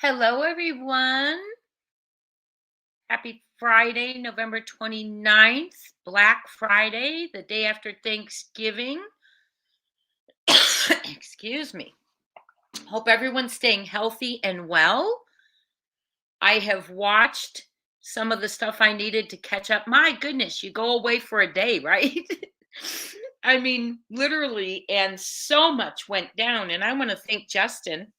Hello, everyone. Happy Friday, November 29th, Black Friday, the day after Thanksgiving. Excuse me. Hope everyone's staying healthy and well. I have watched some of the stuff I needed to catch up. My goodness, you go away for a day, right? I mean, literally, and so much went down. And I want to thank Justin,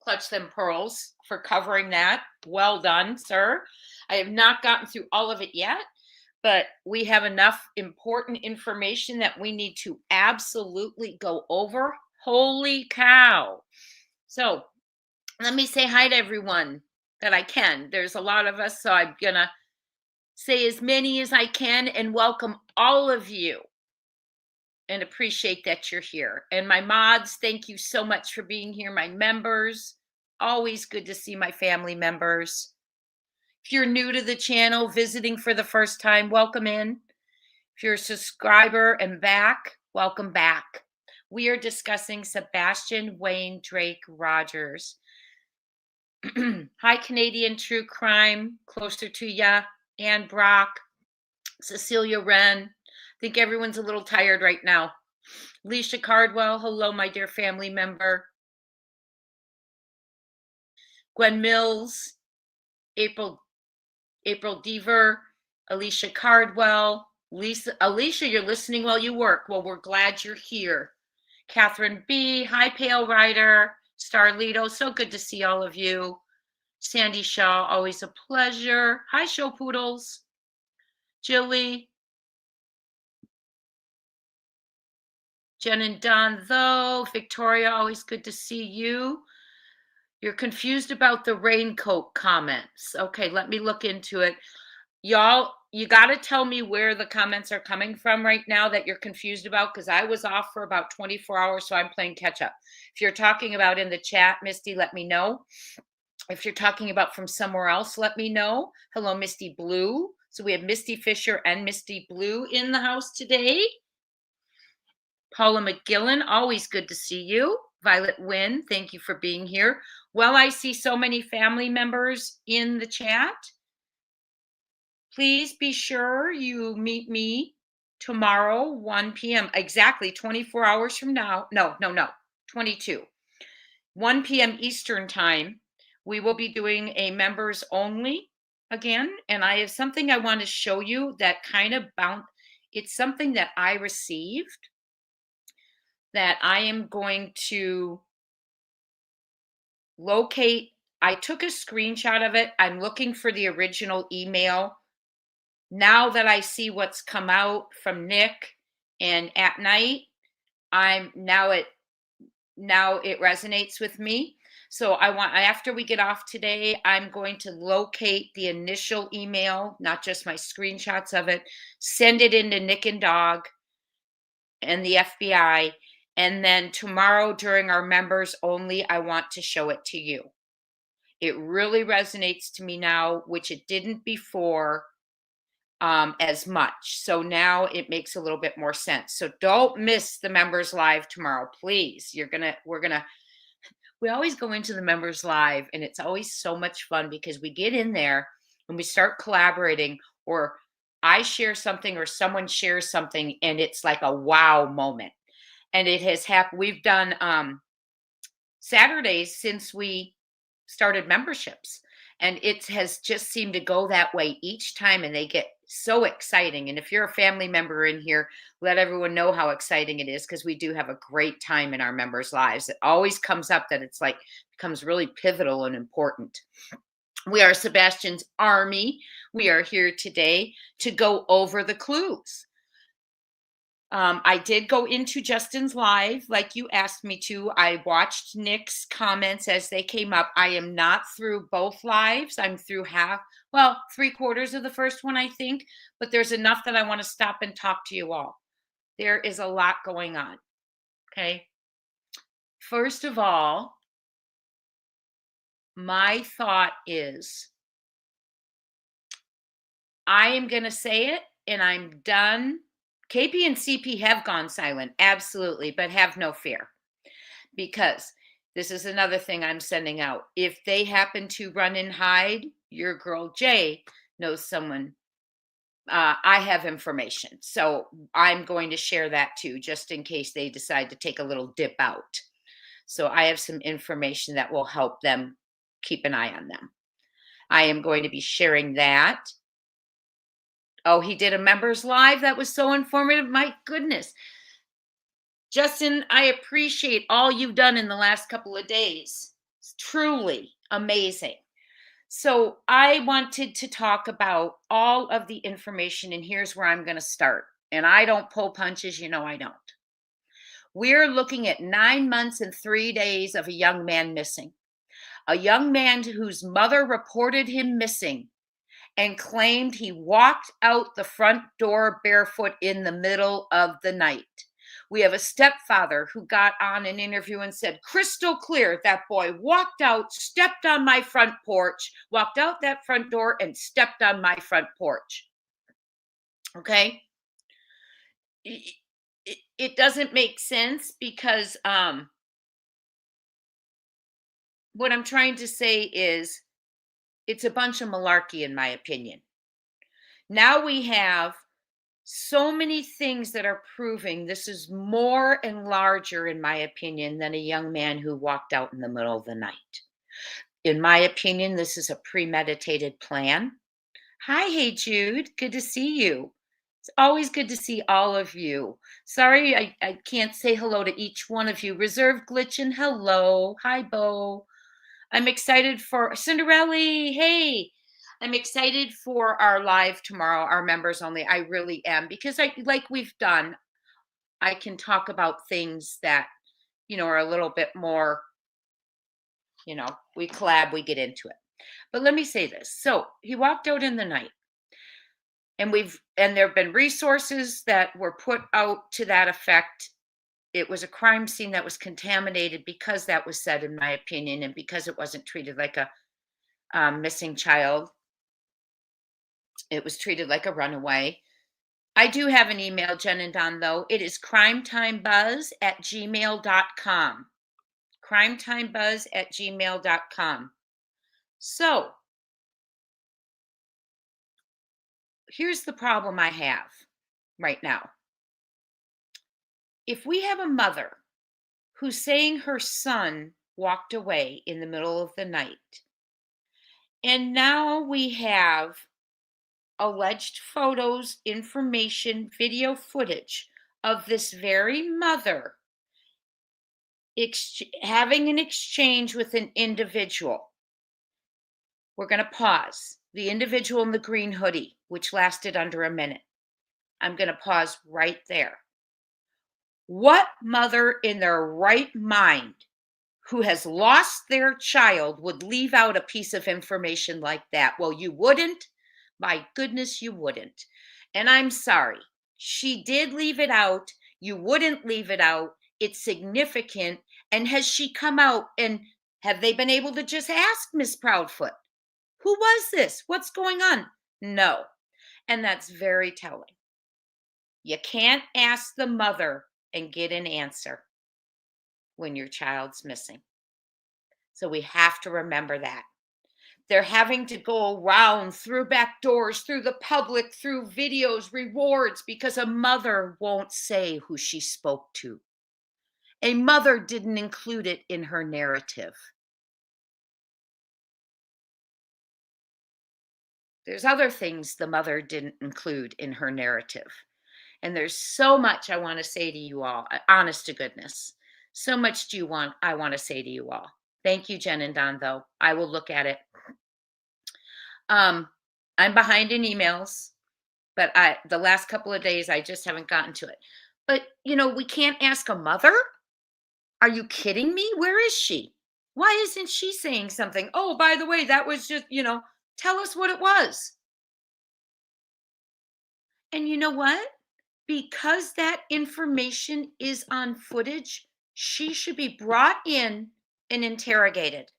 Clutch Them Pearls, for covering that. Well done, sir. I have not gotten through all of it yet, but we have enough important information that we need to absolutely go over. Holy cow. So let me say hi to everyone that I can. There's a lot of us, so I'm going to say as many as I can and welcome all of you and appreciate that you're here. And my mods, thank you so much for being here. My members, always good to see my family members. If you're new to the channel, visiting for the first time, welcome in. If you're a subscriber and back, welcome back. We are discussing Sebastian Wayne Drake Rogers. Hi, Canadian True Crime, closer to ya. Ann Brock, Cecilia Wren. I think everyone's a little tired right now. Alicia Cardwell, hello, my dear family member. Gwen Mills, April Deaver, Alicia Cardwell, Alicia, you're listening while you work. Well, we're glad you're here. Catherine B, hi, Pale Rider, Starlito, so good to see all of you. Sandy Shaw, always a pleasure. Hi, Show Poodles. Jilly. Jen and Don, though. Victoria, always good to see you. You're confused about the raincoat comments. Okay, let me look into it. Y'all, you got to tell me where the comments are coming from right now that you're confused about, because I was off for about 24 hours, so I'm playing catch up. If you're talking about in the chat, Misty, let me know. If you're talking about from somewhere else, let me know. Hello, Misty Blue. So we have Misty Fisher and Misty Blue in the house today. Paula McGillen, always good to see you. Violet Wynn, thank you for being here. Well, I see so many family members in the chat. Please be sure you meet me tomorrow, 1 p.m. Exactly 24 hours from now. No, 22. 1 p.m. Eastern time. We will be doing a members only again. And I have something I want to show you that kind of it's something that I received that I am going to locate. I took a screenshot of it. I'm looking for the original email. Now that I see what's come out from Nick and at night, now it resonates with me. So after we get off today, I'm going to locate the initial email, not just my screenshots of it, send it into Nick and Dog and the FBI. And then tomorrow during our members only, I want to show it to you. It really resonates to me now, which it didn't before as much. So now it makes a little bit more sense. So don't miss the members live tomorrow, please. We always go into the members live and it's always so much fun because we get in there and we start collaborating, or I share something or someone shares something and it's like a wow moment. And it has happened. We've done Saturdays since we started memberships, and it has just seemed to go that way each time, and they get so exciting. And if you're a family member in here, let everyone know how exciting it is, because we do have a great time in our members' lives. It always comes up that it's like becomes really pivotal and important. We are Sebastian's Army. We are here today to go over the clues. I did go into Justin's live like you asked me to. I watched Nick's comments as they came up. I am not through both lives. I'm through 3/4 of the first one, I think. But there's enough that I want to stop and talk to you all. There is a lot going on. Okay. First of all, my thought is I am going to say it and I'm done. KP and CP have gone silent, absolutely, but have no fear, because This is another thing I'm sending out. If they happen to run and hide, your girl Jay knows someone. I have information. So I'm going to share that too, just in case they decide to take a little dip out. So I have some information that will help them keep an eye on them. I am going to be sharing that. Oh, he did a members live. That was so informative. My goodness. Justin, I appreciate all you've done in the last couple of days. It's truly amazing. So I wanted to talk about all of the information, and here's where I'm going to start. And I don't pull punches, you know I don't. We're looking at 9 months and 3 days of a young man missing. A young man whose mother reported him missing and claimed he walked out the front door barefoot in the middle of the night. We have a stepfather who got on an interview and said, crystal clear, that boy walked out, stepped on my front porch, walked out that front door and stepped on my front porch. Okay? It doesn't make sense because what I'm trying to say is it's a bunch of malarkey, in my opinion. Now we have so many things that are proving this is more and larger, in my opinion, than a young man who walked out in the middle of the night. In my opinion, this is a premeditated plan. Hi, hey, Jude. Good to see you. It's always good to see all of you. Sorry, I can't say hello to each one of you. Reserve glitch and hello. Hi, Bo. I'm excited for Cinderella. Hey, I'm excited for our live tomorrow, our members only. I really am, because like we've done, I can talk about things that, are a little bit more, we collab, we get into it. But let me say this. So he walked out in the night, and there have been resources that were put out to that effect. It was a crime scene that was contaminated because that was said, in my opinion, and because it wasn't treated like a missing child. It was treated like a runaway. I do have an email, Jen and Don, though. It is crimetimebuzz@gmail.com. Crimetimebuzz@gmail.com. So here's the problem I have right now. If we have a mother who's saying her son walked away in the middle of the night, and now we have alleged photos, information, video footage of this very mother having an exchange with an individual. We're going to pause. The individual in the green hoodie, which lasted under a minute. I'm going to pause right there. What mother in their right mind who has lost their child would leave out a piece of information like that? Well, you wouldn't. My goodness, you wouldn't. And I'm sorry. She did leave it out. You wouldn't leave it out. It's significant. And has she come out, and have they been able to just ask Miss Proudfoot, who was this? What's going on? No. And that's very telling. You can't ask the mother and get an answer when your child's missing. So we have to remember that. They're having to go around through back doors, through the public, through videos, rewards, because a mother won't say who she spoke to. A mother didn't include it in her narrative. There's other things the mother didn't include in her narrative. And there's so much I want to say to you all, honest to goodness. So much I want to say to you all. Thank you, Jen and Don, though. I will look at it. I'm behind in emails, but the last couple of days, I just haven't gotten to it. But, we can't ask a mother? Are you kidding me? Where is she? Why isn't she saying something? Oh, by the way, that was just, tell us what it was. And you know what? Because that information is on footage, she should be brought in and interrogated,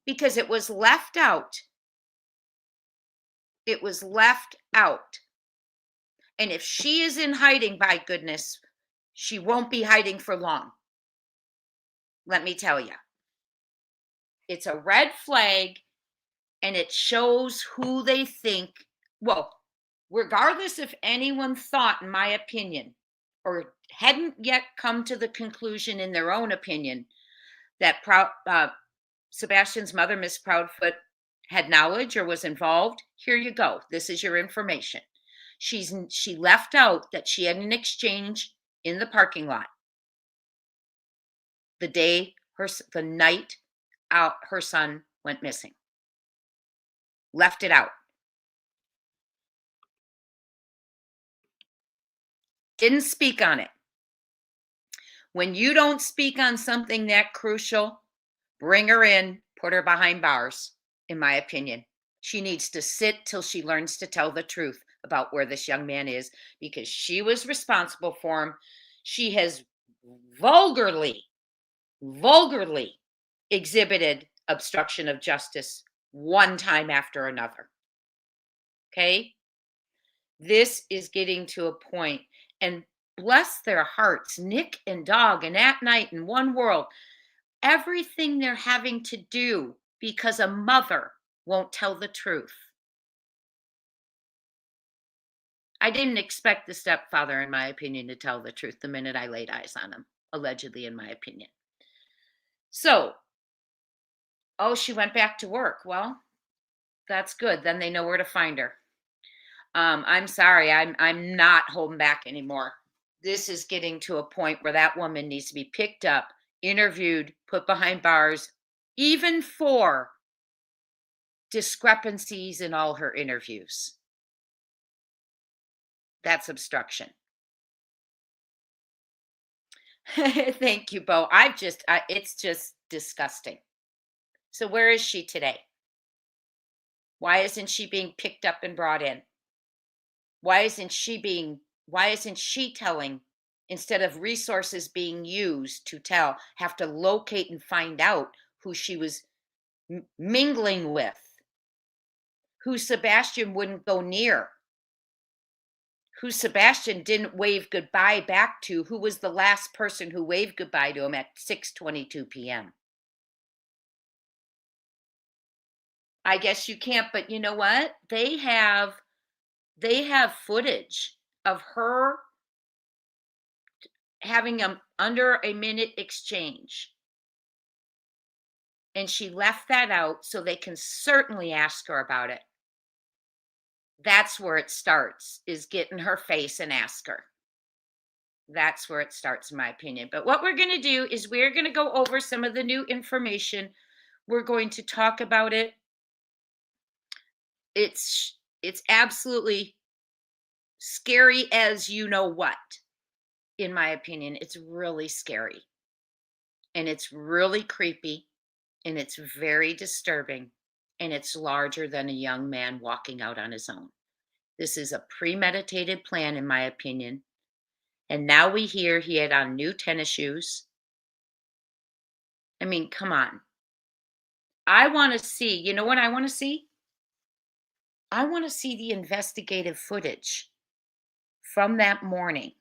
because it was left out. It was left out. And if she is in hiding, by goodness, she won't be hiding for long. let me tell you. It's a red flag, and it shows who they think, well, regardless if anyone thought, in my opinion, or hadn't yet come to the conclusion in their own opinion that Sebastian's mother, Miss Proudfoot, had knowledge or was involved. Here you go. This is your information. She left out that she had an exchange in the parking lot the night out her son went missing. Left it out. Didn't speak on it. When you don't speak on something that crucial, bring her in, put her behind bars, in my opinion. She needs to sit till she learns to tell the truth about where this young man is, because she was responsible for him. She has vulgarly exhibited obstruction of justice one time after another. Okay? This is getting to a point, and bless their hearts, Nick and Dog and At Night and One World, everything they're having to do because a mother won't tell the truth. I didn't expect the stepfather, in my opinion, to tell the truth the minute I laid eyes on him, allegedly, in my opinion. So, oh, she went back to work. Well, that's good. Then they know where to find her. I'm sorry, I'm not holding back anymore. This is getting to a point where that woman needs to be picked up, interviewed, put behind bars, even for discrepancies in all her interviews. That's obstruction. Thank you, Bo. It's just disgusting. So where is she today? Why isn't she being picked up and brought in? Why isn't she telling, instead of resources being used to tell, have to locate and find out who she was mingling with, who Sebastian wouldn't go near, who Sebastian didn't wave goodbye back to, who was the last person who waved goodbye to him at 6:22 p.m. I guess you can't, but you know what? They have footage of her having a under a minute exchange. And she left that out so they can certainly ask her about it. That's where it starts, is get in her face and ask her. That's where it starts, in my opinion. But what we're going to do is we're going to go over some of the new information. We're going to talk about it. It's absolutely scary as you know what. In my opinion, it's really scary. And it's really creepy. And it's very disturbing. And it's larger than a young man walking out on his own. This is a premeditated plan, in my opinion. And now we hear he had on new tennis shoes. I mean, come on. I want to see, you know what I want to see? I want to see the investigative footage from that morning.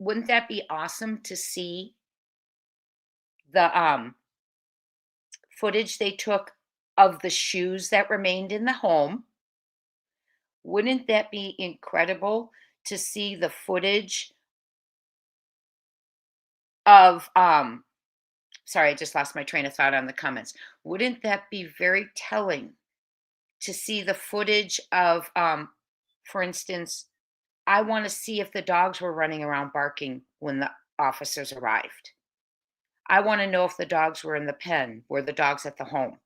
Wouldn't that be awesome to see the footage they took of the shoes that remained in the home? Wouldn't that be incredible to see the footage of sorry, I just lost my train of thought on the comments. Wouldn't that be very telling to see the footage of for instance, I want to see if the dogs were running around barking when the officers arrived. I want to know if the dogs were in the pen. Were the dogs at the home?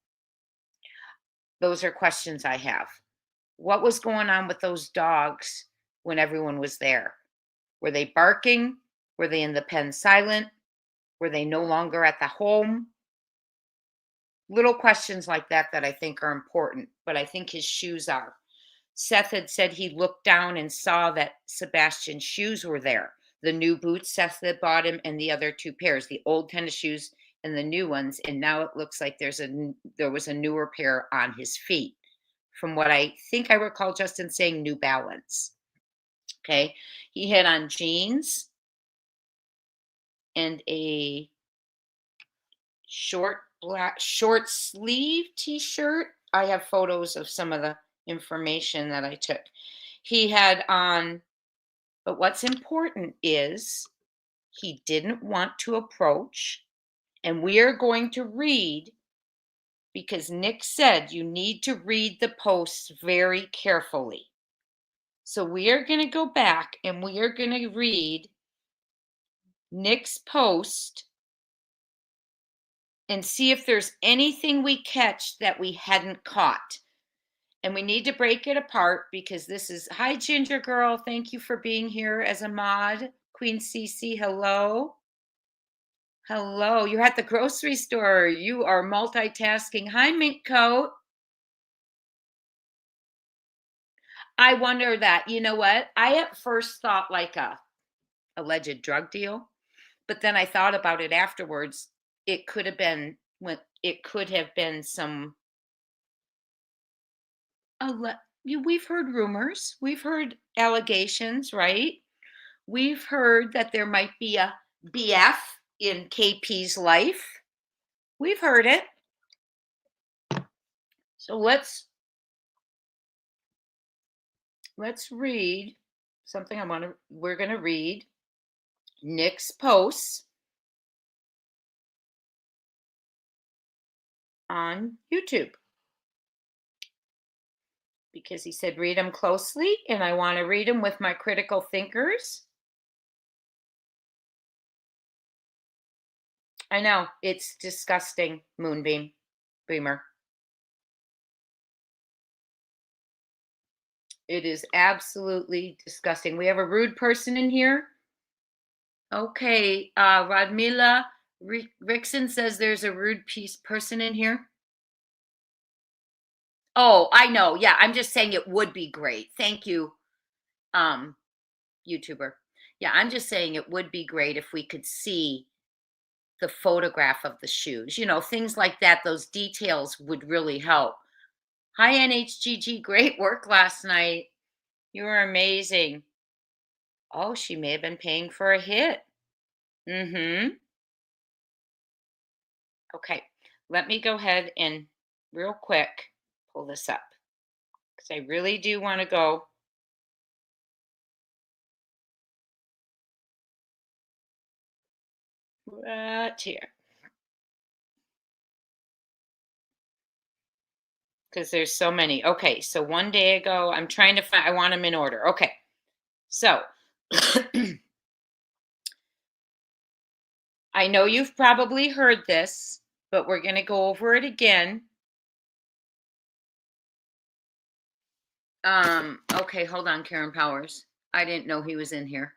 Those are questions I have. What was going on with those dogs when everyone was there? Were they barking? Were they in the pen silent? Were they no longer at the home? Little questions like that I think are important, but I think his shoes are. Seth had said he looked down and saw that Sebastian's shoes were there. The new boots Seth had bought him and the other two pairs, the old tennis shoes and the new ones. And now it looks like there was a newer pair on his feet. From what I think I recall Justin saying, New Balance. Okay. He had on jeans. and a short sleeve t-shirt. I have photos of some of the information that I took. He had on, but what's important is he didn't want to approach, and we are going to read, because Nick said you need to read the posts very carefully. So we are going to go back and we are going to read Nick's post and see if there's anything we catch that we hadn't caught. And we need to break it apart because this is, hi, Ginger Girl. Thank you for being here as a mod. Queen Cece, hello. Hello. You're at the grocery store. You are multitasking. Hi, Mink Coat. I wonder that, you know what? I at first thought like a alleged drug deal, but then I thought about it afterwards. It could have been some we've heard rumors, we've heard allegations, right? We've heard that there might be a BF in KP's life. We've heard it. So let's read something. We're going to read Nick's posts on YouTube, because he said read them closely, and I want to read them with my critical thinkers. I know, it's disgusting, Moonbeam Beamer. It is absolutely disgusting. We have a rude person in here. Okay, Radmila Rickson says there's a rude person in here. Oh, I know. Yeah, I'm just saying it would be great. Thank you, YouTuber. Yeah, I'm just saying it would be great if we could see the photograph of the shoes. You know, things like that. Those details would really help. Hi, NHGG. Great work last night. You were amazing. Oh, she may have been paying for a hit. Mm-hmm. Okay, let me go ahead and real quick pull this up, because I really do want to go. Right here. Because there's so many. Okay, so one day ago, I'm trying to find, I want them in order. Okay, so I know you've probably heard this, but we're going to go over it again. Okay, hold on, Karen Powers. I didn't know he was in here.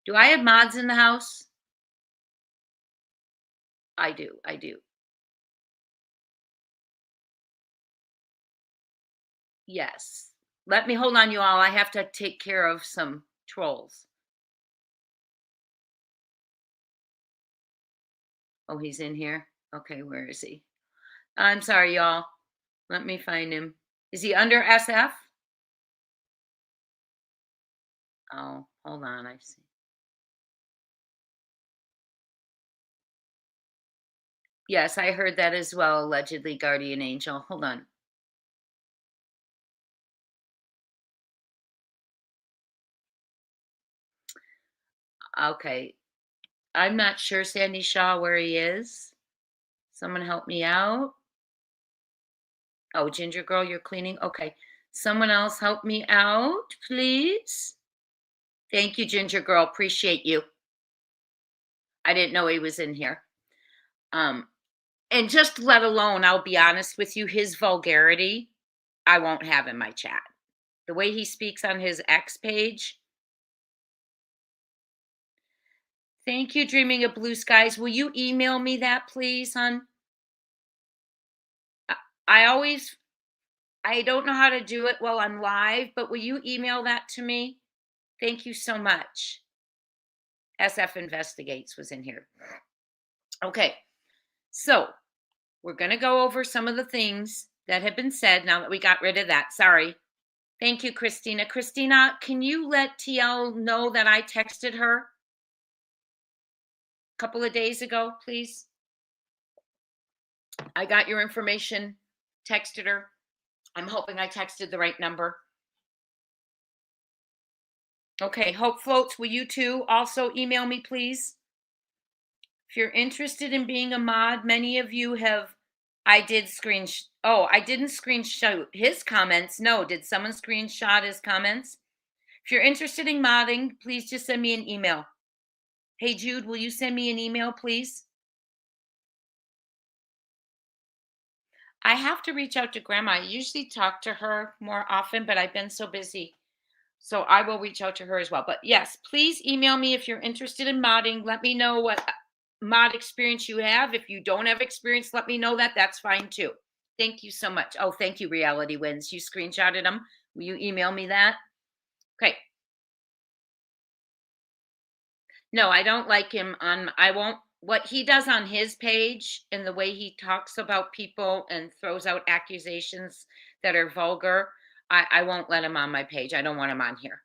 Do I have mods in the house? I do. Yes. Let me hold on, you all. I have to take care of some trolls. Oh, he's in here? Okay, where is he? I'm sorry, y'all. Let me find him. Is he under SF? Oh, hold on. I see. Yes, I heard that as well. Allegedly, guardian angel. Hold on. Okay. I'm not sure, Sandy Shaw, where he is. Someone help me out. Oh, Ginger Girl, you're cleaning? Okay. Someone else help me out, please. Thank you, Ginger Girl. Appreciate you. I didn't know he was in here. And just let alone, I'll be honest with you, his vulgarity, I won't have in my chat. The way he speaks on his X page. Thank you, Dreaming of Blue Skies. Will you email me that, please, hon? I don't know how to do it while I'm live, but will you email that to me? Thank you so much. SF Investigates was in here. Okay, so we're going to go over some of the things that have been said now that we got rid of that. Sorry. Thank you, Christina. Christina, can you let TL know that I texted her? couple of days ago, please? I got your information, texted her. I'm hoping I texted the right number. Okay, Hope Floats, will you two also email me, please? If you're interested in being a mod, many of you have, I did I didn't screenshot his comments. No, did someone screenshot his comments? If you're interested in modding, please just send me an email. Hey, Jude, will you send me an email, please? I have to reach out to Grandma. I usually talk to her more often, but I've been so busy. So I will reach out to her as well. But yes, please email me if you're interested in modding. Let me know what mod experience you have. If you don't have experience, let me know that. That's fine too. Thank you so much. Oh, thank you, Reality Wins. You screenshotted them. Will you email me that? Okay. No, I don't like him on, I won't, what he does on his page and the way he talks about people and throws out accusations that are vulgar, I won't let him on my page. I don't want him on here.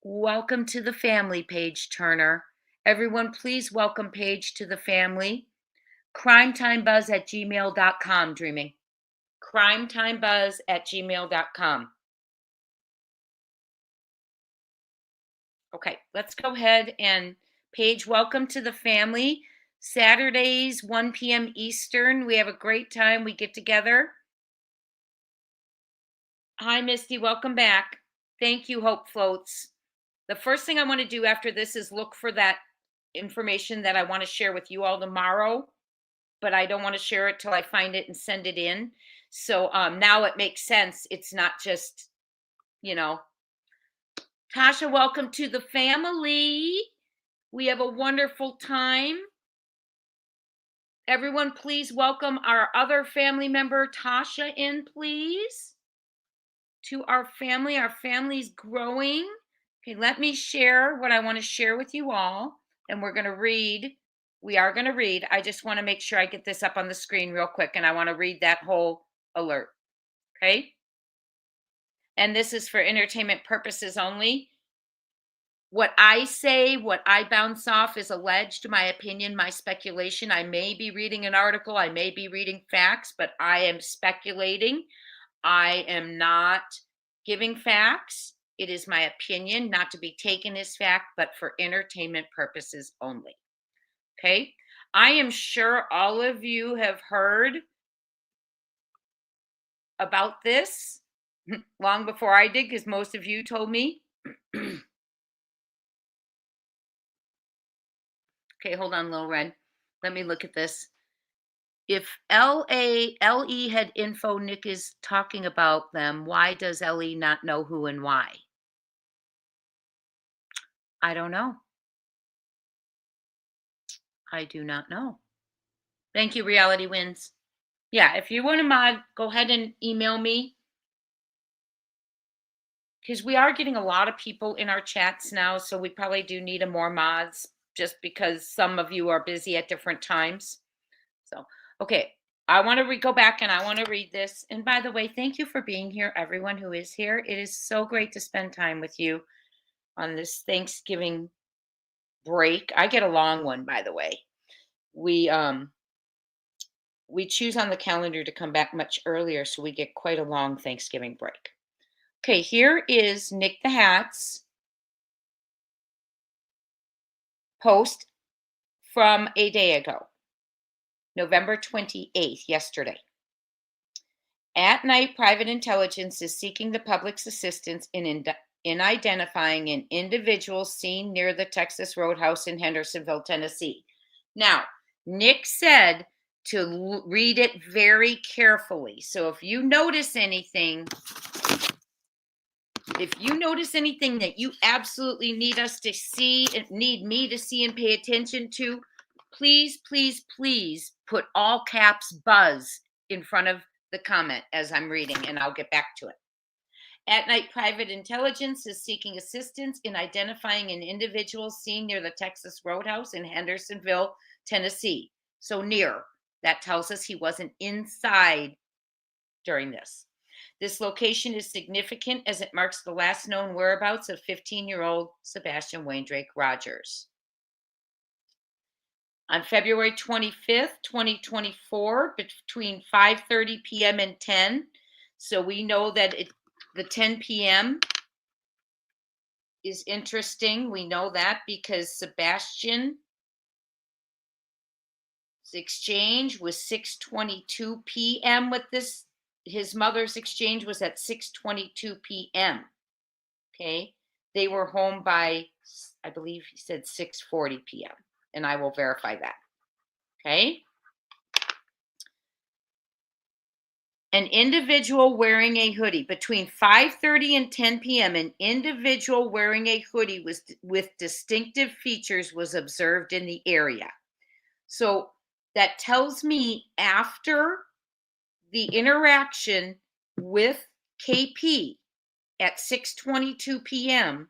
Welcome to the family, Paige Turner. Everyone, please welcome Paige to the family. crimetimebuzz@gmail.com, Dreaming. crimetimebuzz@gmail.com. Okay, let's go ahead and Paige, welcome to the family. Saturdays, 1 p.m. Eastern. We have a great time. We get together. Hi, Misty. Welcome back. Thank you, Hope Floats. The first thing I want to do after this is look for that information that I want to share with you all tomorrow, but I don't want to share it till I find it and send it in. So now it makes sense. It's not just, you know. Tasha, welcome to the family. We have a wonderful time. Everyone, please welcome our other family member, Tasha, in, please, to our family. Our family's growing. Okay, let me share what I want to share with you all, and we're going to read. We are going to read. I just want to make sure I get this up on the screen real quick, and I want to read that whole alert. Okay? And this is for entertainment purposes only. What I say, what I bounce off is alleged, my opinion, my speculation. I may be reading an article, I may be reading facts, but I am speculating. I am not giving facts. It is my opinion, not to be taken as fact, but for entertainment purposes only. Okay? I am sure all of you have heard about this long before I did, because most of you told me. Okay, hold on, Lil Red. Let me look at this. If LE had info Nick is talking about them, why does LE not know who and why? I don't know. I do not know. Thank you, Reality Wins. Yeah, if you want to mod, go ahead and email me. Because we are getting a lot of people in our chats now, so we probably do need more mods just because some of you are busy at different times. So, okay, I want to go back and I want to read this. And by the way, thank you for being here, everyone who is here. It is so great to spend time with you on this Thanksgiving break. I get a long one, by the way. We choose on the calendar to come back much earlier, so we get quite a long Thanksgiving break. Okay, here is Nick the Hat's post from a day ago, November 28th, yesterday. At night, private intelligence is seeking the public's assistance in identifying an individual seen near the Texas Roadhouse in Hendersonville, Tennessee. Now, Nick said to read it very carefully. So if you notice anything that you absolutely need us to see, need me to see and pay attention to, please, please, please put all caps buzz in front of the comment as I'm reading, and I'll get back to it. At night, private intelligence is seeking assistance in identifying an individual seen near the Texas Roadhouse in Hendersonville, Tennessee. So near. That tells us he wasn't inside during this. This location is significant as it marks the last known whereabouts of 15-year-old Sebastian Wayne Drake Rogers. On February 25th, 2024, between 5:30 p.m. and 10. So we know that the 10 p.m. is interesting. We know that because Sebastian's exchange was 6:22 p.m. with this. His mother's exchange was at 6:22 p.m. Okay. They were home by, I believe he said 6:40 p.m. And I will verify that. Okay. An individual wearing a hoodie between 5:30 and 10 p.m. An individual wearing a hoodie with distinctive features was observed in the area. So that tells me after the interaction with KP at 6:22 p.m.,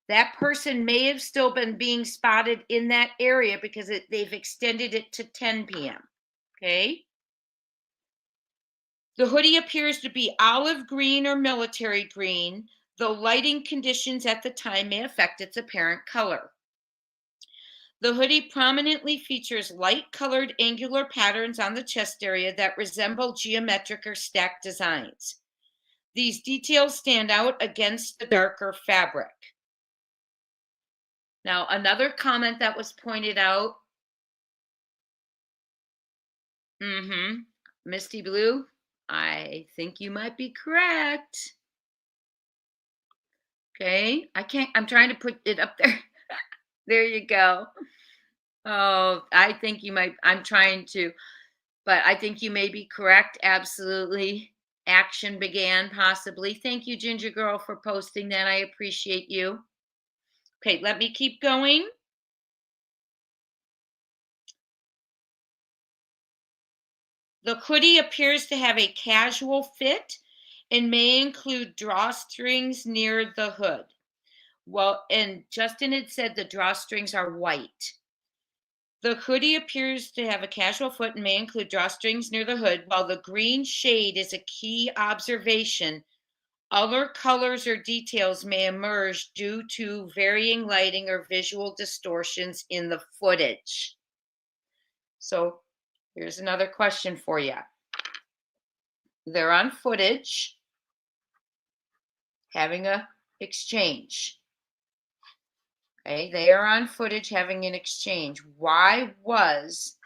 that person may have still been being spotted in that area because they've extended it to 10 p.m. Okay. The hoodie appears to be olive green or military green, though lighting conditions at the time may affect its apparent color. The hoodie prominently features light-colored angular patterns on the chest area that resemble geometric or stacked designs. These details stand out against the darker fabric. Now, another comment that was pointed out, Misty Blue, I think you might be correct. Okay, I'm trying to put it up there. There you go. Oh, I think you might, I'm trying to, but I think you may be correct. Absolutely. Action began, possibly. Thank you, Ginger Girl, for posting that. I appreciate you. Okay, let me keep going. The hoodie appears to have a casual fit and may include drawstrings near the hood. Well, and Justin had said the drawstrings are white. The hoodie appears to have a casual fit and may include drawstrings near the hood. While the green shade is a key observation, other colors or details may emerge due to varying lighting or visual distortions in the footage. So here's another question for you. They're on footage having a exchange. Okay, they are on footage having an exchange. Why was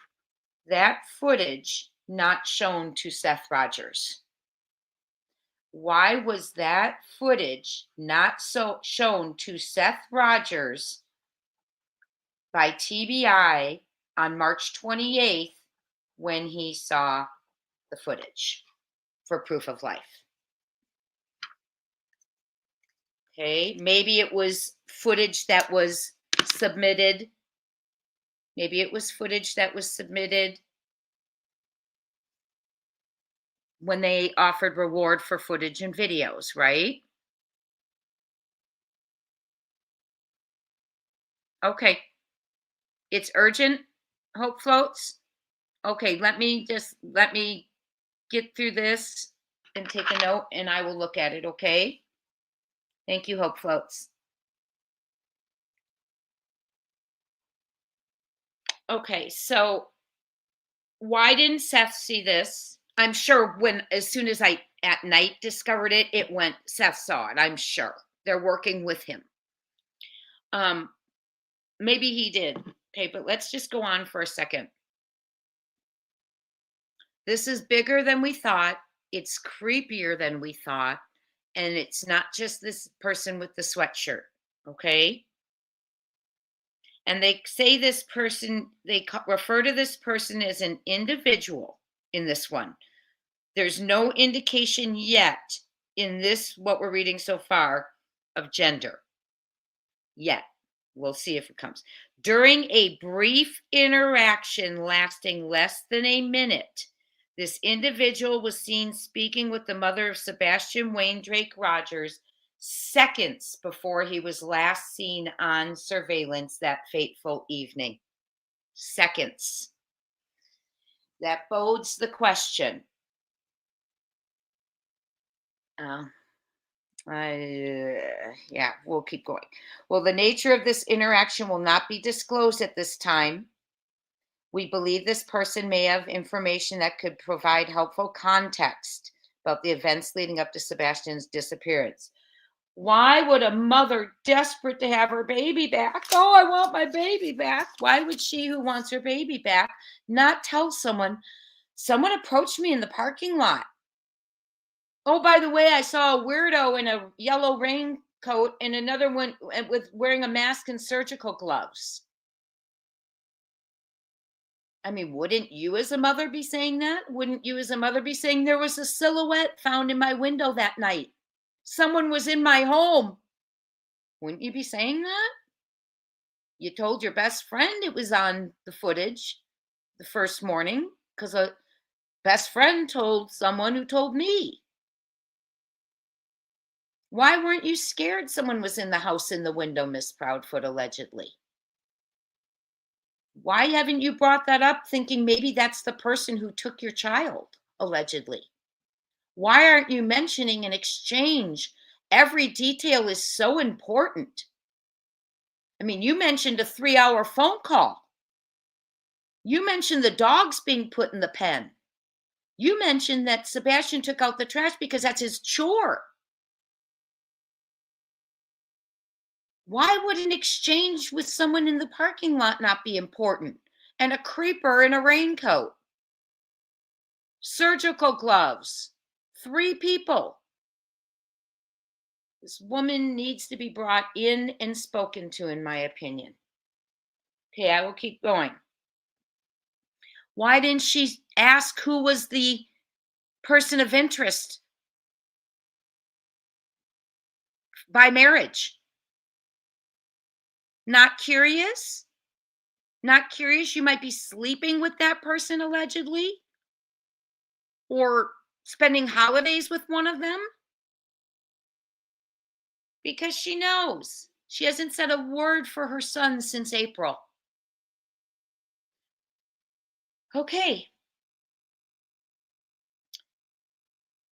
that footage not shown to Seth Rogers? Why was that footage not shown to Seth Rogers by TBI on March 28th when he saw the footage for proof of life? Okay, maybe it was footage that was submitted. Maybe it was footage that was submitted when they offered reward for footage and videos, right? Okay. It's urgent, Hope Floats. Okay, let me get through this and take a note and I will look at it, okay? Thank you, Hope Floats. Okay, so why didn't Seth see this? I'm sure as soon as I at night discovered it, it went, Seth saw it, I'm sure. They're working with him. Maybe he did. Okay, but let's just go on for a second. This is bigger than we thought. It's creepier than we thought. And it's not just this person with the sweatshirt, okay? And they say this person, they refer to this person as an individual in this one. There's no indication yet in this, what we're reading so far, of gender. Yet. We'll see if it comes. During a brief interaction lasting less than a minute, this individual was seen speaking with the mother of Sebastian Wayne Drake Rogers seconds before he was last seen on surveillance that fateful evening. Seconds. That bodes the question. Yeah, we'll keep going. Well, the nature of this interaction will not be disclosed at this time. We believe this person may have information that could provide helpful context about the events leading up to Sebastian's disappearance. Why would a mother desperate to have her baby back? Oh, I want my baby back. Why would she who wants her baby back not tell someone? Someone approached me in the parking lot. Oh, by the way, I saw a weirdo in a yellow raincoat and another one with wearing a mask and surgical gloves. I mean, wouldn't you as a mother be saying that? Wouldn't you as a mother be saying there was a silhouette found in my window that night? Someone was in my home. Wouldn't you be saying that? You told your best friend it was on the footage the first morning because a best friend told someone who told me. Why weren't you scared someone was in the house in the window, Miss Proudfoot, allegedly? Why haven't you brought that up thinking maybe that's the person who took your child, allegedly? Why aren't you mentioning an exchange? Every detail is so important. I mean, you mentioned a 3-hour phone call. You mentioned the dogs being put in the pen. You mentioned that Sebastian took out the trash because that's his chore. Why would an exchange with someone in the parking lot not be important? And a creeper in a raincoat, surgical gloves, 3 people. This woman needs to be brought in and spoken to, in my opinion. Okay, I will keep going. Why didn't she ask who was the person of interest by marriage? Not curious? Not curious you might be sleeping with that person allegedly? Or spending holidays with one of them? Because she knows. She hasn't said a word for her son since April. Okay.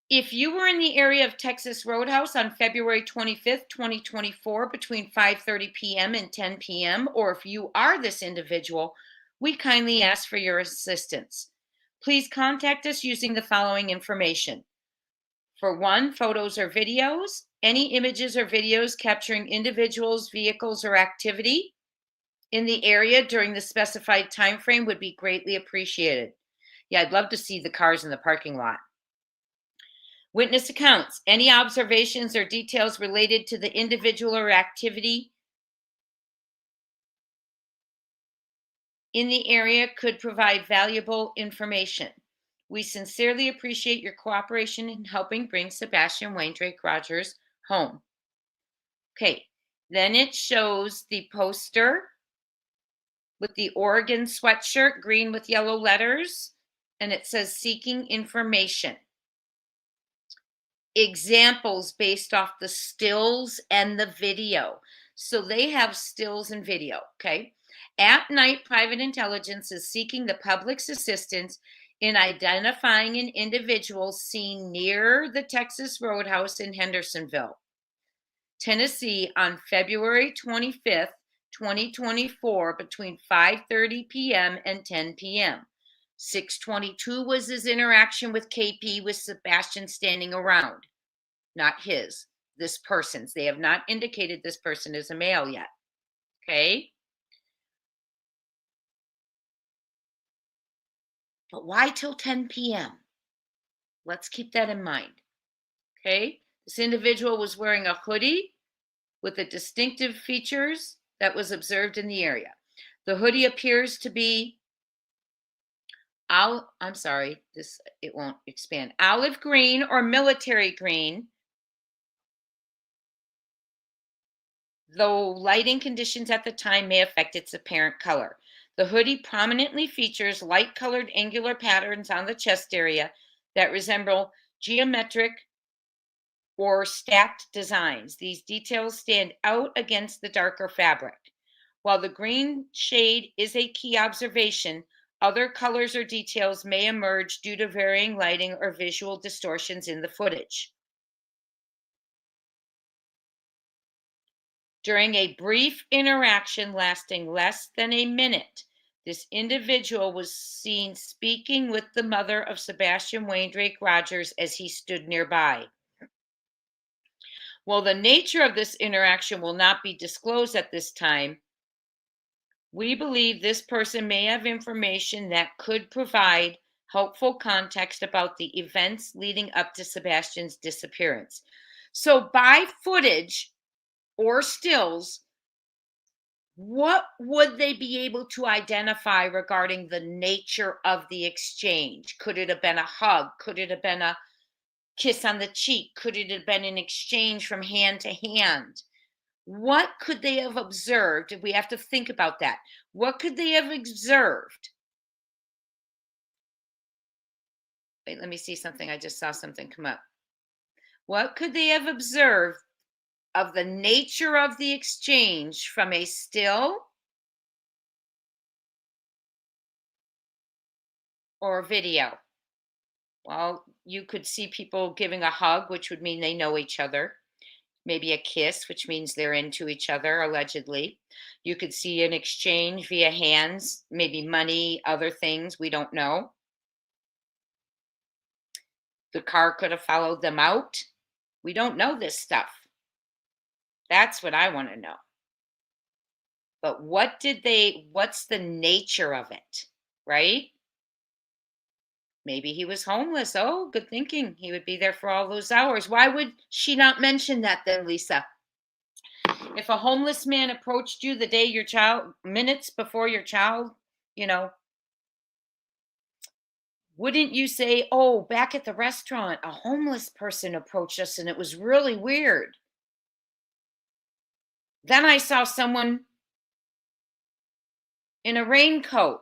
If you were in the area of Texas Roadhouse on February 25th, 2024, between 5:30 p.m. and 10 p.m., or if you are this individual, we kindly ask for your assistance. Please contact us using the following information. For one, photos or videos, any images or videos capturing individuals, vehicles, or activity in the area during the specified time frame would be greatly appreciated. Yeah, I'd love to see the cars in the parking lot. Witness accounts, any observations or details related to the individual or activity in the area could provide valuable information. We sincerely appreciate your cooperation in helping bring Sebastian Wayne Drake Rogers home. Okay, then it shows the poster with the Oregon sweatshirt, green with yellow letters, and it says seeking information. Examples based off the stills and the video. So they have stills and video, okay? At night, private intelligence is seeking the public's assistance in identifying an individual seen near the Texas Roadhouse in Hendersonville, Tennessee on February 25th, 2024 between 5:30 p.m. and 10 p.m. 6:22 was his interaction with KP with Sebastian standing around. Not his, this person's. They have not indicated this person is a male yet. Okay? But why till 10 p.m.? Let's keep that in mind. Okay? This individual was wearing a hoodie with the distinctive features that was observed in the area. The hoodie appears to be I'm sorry, it won't expand. Olive green or military green, though lighting conditions at the time may affect its apparent color. The hoodie prominently features light-colored angular patterns on the chest area that resemble geometric or stacked designs. These details stand out against the darker fabric. While the green shade is a key observation, other colors or details may emerge due to varying lighting or visual distortions in the footage. During a brief interaction lasting less than a minute, This individual was seen speaking with the mother of Sebastian Waindrake Rogers as he stood nearby. While the nature of this interaction will not be disclosed at this time, we believe this person may have information that could provide helpful context about the events leading up to Sebastian's disappearance. So, by footage or stills, what would they be able to identify regarding the nature of the exchange? Could it have been a hug? Could it have been a kiss on the cheek? Could it have been an exchange from hand to hand? What could they have observed? We have to think about that. What could they have observed? Wait, let me see something. I just saw something come up. What could they have observed of the nature of the exchange from a still or a video? Well, you could see people giving a hug, which would mean they know each other. Maybe a kiss, which means they're into each other, allegedly. You could see an exchange via hands, maybe money, other things. We don't know. The car could have followed them out. We don't know this stuff. That's what I want to know. But what's the nature of it, right? Maybe he was homeless. Oh, good thinking. He would be there for all those hours. Why would she not mention that then, Lisa? If a homeless man approached you the day your child, minutes before your child, you know, wouldn't you say, oh, back at the restaurant, a homeless person approached us and it was really weird? Then I saw someone in a raincoat.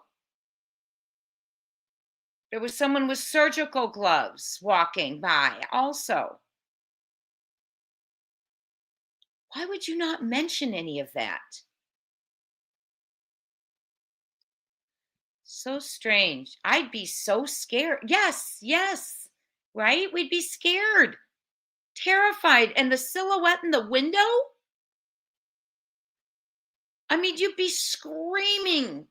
There was someone with surgical gloves walking by also. Why would you not mention any of that? So strange. I'd be so scared. Yes, yes, right? We'd be scared, terrified. And the silhouette in the window? I mean, you'd be screaming.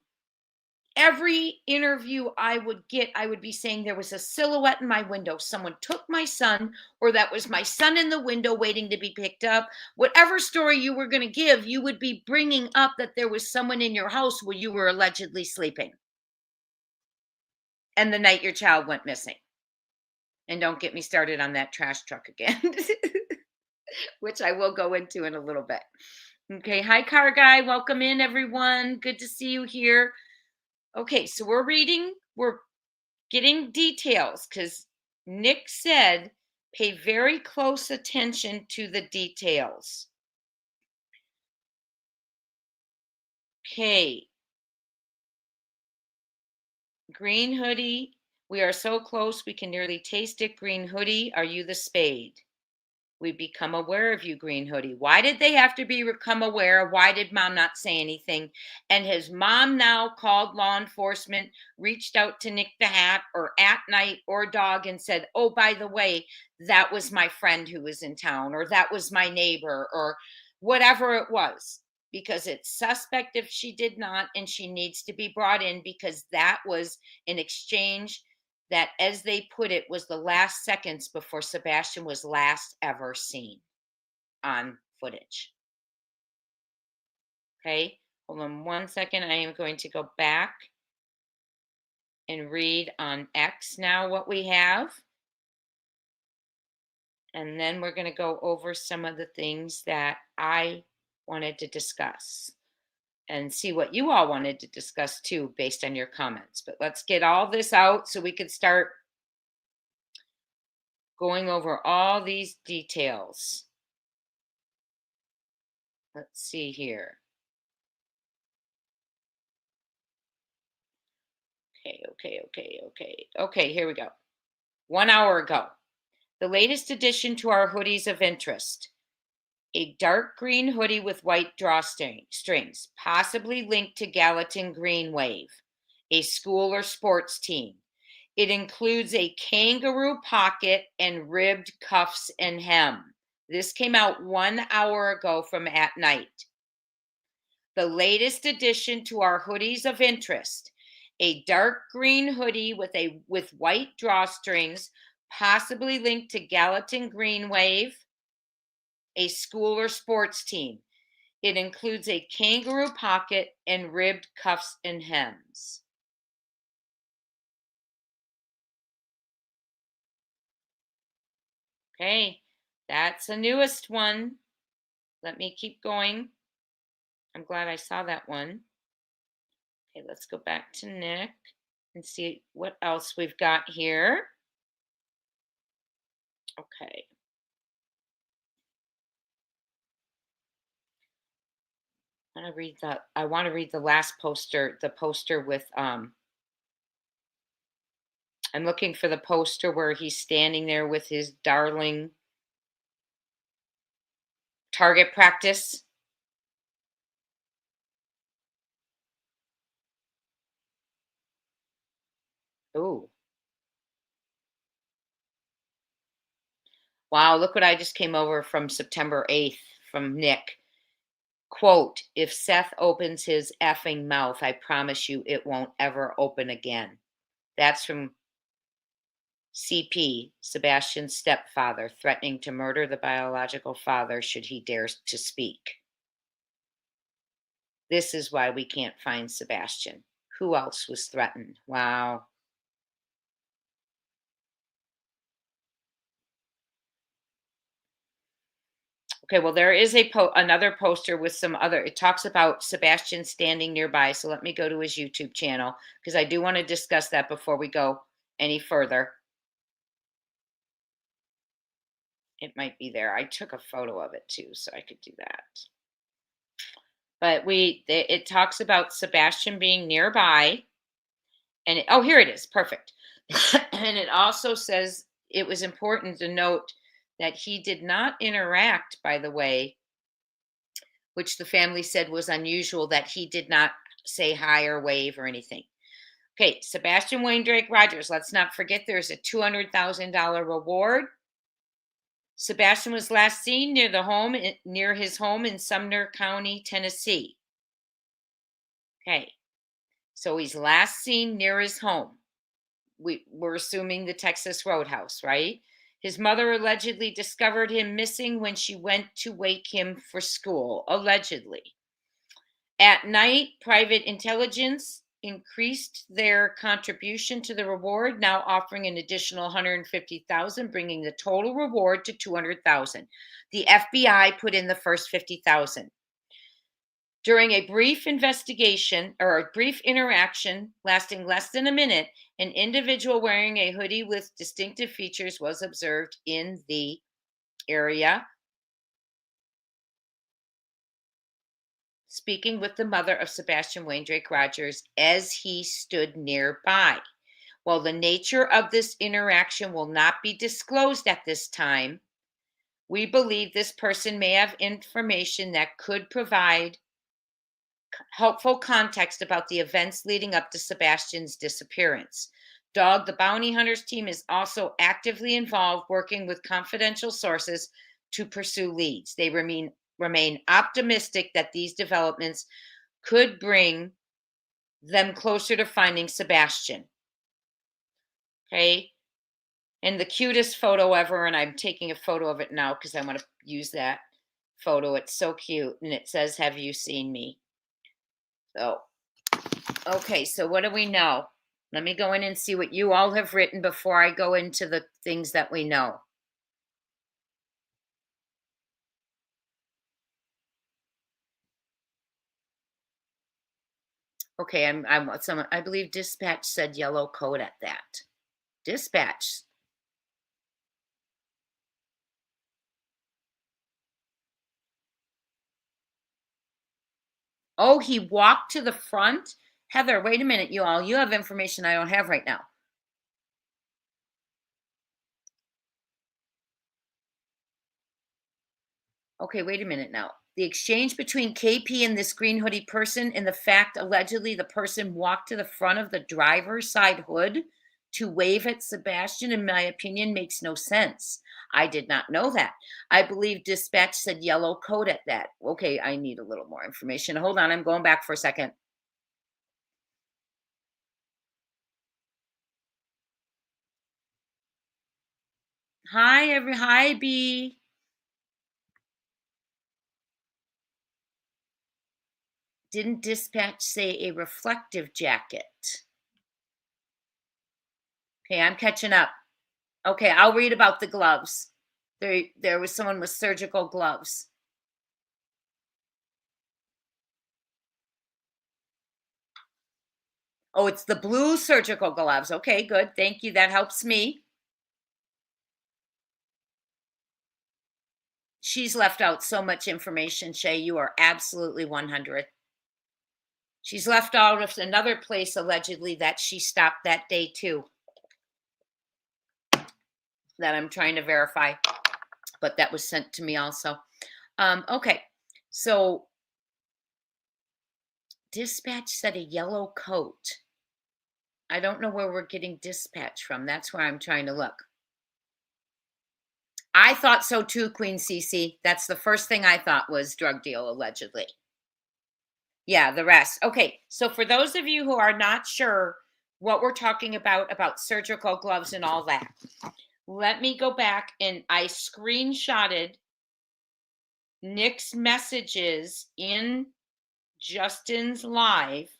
Every interview I would get, I would be saying there was a silhouette in my window. Someone took my son, or that was my son in the window waiting to be picked up. Whatever story you were going to give, you would be bringing up that there was someone in your house where you were allegedly sleeping. And the night your child went missing. And don't get me started on that trash truck again, which I will go into in a little bit. Okay. Hi, Car Guy. Welcome in, everyone. Good to see you here. Okay. So we're getting details because Nick said pay very close attention to the details. Okay. Green hoodie. We are so close we can nearly taste it. Green hoodie. Are you the spade? We become aware of you, Green Hoodie. Why did they have to become aware? Why did mom not say anything? And has mom now called law enforcement, reached out to Nick the Hat or At Night or Dog and said, oh, by the way, that was my friend who was in town, or that was my neighbor, or whatever it was? Because it's suspect if she did not, and she needs to be brought in because that was an exchange that, as they put it, was the last seconds before Sebastian was last ever seen on footage. Okay, hold on 1 second. I am going to go back and read on X now what we have. And then we're going to go over some of the things that I wanted to discuss and see what you all wanted to discuss too, based on your comments. But let's get all this out so we can start going over all these details. Let's see here. Okay, here we go. 1 hour ago, the latest addition to our hoodies of interest. A dark green hoodie with white strings, possibly linked to Gallatin Green Wave, a school or sports team. It includes a kangaroo pocket and ribbed cuffs and hem. This came out 1 hour ago from At Night. The latest addition to our hoodies of interest, a dark green hoodie with white drawstrings, possibly linked to Gallatin Green Wave, a school or sports team. It includes a kangaroo pocket and ribbed cuffs and hems. Okay, that's the newest one. Let me keep going. I'm glad I saw that one. Okay, let's go back to Nick and see what else we've got here. Okay. I want to read the last poster, the poster with I'm looking for the poster where he's standing there with his darling target practice. Oh. Wow, look what I just came over from September 8th from Nick. Quote, if Seth opens his effing mouth, I promise you it won't ever open again. That's from CP, Sebastian's stepfather, threatening to murder the biological father should he dare to speak. This is why we can't find Sebastian. Who else was threatened? Wow. Okay, well, there is another poster with some other. It talks about Sebastian standing nearby. So let me go to his YouTube channel because I do want to discuss that before we go any further. It might be there. I took a photo of it too, so I could do that. But it talks about Sebastian being nearby, and oh, here it is. Perfect. And it also says it was important to note that he did not interact, by the way, which the family said was unusual, that he did not say hi or wave or anything. Okay, Sebastian Wayne Drake Rogers. Let's not forget there's a $200,000 reward. Sebastian was last seen near his home in Sumner County, Tennessee. Okay, so he's last seen near his home. We're assuming the Texas Roadhouse, right? His mother allegedly discovered him missing when she went to wake him for school, allegedly. At night, private intelligence increased their contribution to the reward, now offering an additional $150,000, bringing the total reward to $200,000. The FBI put in the first $50,000. During a brief investigation or a brief interaction lasting less than a minute, an individual wearing a hoodie with distinctive features was observed in the area, speaking with the mother of Sebastian Wayne Drake Rogers as he stood nearby. While the nature of this interaction will not be disclosed at this time, we believe this person may have information that could provide helpful context about the events leading up to Sebastian's disappearance. Dog the Bounty Hunters team is also actively involved working with confidential sources to pursue leads. They remain optimistic that these developments could bring them closer to finding Sebastian. Okay. And the cutest photo ever, and I'm taking a photo of it now because I want to use that photo. It's so cute. And it says, have you seen me? So, okay, so what do we know? Let me go in and see what you all have written before I go into the things that we know. Okay, I believe dispatch said yellow coat at that. Dispatch. Oh, he walked to the front? Heather, wait a minute, you all. You have information I don't have right now. Okay, wait a minute now. The exchange between KP and this green hoodie person and the fact allegedly the person walked to the front of the driver's side hood To wave at Sebastian, in my opinion, makes no sense. I did not know that. I believe dispatch said yellow coat at that. Okay, I need a little more information. Hold on, I'm going back for a second. Hi B. Didn't dispatch say a reflective jacket? Okay, I'm catching up. Okay, I'll read about the gloves. There was someone with surgical gloves. Oh, it's the blue surgical gloves. Okay, good. Thank you. That helps me. She's left out so much information, Shay. You are absolutely 100. She's left out of another place allegedly that she stopped that day too, that I'm trying to verify, but that was sent to me also. Okay, so dispatch said a yellow coat. I don't know where we're getting dispatch from. That's where I'm trying to look. I thought so too, Queen Cece. That's the first thing I thought was drug deal, allegedly. Yeah, the rest. Okay, so for those of you who are not sure what we're talking about surgical gloves and all that, let me go back, and I screenshotted Nick's messages in Justin's live,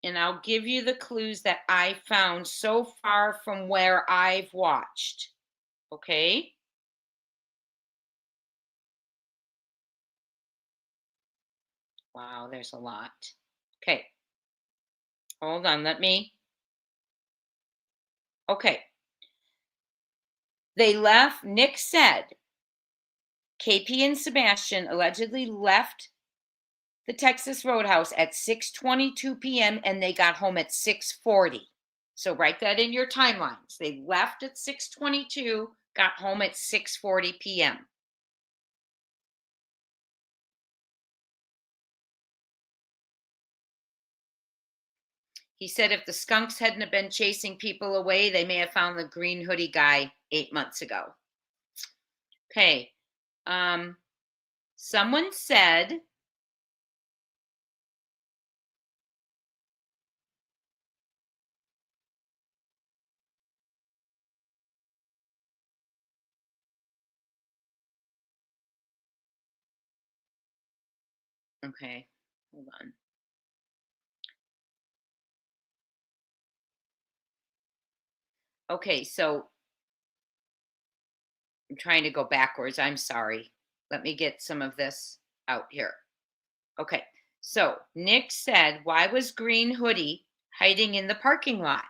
and I'll give you the clues that I found so far from where I've watched. Okay? Wow, there's a lot. Okay. Hold on, okay. They left, Nick said, KP and Sebastian allegedly left the Texas Roadhouse at 6:22 p.m. and they got home at 6:40. So write that in your timelines. They left at 6:22, got home at 6:40 p.m. He said if the skunks hadn't have been chasing people away, they may have found the green hoodie guy 8 months ago. Okay. Someone said, okay, hold on. Okay, so I'm trying to go backwards. I'm sorry. Let me get some of this out here. Okay, so Nick said, why was Green Hoodie hiding in the parking lot?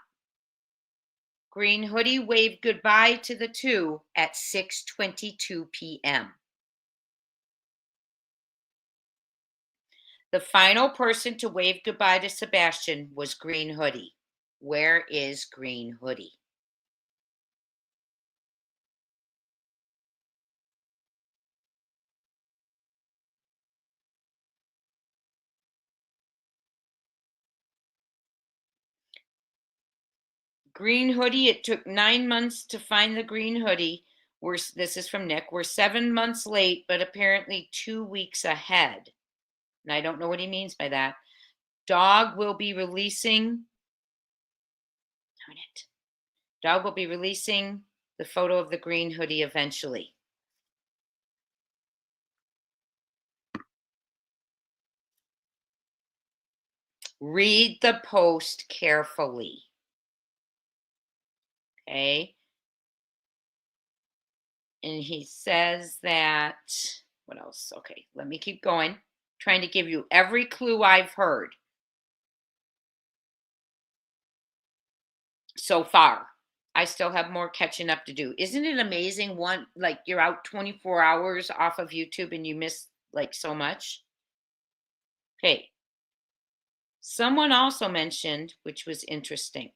Green Hoodie waved goodbye to the two at 6:22 p.m. The final person to wave goodbye to Sebastian was Green Hoodie. Where is Green Hoodie? Green Hoodie, it took 9 months to find the Green Hoodie. This is from Nick. We're 7 months late, but apparently 2 weeks ahead. And I don't know what he means by that. Dog will be releasing. Darn it. Dog will be releasing the photo of the Green Hoodie eventually. Read the post carefully. Okay. And he says that, what else? Okay, let me keep going. Trying to give you every clue I've heard so far. I still have more catching up to do. Isn't it amazing? One, like you're out 24 hours off of YouTube and you miss like so much. Okay. Someone also mentioned, which was interesting.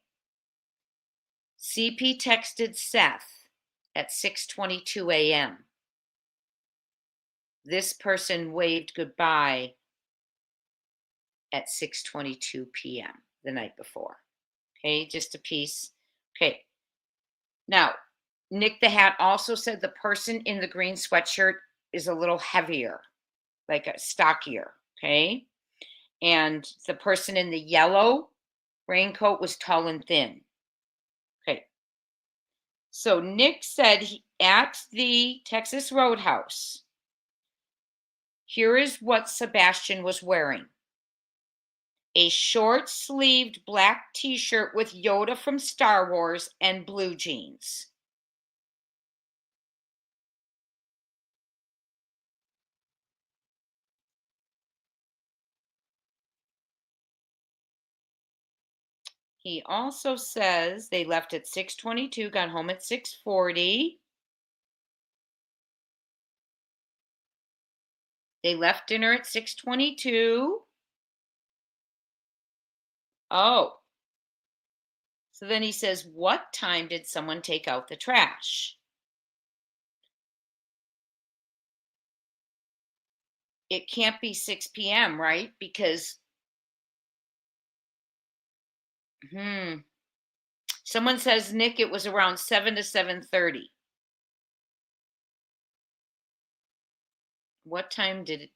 CP texted Seth at 6:22 a.m. This person waved goodbye at 6:22 p.m. the night before. Okay, just a piece. Okay. Now, Nick the Hat also said the person in the green sweatshirt is a little heavier, like a stockier. Okay. And the person in the yellow raincoat was tall and thin. Okay. So Nick said at the Texas Roadhouse, here is what Sebastian was wearing: a short sleeved black t-shirt with Yoda from Star Wars and blue jeans. He also says they left at 6:22, got home at 6:40. They left dinner at 6:22. Oh, so then he says, what time did someone take out the trash? It can't be 6 p.m., right? Because, someone says, Nick, it was around 7 to 7:30. What time did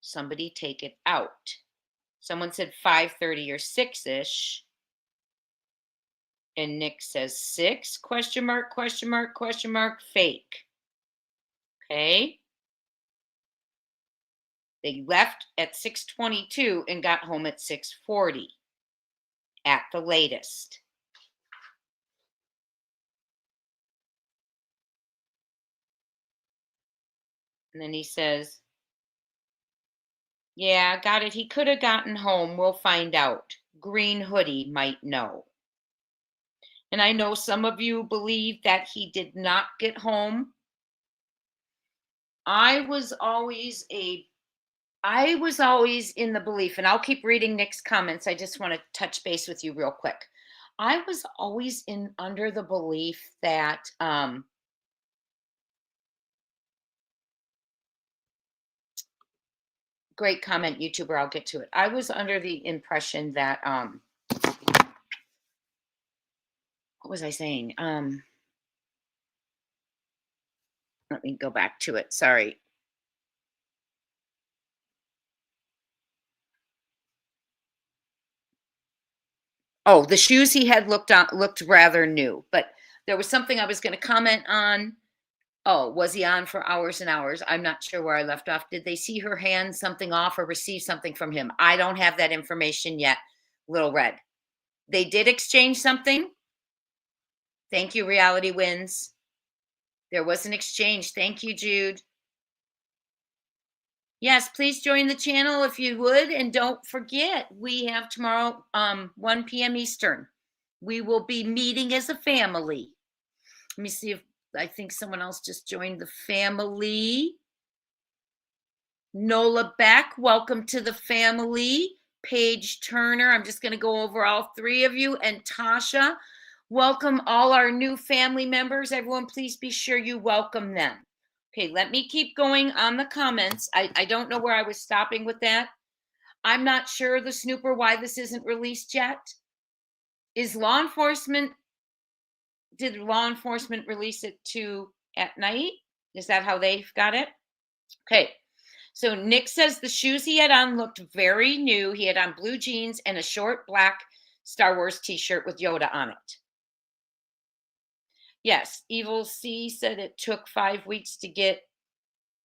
somebody take it out? Someone said 5:30 or 6-ish. And Nick says 6, question mark, question mark, question mark, fake. Okay. They left at 6:22 and got home at 6:40 at the latest. And then he says, yeah, got it. He could have gotten home. We'll find out. Green hoodie might know. And I know some of you believe that he did not get home. I was always in the belief, and I'll keep reading Nick's comments. I just want to touch base with you real quick. I was always under the belief that great comment, YouTuber. I'll get to it. I was under the impression that what was I saying? Let me go back to it. Sorry. Oh, the shoes he had looked rather new, but there was something I was going to comment on. Oh, was he on for hours and hours? I'm not sure where I left off. Did they see her hand something off or receive something from him? I don't have that information yet, Little Red. They did exchange something. Thank you, Reality Wins. There was an exchange. Thank you, Jude. Yes, please join the channel if you would. And don't forget, we have tomorrow, 1 p.m. Eastern. We will be meeting as a family. Let me see if I think someone else just joined the family. Nola Beck, welcome to the family. Paige Turner, I'm just going to go over all three of you. And Tasha, welcome all our new family members. Everyone, please be sure you welcome them. Okay, let me keep going on the comments. I don't know where I was stopping with that. I'm not sure, the Snooper, why this isn't released yet. Did law enforcement release it at night? Is that how they got it? Okay. So Nick says the shoes he had on looked very new. He had on blue jeans and a short black Star Wars t-shirt with Yoda on it. Yes, Evil C said it took 5 weeks to get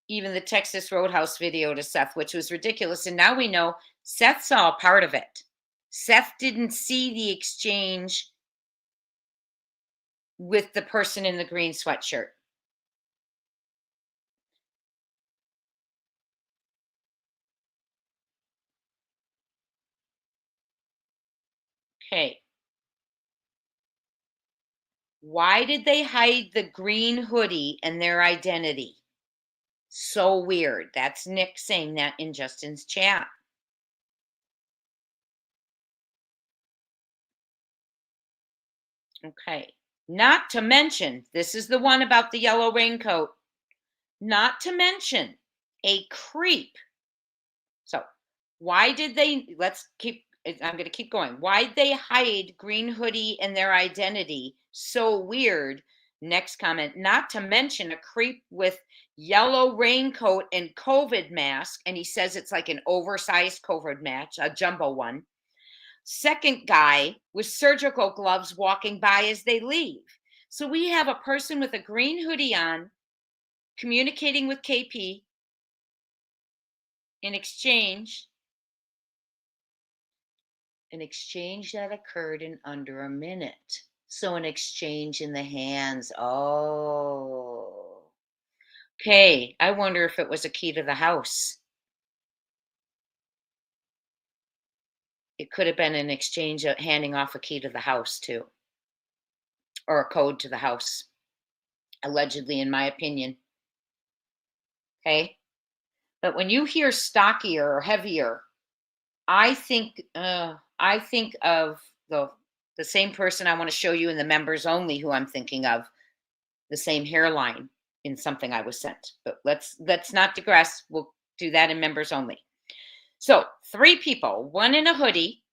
even the Texas Roadhouse video to Seth, which was ridiculous. And now we know Seth saw a part of it. Seth didn't see the exchange with the person in the green sweatshirt. Okay. Why did they hide the green hoodie and their identity? So weird. That's Nick saying that in Justin's chat. Okay. Not to mention, this is the one about the yellow raincoat. Not to mention a creep. So why did they, let's keep I'm going to keep going. Why'd they hide green hoodie and their identity? So weird. Next comment. Not to mention a creep with yellow raincoat and COVID mask. And he says it's like an oversized COVID mask, a jumbo one. Second guy with surgical gloves walking by as they leave. So we have a person with a green hoodie on communicating with KP in exchange. An exchange that occurred in under a minute. So an exchange in the hands. Oh. Okay. I wonder if it was a key to the house. It could have been an exchange of handing off a key to the house too. Or a code to the house. Allegedly, in my opinion. Okay. But when you hear stockier or heavier, I think of the same person I want to show you in the members only who I'm thinking of, the same hairline in something I was sent. But let's not digress. We'll do that in members only. So 3 people, one in a hoodie,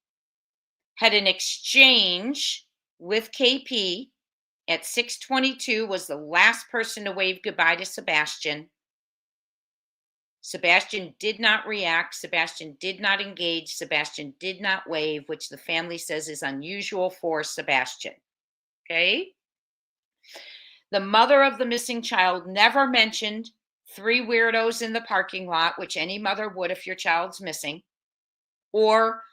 had an exchange with KP at 6:22, was the last person to wave goodbye to Sebastian. Sebastian did not react. Sebastian did not engage. Sebastian did not wave, which the family says is unusual for Sebastian. Okay. The mother of the missing child never mentioned 3 weirdos in the parking lot, which any mother would if your child's missing. Or,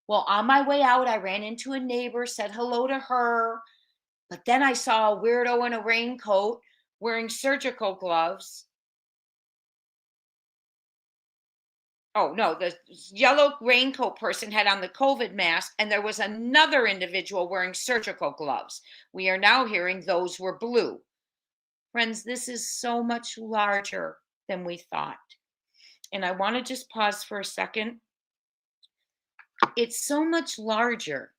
well, on my way out, I ran into a neighbor, said hello to her, but then I saw a weirdo in a raincoat wearing surgical gloves. Oh, no, the yellow raincoat person had on the COVID mask, and there was another individual wearing surgical gloves. We are now hearing those were blue. Friends, this is so much larger than we thought. And I want to just pause for a second. It's so much larger.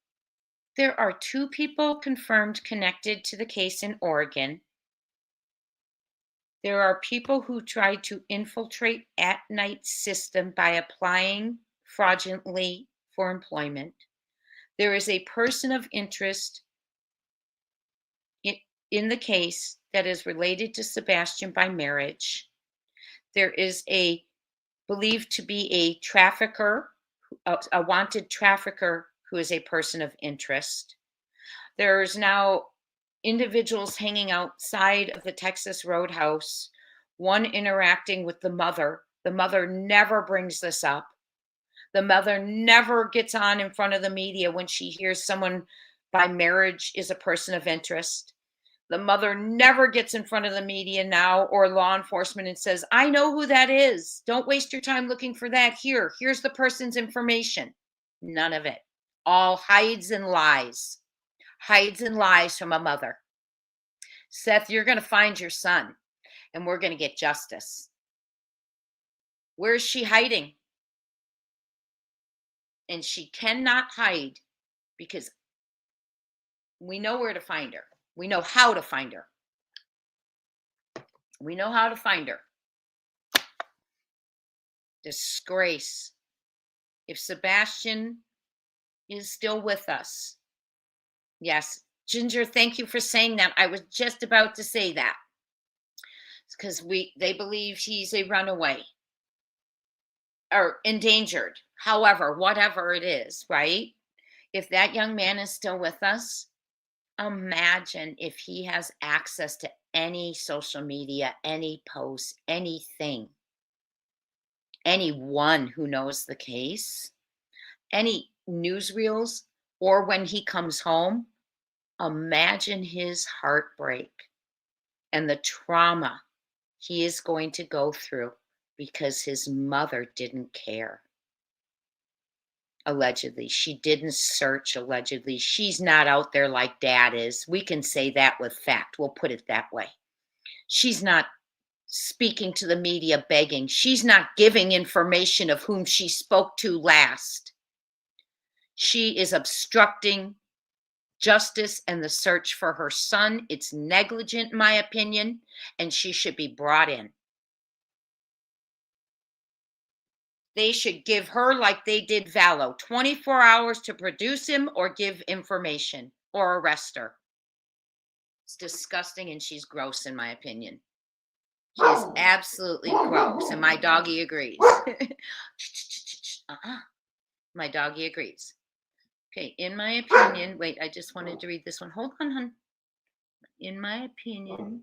There are 2 people confirmed connected to the case in Oregon. There are people who tried to infiltrate at-Night's system by applying fraudulently for employment. There is a person of interest in the case that is related to Sebastian by marriage. There is believed to be a trafficker, a wanted trafficker who is a person of interest. There's now individuals hanging outside of the Texas Roadhouse, one interacting with the mother. The mother never brings this up. The mother never gets on in front of the media when she hears someone by marriage is a person of interest. The mother never gets in front of the media now or law enforcement and says, I know who that is. Don't waste your time looking for that. Here's the person's information. None of it. All hides and lies. Hides and lies from a mother. Seth, you're going to find your son and we're going to get justice. Where is she hiding? And she cannot hide because we know where to find her. We know how to find her. We know how to find her. Disgrace. If Sebastian is still with us. Yes, Ginger, thank you for saying that. I was just about to say that. Because they believe he's a runaway or endangered. However, whatever it is, right? If that young man is still with us, imagine if he has access to any social media, any posts, anything, anyone who knows the case, any newsreels, or when he comes home, imagine his heartbreak and the trauma he is going to go through because his mother didn't care. Allegedly, she didn't search. Allegedly, she's not out there like dad is. We can say that with fact. We'll put it that way. She's not speaking to the media begging. She's not giving information of whom she spoke to last. She is obstructing justice and the search for her son. It's negligent, in my opinion, and she should be brought in. They should give her, like they did Vallow, 24 hours to produce him or give information or arrest her. It's disgusting, and she's gross, in my opinion. She is absolutely gross, and my doggy agrees. My doggy agrees. Okay, in my opinion, wait, I just wanted to read this one. Hold on, hon. In my opinion.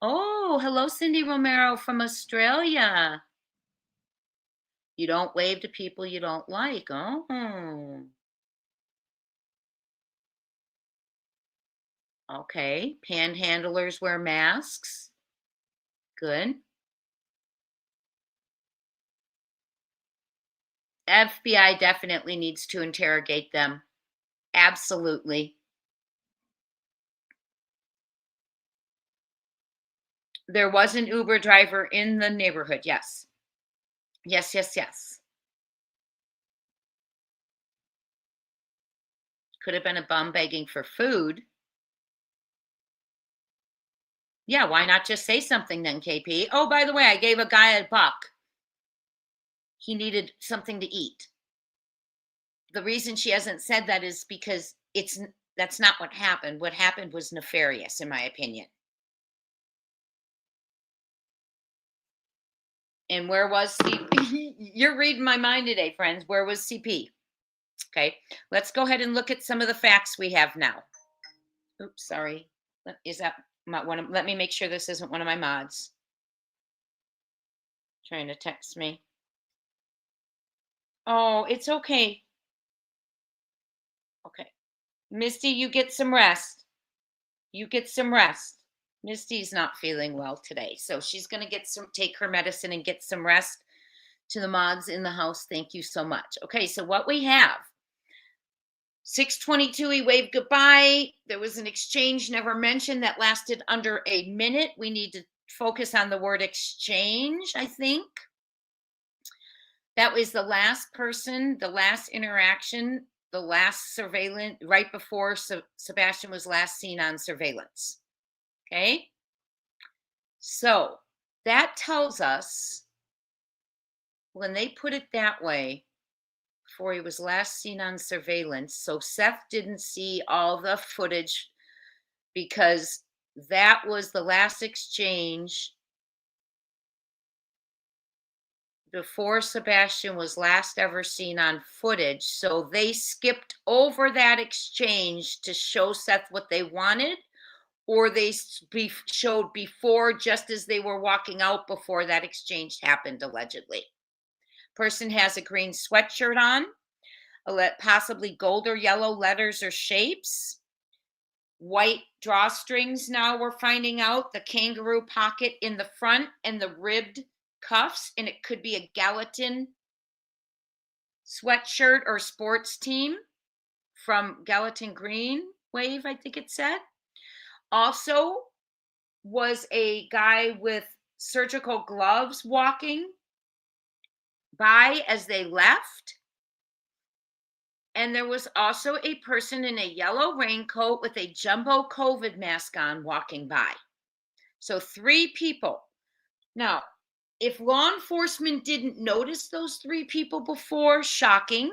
Oh, hello, Cindy Romero from Australia. You don't wave to people you don't like. Oh. Okay. Panhandlers wear masks. Good. FBI definitely needs to interrogate them. Absolutely. There was an Uber driver in the neighborhood. Yes. Yes, yes, yes. Could have been a bum begging for food. Yeah, why not just say something then, KP? Oh, by the way, I gave a guy a buck. He needed something to eat. The reason she hasn't said that is because that's not what happened. What happened was nefarious, in my opinion. And where was CP? You're reading my mind today, friends. Where was CP? Okay, let's go ahead and look at some of the facts we have now. Oops, sorry. Is that one of, let me make sure this isn't one of my mods trying to text me. Oh, it's okay. Okay. Misty, you get some rest. You get some rest. Misty's not feeling well today, so she's going to take her medicine and get some rest. To the mods in the house, thank you so much. Okay, so what we have, 6:22, he waved goodbye. There was an exchange never mentioned that lasted under a minute. We need to focus on the word exchange, I think. That was the last person, the last interaction, the last surveillance, right before Sebastian was last seen on surveillance. Okay? So that tells us, when they put it that way, before he was last seen on surveillance, so Seth didn't see all the footage because that was the last exchange before Sebastian was last ever seen on footage. So they skipped over that exchange to show Seth what they wanted, or they showed before, just as they were walking out before that exchange happened, allegedly. Person has a green sweatshirt on, possibly gold or yellow letters or shapes. White drawstrings, now we're finding out, the kangaroo pocket in the front and the ribbed cuffs, and it could be a Gallatin sweatshirt or sports team from Gallatin Green Wave, I think it said. Also was a guy with surgical gloves walking by as they left. And there was also a person in a yellow raincoat with a jumbo COVID mask on walking by. So 3 people. Now, if law enforcement didn't notice those 3 people before, shocking.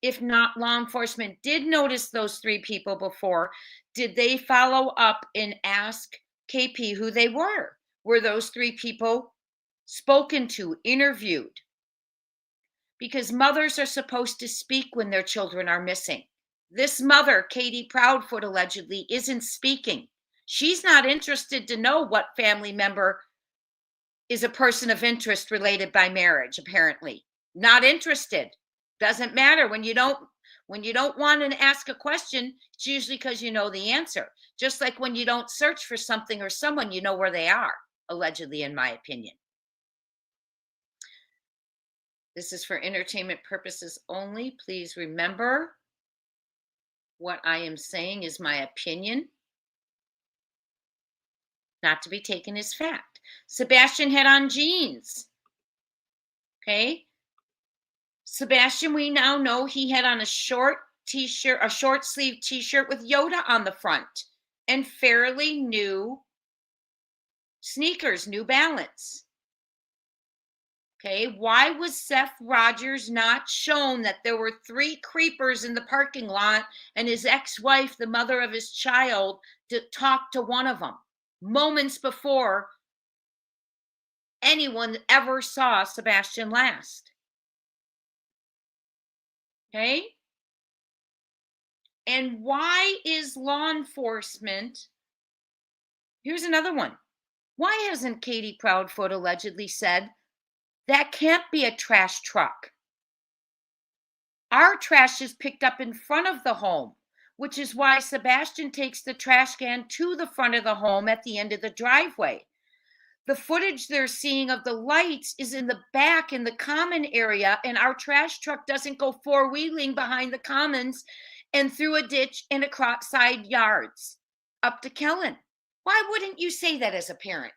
If not, law enforcement did notice those 3 people before, did they follow up and ask KP who they were? Were those 3 people spoken to, interviewed? Because mothers are supposed to speak when their children are missing. This mother, Katie Proudfoot, allegedly isn't speaking. She's not interested to know what family member is a person of interest related by marriage, apparently. Not interested. Doesn't matter. When you don't want to ask a question, it's usually because you know the answer. Just like when you don't search for something or someone, you know where they are, allegedly, in my opinion. This is for entertainment purposes only. Please remember, what I am saying is my opinion, not to be taken as fact. Sebastian had on jeans. Okay. Sebastian, we now know he had on a short t-shirt, a short sleeve t-shirt with Yoda on the front, and fairly new sneakers, New Balance. Okay, why was Seth Rogers not shown that there were 3 creepers in the parking lot and his ex-wife, the mother of his child, to talk to one of them moments before anyone ever saw Sebastian last? Okay? And why is law enforcement? Here's another one. Why hasn't Katie Proudfoot allegedly said that can't be a trash truck? Our trash is picked up in front of the home, which is why Sebastian takes the trash can to the front of the home at the end of the driveway. The footage they're seeing of the lights is in the back in the common area, and our trash truck doesn't go four-wheeling behind the commons and through a ditch and across side yards up to Kellen. Why wouldn't you say that as a parent?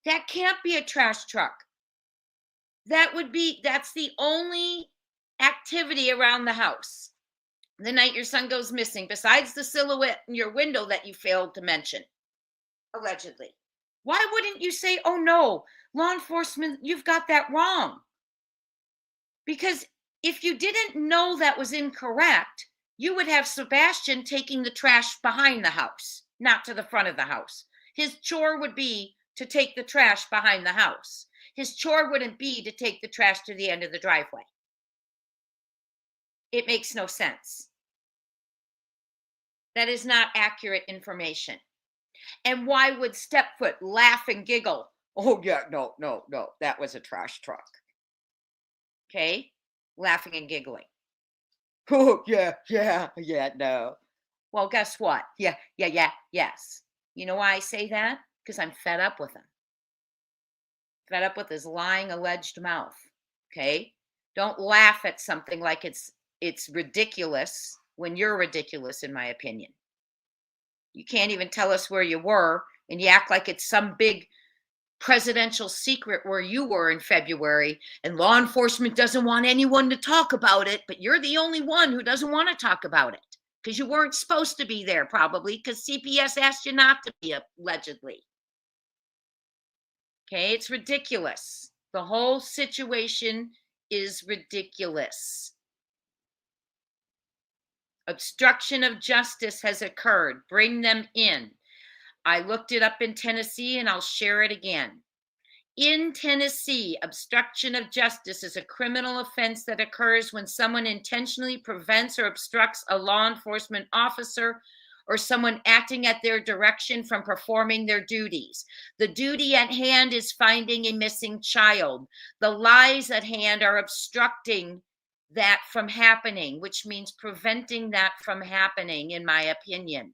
That can't be a trash truck. That's the only activity around the house the night your son goes missing, besides the silhouette in your window that you failed to mention, allegedly. Why wouldn't you say, oh no, law enforcement, you've got that wrong? Because if you didn't know that was incorrect, you would have Sebastian taking the trash behind the house, not to the front of the house. His chore would be to take the trash behind the house. His chore wouldn't be to take the trash to the end of the driveway. It makes no sense. That is not accurate information. And why would Stepfoot laugh and giggle? Oh, yeah, no, that was a trash truck. Okay, laughing and giggling. Oh, yeah, no. Well, guess what? Yeah, yes. You know why I say that? Because I'm fed up with him. Fed up with his lying alleged mouth. Okay? Don't laugh at something like it's ridiculous when you're ridiculous, in my opinion. You can't even tell us where you were, and you act like it's some big presidential secret where you were in February, and law enforcement doesn't want anyone to talk about it, but you're the only one who doesn't want to talk about it because you weren't supposed to be there, probably because CPS asked you not to be, allegedly. Okay, it's ridiculous. The whole situation is ridiculous. Obstruction of justice has occurred. Bring them in. I looked it up in Tennessee and I'll share it again. In Tennessee, obstruction of justice is a criminal offense that occurs when someone intentionally prevents or obstructs a law enforcement officer or someone acting at their direction from performing their duties. The duty at hand is finding a missing child. The lies at hand are obstructing that from happening, which means preventing that from happening, in my opinion.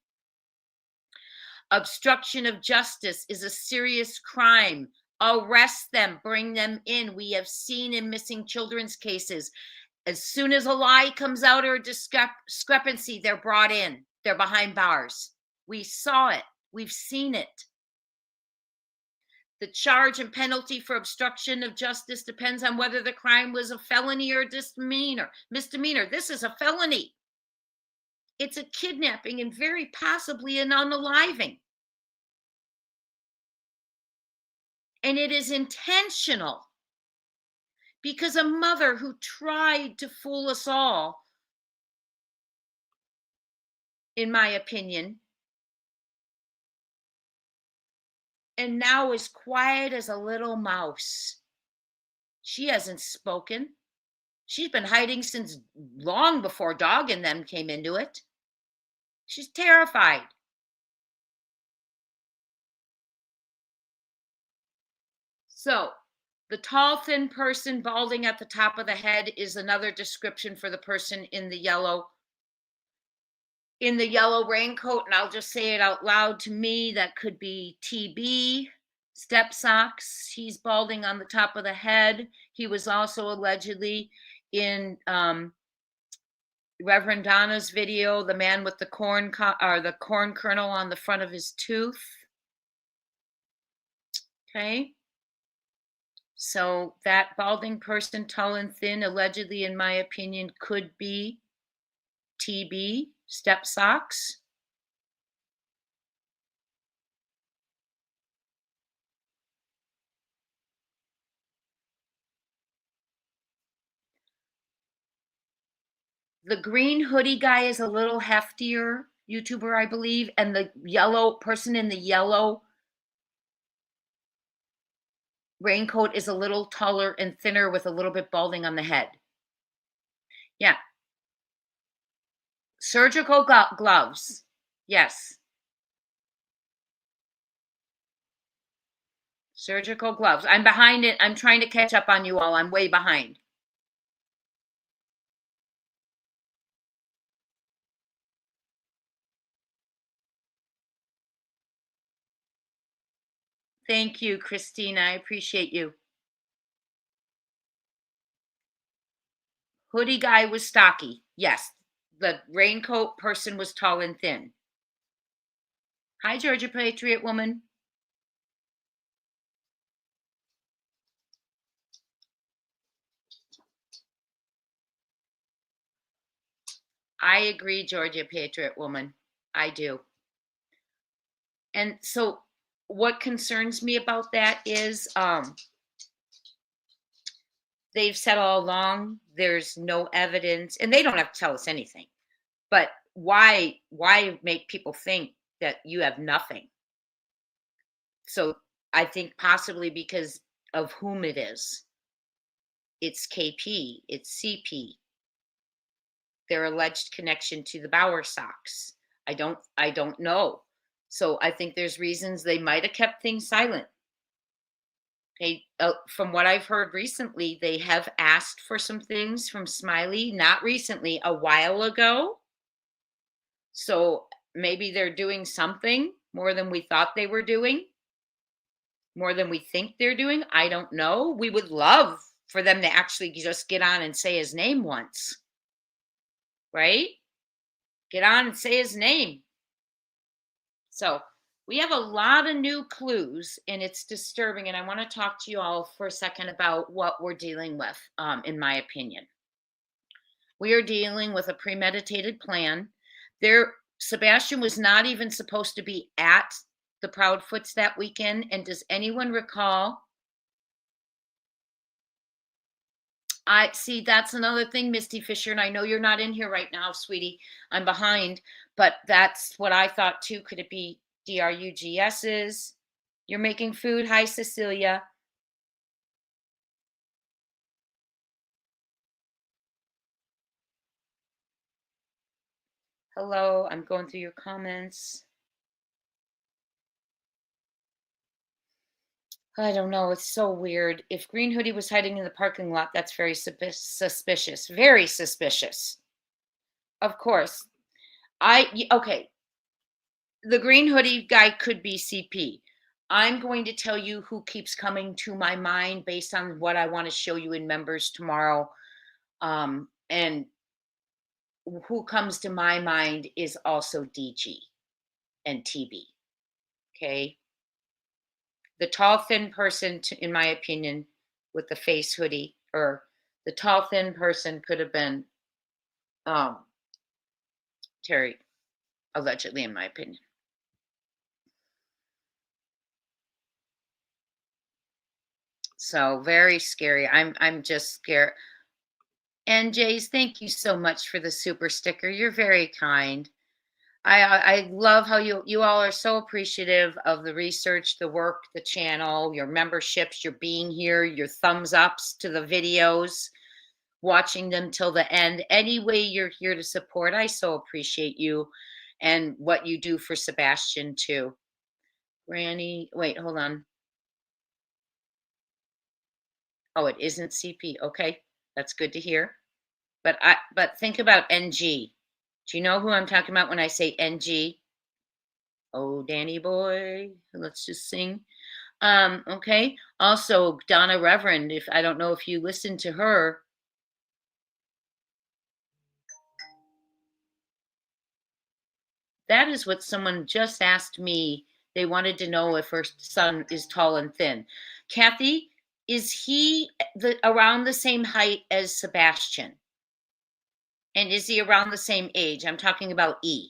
Obstruction of justice is a serious crime. Arrest them, bring them in. We have seen in missing children's cases, as soon as a lie comes out or a discrepancy, they're brought in. They're behind bars. We saw it. We've seen it. The charge and penalty for obstruction of justice depends on whether the crime was a felony or a misdemeanor. This is a felony. It's a kidnapping and very possibly an unaliving. And it is intentional because a mother who tried to fool us all, in my opinion, and now is quiet as a little mouse. She hasn't spoken. She's been hiding since long before Dog and them came into it. She's terrified. So, the tall, thin person balding at the top of the head is another description for the person in the yellow raincoat, and I'll just say it out loud. To me, that could be TB, step socks. He's balding on the top of the head. He was also allegedly in Reverend Donna's video, the man with the corn kernel on the front of his tooth. Okay. So that balding person, tall and thin, allegedly, in my opinion, could be TB, step socks. The green hoodie guy is a little heftier YouTuber, I believe, and the yellow person in the yellow raincoat is a little taller and thinner with a little bit balding on the head. Yeah. Surgical gloves. Yes. Surgical gloves. I'm behind it. I'm trying to catch up on you all. I'm way behind. Thank you, Christina. I appreciate you. Hoodie guy was stocky. Yes. The raincoat person was tall and thin. Hi, Georgia Patriot Woman. I agree, Georgia Patriot Woman. I do. And so what concerns me about that is they've said all along there's no evidence, and they don't have to tell us anything. But why make people think that you have nothing? So I think possibly because of whom it is. It's KP, it's CP, their alleged connection to the Bauer Sox. I don't know. So I think there's reasons they might have kept things silent. Okay, from what I've heard recently, they have asked for some things from Smiley, not recently, a while ago. So maybe they're doing something more than we thought they were doing, more than we think they're doing. I don't know. We would love for them to actually just get on and say his name once, right? Get on and say his name. So we have a lot of new clues, and it's disturbing. And I want to talk to you all for a second about what we're dealing with, in my opinion. We are dealing with a premeditated plan. Sebastian was not even supposed to be at the Proudfoots that weekend. And does anyone recall? I see, that's another thing, Misty Fisher, and I know you're not in here right now, sweetie. I'm behind, but that's what I thought too. Could it be DRUGS's? You're making food. Hi, Cecilia. Hello, I'm going through your comments. I don't know. It's so weird. If Green Hoodie was hiding in the parking lot, that's very suspicious. Very suspicious. Of course. Okay. The Green Hoodie guy could be CP. I'm going to tell you who keeps coming to my mind based on what I want to show you in members tomorrow. And who comes to my mind is also DG and TB. Okay. The tall, thin person, in my opinion, with the face hoodie, or the tall, thin person could have been Terry, allegedly, in my opinion. So very scary. I'm just scared. And Jays, thank you so much for the super sticker. You're very kind. I love how you all are so appreciative of the research, the work, the channel, your memberships, your being here, your thumbs ups to the videos, watching them till the end. Any way you're here to support, I so appreciate you and what you do for Sebastian too. Granny, wait, hold on. Oh, it isn't CP. Okay, that's good to hear. But think about NG. Do you know who I'm talking about when I say NG? Oh, Danny boy, let's just sing. Okay. Also, Donna Reverend, if I don't know if you listened to her. That is what someone just asked me. They wanted to know if her son is tall and thin. Kathy, is he around the same height as Sebastian? And is he around the same age? I'm talking about E.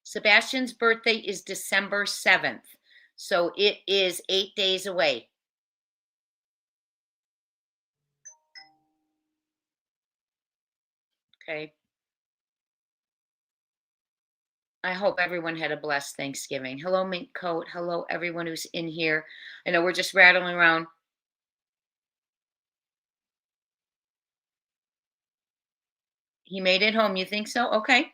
Sebastian's birthday is December 7th. So it is 8 days away. Okay. I hope everyone had a blessed Thanksgiving. Hello, Mink Coat. Hello, everyone who's in here. I know we're just rattling around. He made it home. You think so? Okay.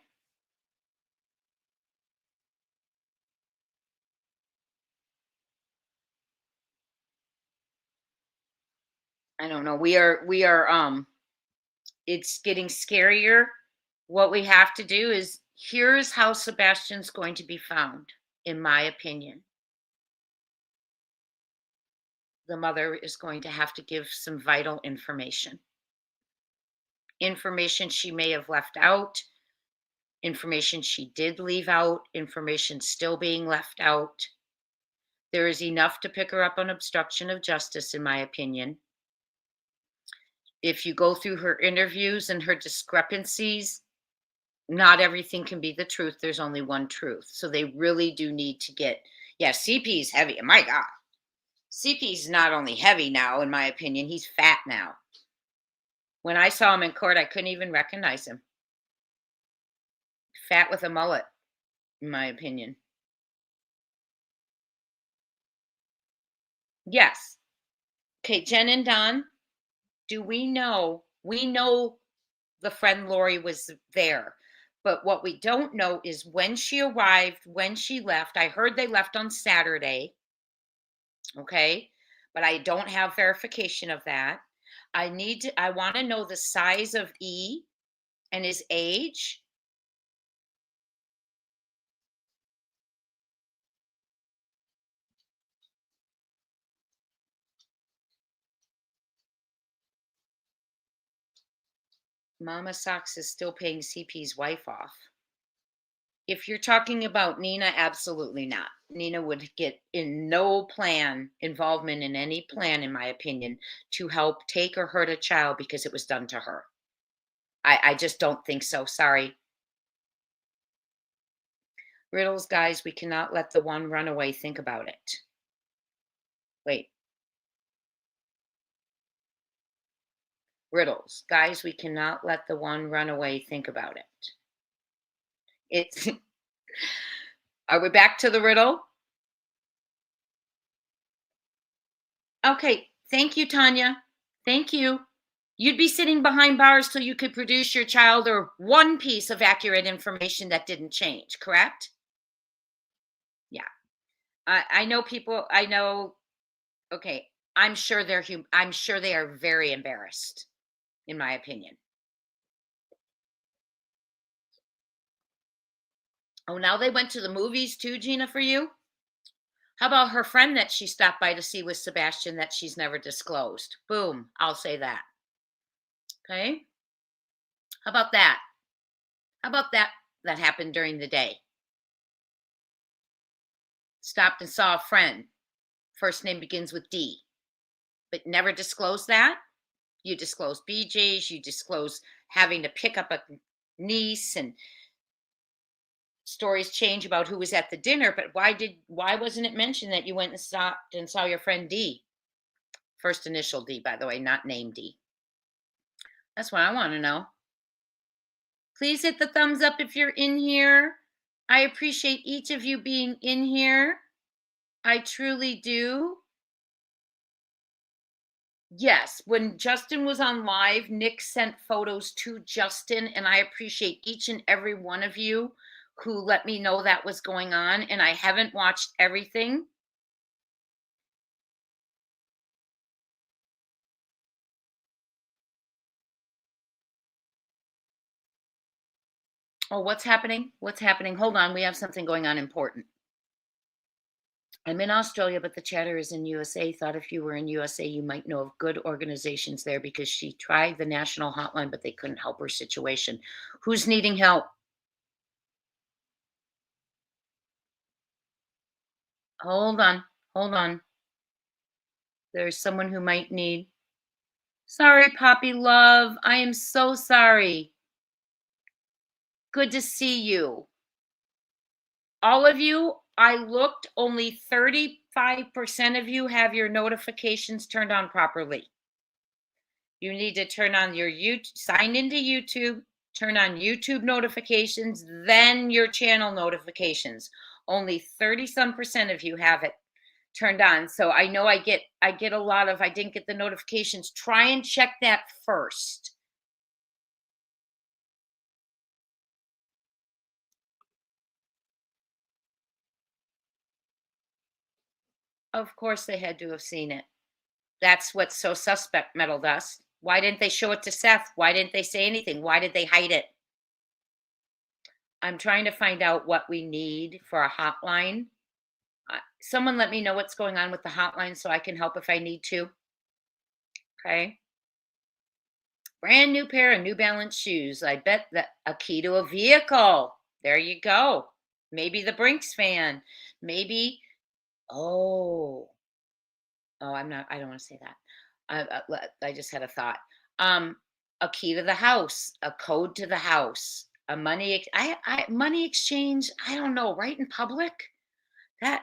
I don't know. We are it's getting scarier. What we have to do is here's how Sebastian's going to be found, in my opinion. The mother is going to have to give some vital information. Information she may have left out, information she did leave out, information still being left out. There is enough to pick her up on obstruction of justice, in my opinion. If you go through her interviews and her discrepancies, not everything can be the truth. There's only one truth. So they really do need to get, yeah, CP is heavy. My God. CP is not only heavy now, in my opinion, he's fat now. When I saw him in court, I couldn't even recognize him. Fat with a mullet, in my opinion. Yes. Okay, Jen and Don, do we know? We know the friend Lori was there. But what we don't know is when she arrived, when she left. I heard they left on Saturday. Okay. But I don't have verification of that. I want to know the size of E and his age. Mama Socks is still paying CP's wife off. If you're talking about Nina, absolutely not. Nina would get in no plan involvement in any plan, in my opinion, to help take or hurt a child because it was done to her. I just don't think so. Sorry. Riddles, guys, we cannot let the one run away. Think about it. Wait. Riddles, guys, we cannot let the one run away. Think about it. It's. Are we back to the riddle? Okay. Thank you, Tanya. Thank you. You'd be sitting behind bars till you could produce your child or one piece of accurate information that didn't change, correct? Yeah. I know people, I know, okay. I'm sure they are very embarrassed, in my opinion. Oh, now they went to the movies too, Gina, for you? How about her friend that she stopped by to see with Sebastian that she's never disclosed? Boom, I'll say that. Okay. How about that? How about that happened during the day? Stopped and saw a friend. First name begins with D, but never disclosed that. You disclose BJ's, you disclose having to pick up a niece, and stories change about who was at the dinner, but why wasn't it mentioned that you went and stopped and saw your friend D? First initial D, by the way, not name D. That's what I want to know. Please hit the thumbs up if you're in here. I appreciate each of you being in here. I truly do. Yes, when Justin was on live, Nick sent photos to Justin, and I appreciate each and every one of you who let me know that was going on, and I haven't watched everything. Oh, what's happening? What's happening? Hold on, we have something going on important. I'm in Australia, but the chatter is in USA. Thought if you were in USA, you might know of good organizations there because she tried the national hotline, but they couldn't help her situation. Who's needing help? Hold on. Hold on. There's someone who might need. Sorry, Poppy Love. I am so sorry. Good to see you. All of you, I looked, only 35% of you have your notifications turned on properly. You need to turn on your sign into YouTube, turn on YouTube notifications, then your channel notifications. Only 30 some percent of you have it turned on. So I know I get a lot of, I didn't get the notifications. Try and check that first. Of course they had to have seen it. That's what's so suspect, Metal Dust. Why didn't they show it to Seth? Why didn't they say anything? Why did they hide it? I'm trying to find out what we need for a hotline. Someone let me know what's going on with the hotline so I can help if I need to. Okay. Brand new pair of New Balance shoes. I bet that a key to a vehicle. There you go. Maybe the Brinks fan. Maybe, oh, I don't want to say that. I just had a thought. Um, a key to the house, a code to the house, a money exchange. I don't know, right in public? That,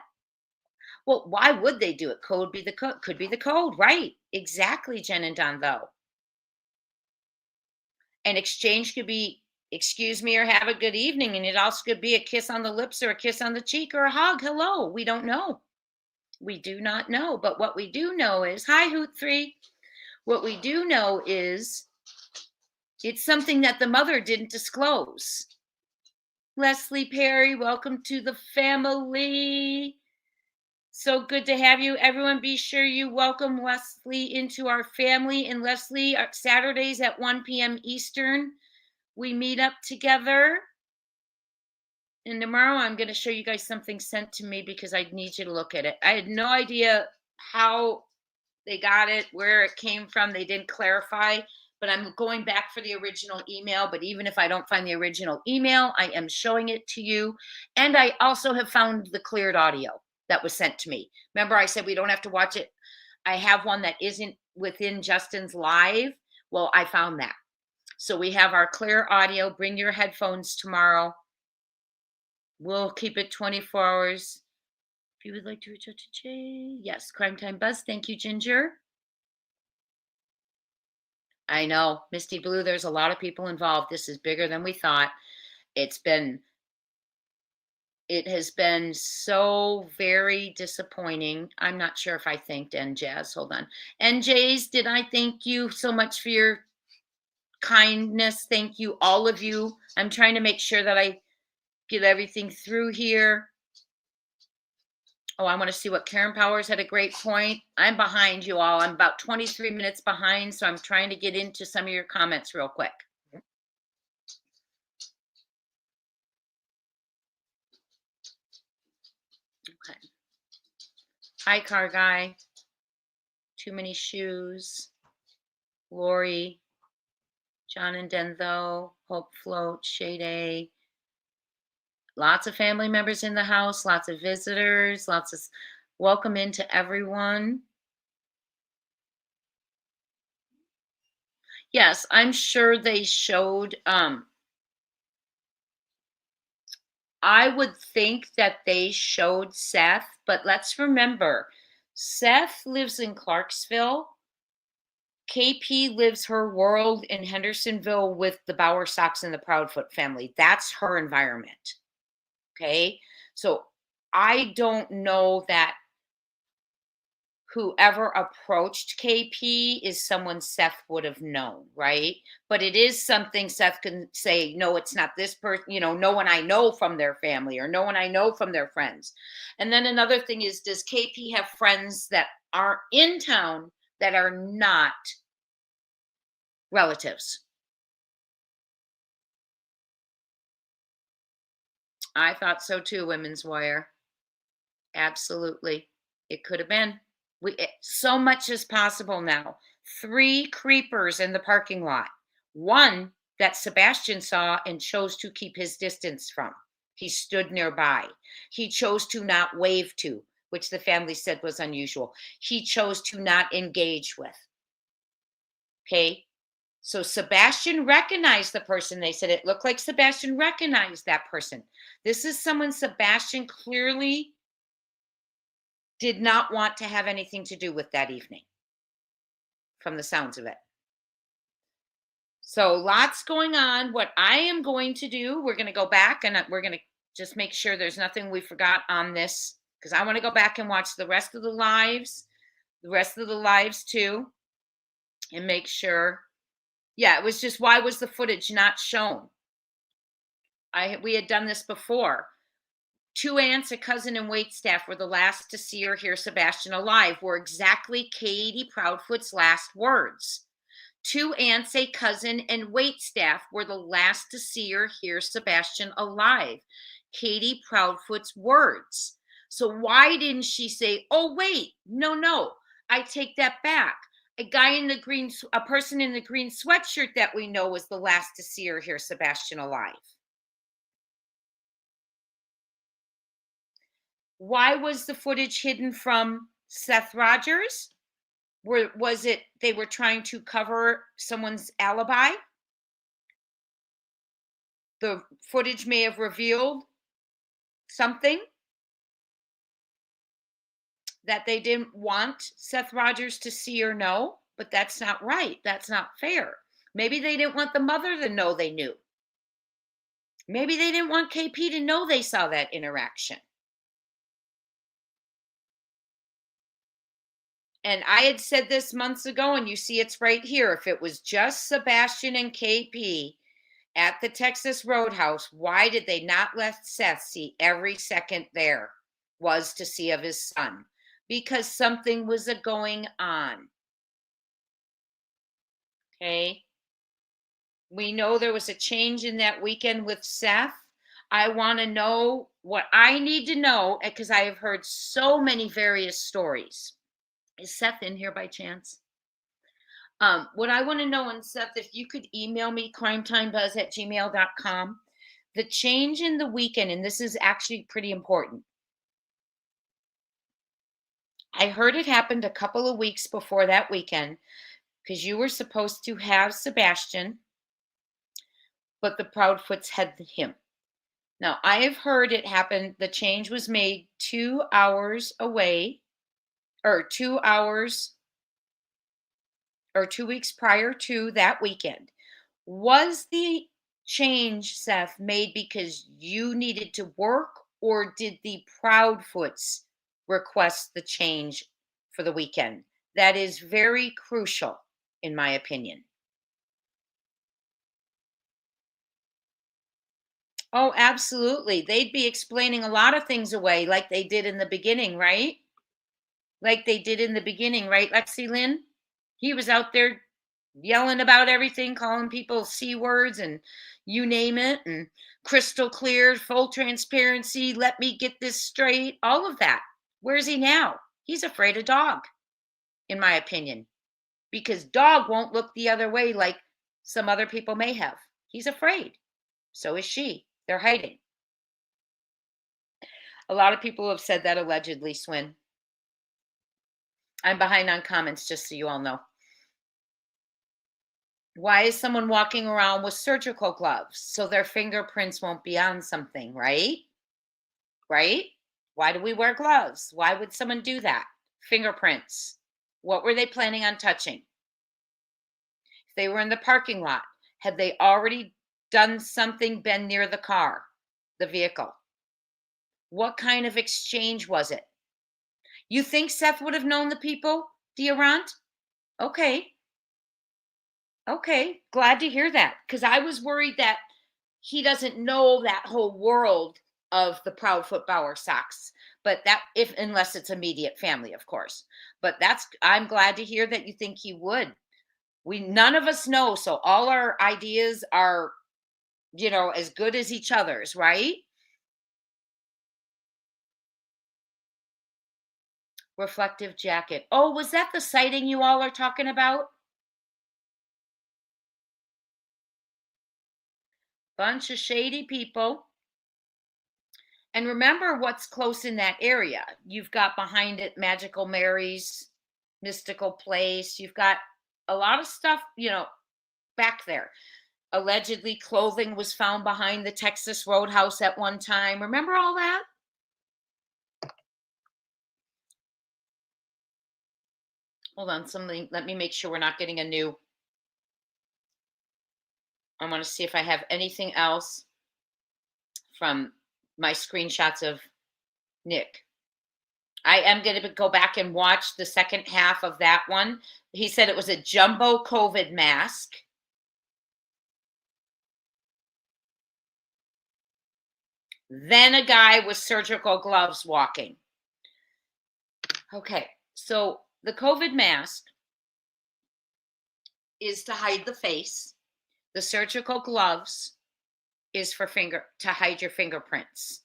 well, why would they do it? Code be the code, could be the code, right? Exactly, Jen and Don, though. An exchange could be excuse me or have a good evening, and it also could be a kiss on the lips or a kiss on the cheek or a hug. Hello. We don't know. We do not know. But what we do know is, hi, Hoot3. What we do know is it's something that the mother didn't disclose. Leslie Perry, welcome to the family. So good to have you. Everyone, be sure you welcome Leslie into our family. And Leslie, Saturdays at 1 p.m. Eastern, we meet up together. And tomorrow I'm going to show you guys something sent to me because I need you to look at it. I had no idea how they got it, where it came from. They didn't clarify, but I'm going back for the original email. But even if I don't find the original email, I am showing it to you. And I also have found the cleared audio that was sent to me. Remember, I said we don't have to watch it. I have one that isn't within Justin's live. Well, I found that. So we have our clear audio. Bring your headphones tomorrow. We'll keep it 24 hours. If you would like to reach out to Jay. Yes, Crime Time Buzz. Thank you, Ginger. I know, Misty Blue, there's a lot of people involved. This is bigger than we thought. It has been so very disappointing. I'm not sure if I thanked NJazz. Hold on. NJ's, did I thank you so much for your kindness? Thank you, all of you. I'm trying to make sure that I get everything through here. Oh, I want to see what Karen Powers had a great point. I'm behind you all. I'm about 23 minutes behind, so I'm trying to get into some of your comments real quick. Okay. Hi, Car Guy. Too many shoes. Lori. John and Dentho. Hope Float. Shade A. Lots of family members in the house. Lots of visitors. Lots of welcome into everyone. Yes, I'm sure they showed. I would think that they showed Seth, but let's remember, Seth lives in Clarksville. KP lives her world in Hendersonville with the Bauer Sox and the Proudfoot family. That's her environment. Okay. So I don't know that whoever approached KP is someone Seth would have known, right? But it is something Seth can say, no, it's not this person, no one I know from their family or no one I know from their friends. And then another thing is, does KP have friends that are in town that are not relatives? I thought so too, Women's Wire. Absolutely. It could have been. So much is possible now. 3 creepers in the parking lot. One that Sebastian saw and chose to keep his distance from. He stood nearby. He chose to not wave to, which the family said was unusual. He chose to not engage with. Okay. So Sebastian recognized the person. They said it looked like Sebastian recognized that person. This is someone Sebastian clearly did not want to have anything to do with that evening, from the sounds of it. So lots going on. What I am going to do, we're going to go back and we're going to just make sure there's nothing we forgot on this, because I want to go back and watch the rest of the lives too, and make sure. Yeah, it was just, why was the footage not shown? We had done this before. 2 aunts, a cousin, and waitstaff were the last to see or hear Sebastian alive, were exactly Katie Proudfoot's last words. 2 aunts, a cousin, and waitstaff were the last to see or hear Sebastian alive. Katie Proudfoot's words. So why didn't she say, oh, wait, no, I take that back. A person in the green sweatshirt that we know was the last to see or hear Sebastian alive. Why was the footage hidden from Seth Rogers? Was it they were trying to cover someone's alibi? The footage may have revealed something that they didn't want Seth Rogers to see or know, but that's not right. That's not fair. Maybe they didn't want the mother to know they knew. Maybe they didn't want KP to know they saw that interaction. And I had said this months ago, and you see it's right here. If it was just Sebastian and KP at the Texas Roadhouse, why did they not let Seth see every second there was to see of his son? Because something was going on. Okay. We know there was a change in that weekend with Seth. I want to know what I need to know, because I have heard so many various stories. Is Seth in here by chance? What I want to know, and Seth, if you could email me, crimetimebuzz@gmail.com, the change in the weekend, and this is actually pretty important. I heard it happened a couple of weeks before that weekend, because you were supposed to have Sebastian, but the Proudfoots had him. Now, I have heard it happened, the change was made 2 hours away, or 2 hours, or 2 weeks prior to that weekend. Was the change, Seth, made because you needed to work, or did the Proudfoots request the change for the weekend? That is very crucial, in my opinion. Oh, absolutely. They'd be explaining a lot of things away, like they did in the beginning, right? Like they did in the beginning, right, Lexi Lynn? He was out there yelling about everything, calling people C words and you name it, and crystal clear, full transparency, let me get this straight, all of that. Where's he now? He's afraid of dog, in my opinion, because dog won't look the other way like some other people may have. He's afraid. So is she. They're hiding. A lot of people have said that allegedly, Swin. I'm behind on comments, just so you all know. Why is someone walking around with surgical gloves? So their fingerprints won't be on something, right? Right? Why do we wear gloves? Why would someone do that? Fingerprints. What were they planning on touching? If they were in the parking lot, had they already done something, been near the car, the vehicle? What kind of exchange was it? You think Seth would have known the people, Diarant? Okay. Okay. Glad to hear that, because I was worried that he doesn't know that whole world of the Proudfoot Bauer Sox. But that, if unless it's immediate family, of course. But I'm glad to hear that you think he would. None of us know, so all our ideas are, as good as each other's, right? Reflective jacket. Oh, was that the sighting you all are talking about? Bunch of shady people. And remember what's close in that area. You've got behind it Magical Mary's Mystical Place. You've got a lot of stuff, back there. Allegedly, clothing was found behind the Texas Roadhouse at one time. Remember all that? Hold on, something. Let me make sure we're not getting a new. I want to see if I have anything else from my screenshots of Nick. I am going to go back and watch the second half of that one. He said it was a jumbo COVID mask. Then a guy with surgical gloves walking. Okay, so the COVID mask is to hide the face. The surgical gloves is for to hide your fingerprints,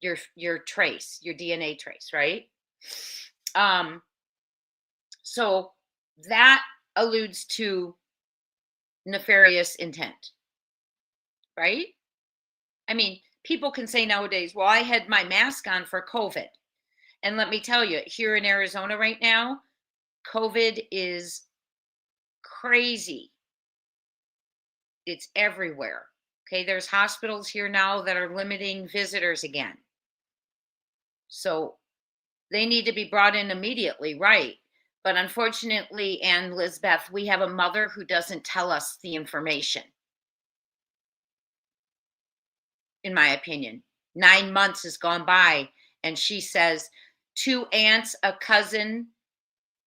your trace, your DNA trace, right? So that alludes to nefarious intent, right? I mean, people can say nowadays, well, I had my mask on for COVID. And let me tell you, here in Arizona right now, COVID is crazy. It's everywhere. Okay, there's hospitals here now that are limiting visitors again. So they need to be brought in immediately, right? But unfortunately, and Lizbeth, we have a mother who doesn't tell us the information. In my opinion, 9 months has gone by, and she says 2 aunts, a cousin,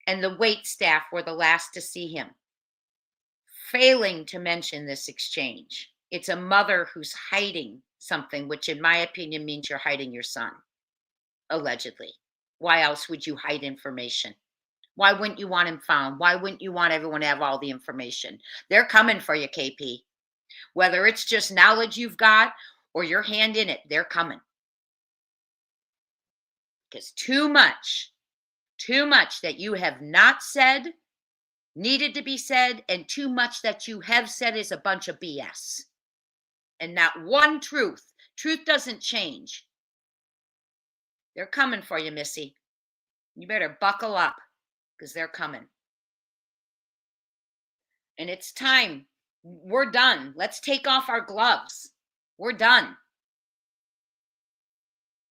and the wait staff were the last to see him. Failing to mention this exchange. It's a mother who's hiding something, which in my opinion means you're hiding your son, allegedly. Why else would you hide information? Why wouldn't you want him found? Why wouldn't you want everyone to have all the information? They're coming for you, KP. Whether it's just knowledge you've got or your hand in it, they're coming. Because too much that you have not said needed to be said, and too much that you have said is a bunch of BS. And not one truth. Truth doesn't change. They're coming for you, Missy. You better buckle up, because they're coming. And it's time. We're done. Let's take off our gloves. We're done.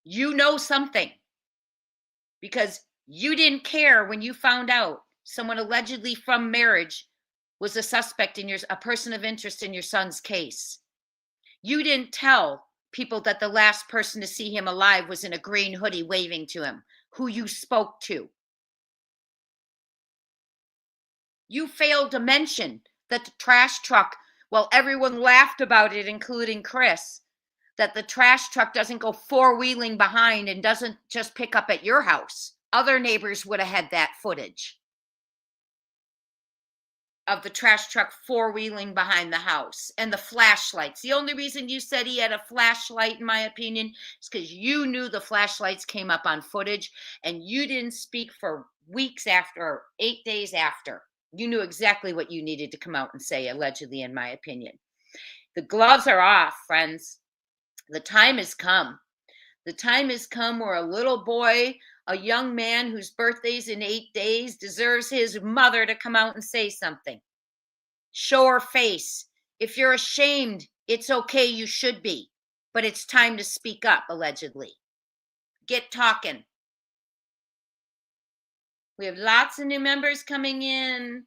You know something, because you didn't care when you found out someone allegedly from marriage was a suspect in a person of interest in your son's case. You didn't tell people that the last person to see him alive was in a green hoodie waving to him, who you spoke to. You failed to mention that the trash truck, well, everyone laughed about it, including Chris, that the trash truck doesn't go four-wheeling behind and doesn't just pick up at your house. Other neighbors would have had that footage of the trash truck four-wheeling behind the house and the flashlights. The only reason you said he had a flashlight, in my opinion, is because you knew the flashlights came up on footage, and you didn't speak for weeks after, or 8 days after. You knew exactly what you needed to come out and say, allegedly, in my opinion. The gloves are off, friends. The time has come. The time has come where a little boy, a young man whose birthday's in 8 days, deserves his mother to come out and say something. Show her face. If you're ashamed, it's okay. You should be. But it's time to speak up, allegedly. Get talking. We have lots of new members coming in.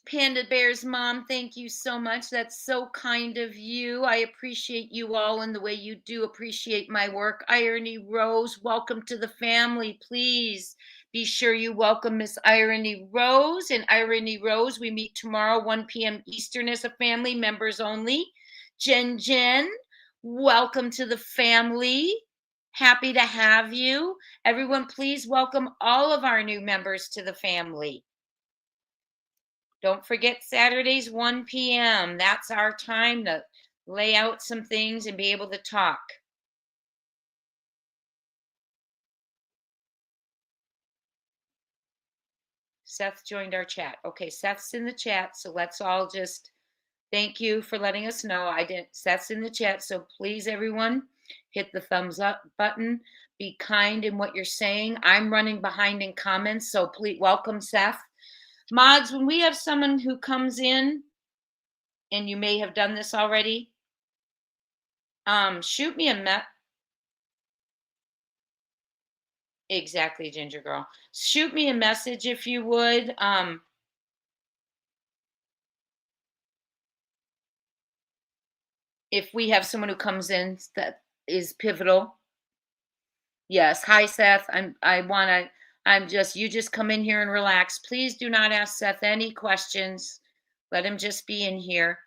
Panda Bear's mom, thank you so much. That's so kind of you. I appreciate you all and the way you do appreciate my work. Irony Rose, welcome to the family. Please be sure you welcome Miss Irony Rose. And Irony Rose, we meet tomorrow, 1 p.m. Eastern as a family, members only. Jen, welcome to the family. Happy to have you. Everyone, please welcome all of our new members to the family. Don't forget Saturdays, 1 p.m. That's our time to lay out some things and be able to talk. Seth joined our chat. Okay, Seth's in the chat, so let's all just thank you for letting us know. Seth's in the chat, so please, everyone, hit the thumbs up button. Be kind in what you're saying. I'm running behind in comments, so please welcome Seth. Mods, when we have someone who comes in, and you may have done this already, shoot me a exactly, Ginger Girl. Shoot me a message if you would. If we have someone who comes in that is pivotal. Yes. Hi, Seth. You just come in here and relax. Please do not ask Seth any questions. Let him just be in here.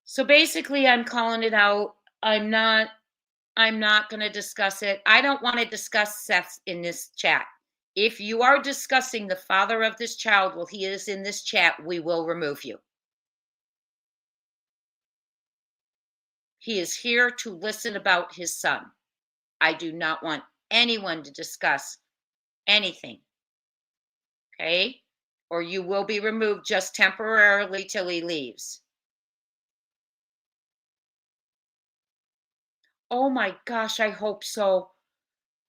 So basically, I'm calling it out. I'm not going to discuss it. I don't want to discuss Seth in this chat. If you are discussing the father of this child while he is in this chat, we will remove you. He is here to listen about his son. I do not want anyone to discuss anything. Okay? Or you will be removed just temporarily till he leaves. Oh my gosh, I hope so.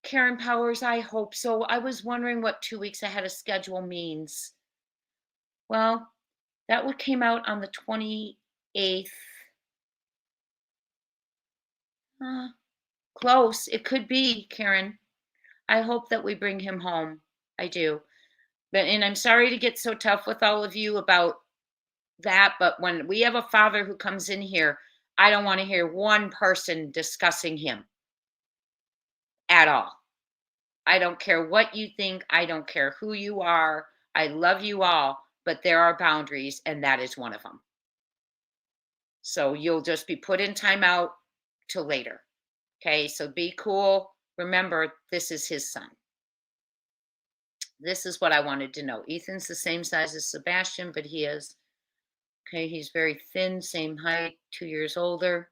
Karen Powers, I hope so. I was wondering what 2 weeks ahead of schedule means. Well, that one came out on the 28th. Close. It could be, Karen. I hope that we bring him home. I do. And I'm sorry to get so tough with all of you about that, but when we have a father who comes in here, I don't want to hear one person discussing him at all. I don't care what you think. I don't care who you are. I love you all, but there are boundaries, and that is one of them. So you'll just be put in timeout till later. Okay, so be cool. Remember, this is his son. This is what I wanted to know. Ethan's the same size as Sebastian, but he's very thin, same height, 2 years older.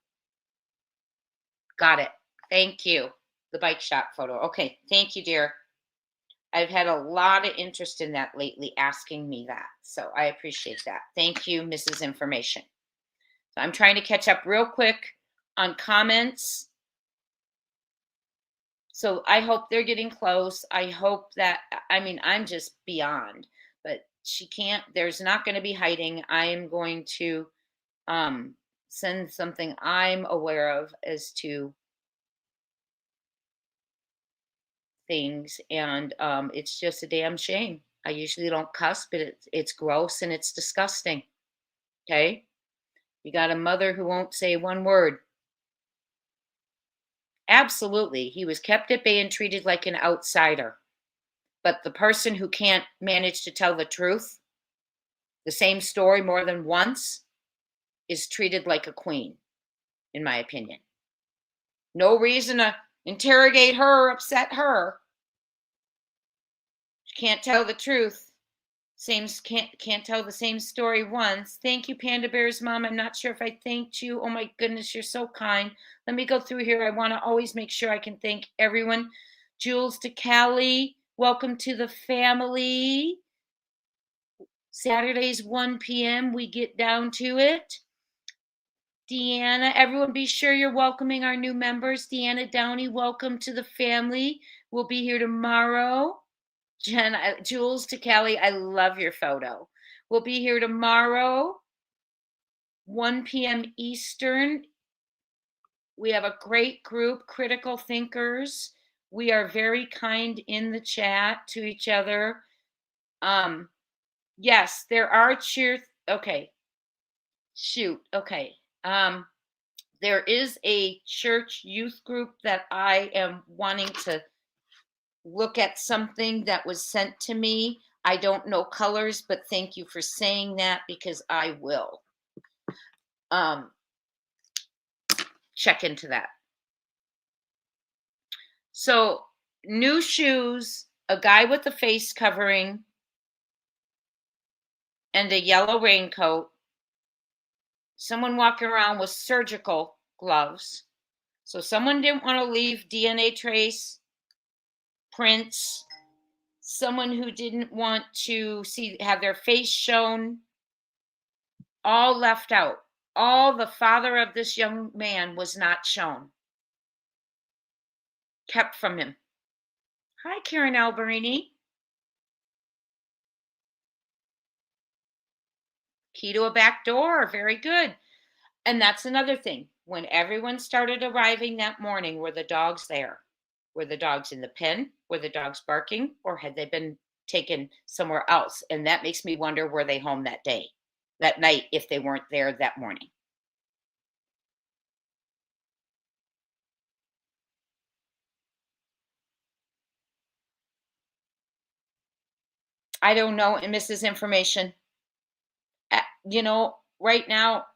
Got it. Thank you. The bike shop photo. Okay, thank you, dear. I've had a lot of interest in that lately, asking me that. So I appreciate that. Thank you, Mrs. Information. So I'm trying to catch up real quick on comments. So I hope they're getting close. I hope that, I'm just beyond, but there's not going to be hiding. I am going to send something I'm aware of as to things. And it's just a damn shame. I usually don't cuss, but it's gross and it's disgusting. Okay. You got a mother who won't say one word. Absolutely. He was kept at bay and treated like an outsider. But the person who can't manage to tell the truth, the same story more than once, is treated like a queen, in my opinion. No reason to interrogate her or upset her. She can't tell the truth. Can't tell the same story once. Thank you, Panda Bear's mom. I'm not sure if I thanked you. Oh my goodness, you're so kind. Let me go through here. I want to always make sure I can thank everyone. Jules to Callie, welcome to the family. Saturdays 1 p.m. we get down to it. Deanna, everyone be sure you're welcoming our new members. Deanna Downey, welcome to the family. We'll be here tomorrow. Jules to Kelly, I love your photo. We'll be here tomorrow, 1 p.m. Eastern. We have a great group, Critical Thinkers. We are very kind in the chat to each other. Yes, there are okay. Shoot. Okay. There is a church youth group that I am wanting to look at, something that was sent to me. I don't know colors, but thank you for saying that, because I will check into that. So, new shoes, a guy with a face covering, and a yellow raincoat. Someone walking around with surgical gloves. So someone didn't want to leave DNA trace prints. Someone who didn't want to have their face shown. All left out. All the father of this young man was not shown. Kept from him. Hi, Karen Alberini. key to a back door. Very good. And that's another thing. When everyone started arriving that morning, were the dogs there? Were the dogs in the pen? Were the dogs barking? Or had they been taken somewhere else? And that makes me wonder, were they home that day, that night, if they weren't there that morning? I don't know. And misses information. Right now,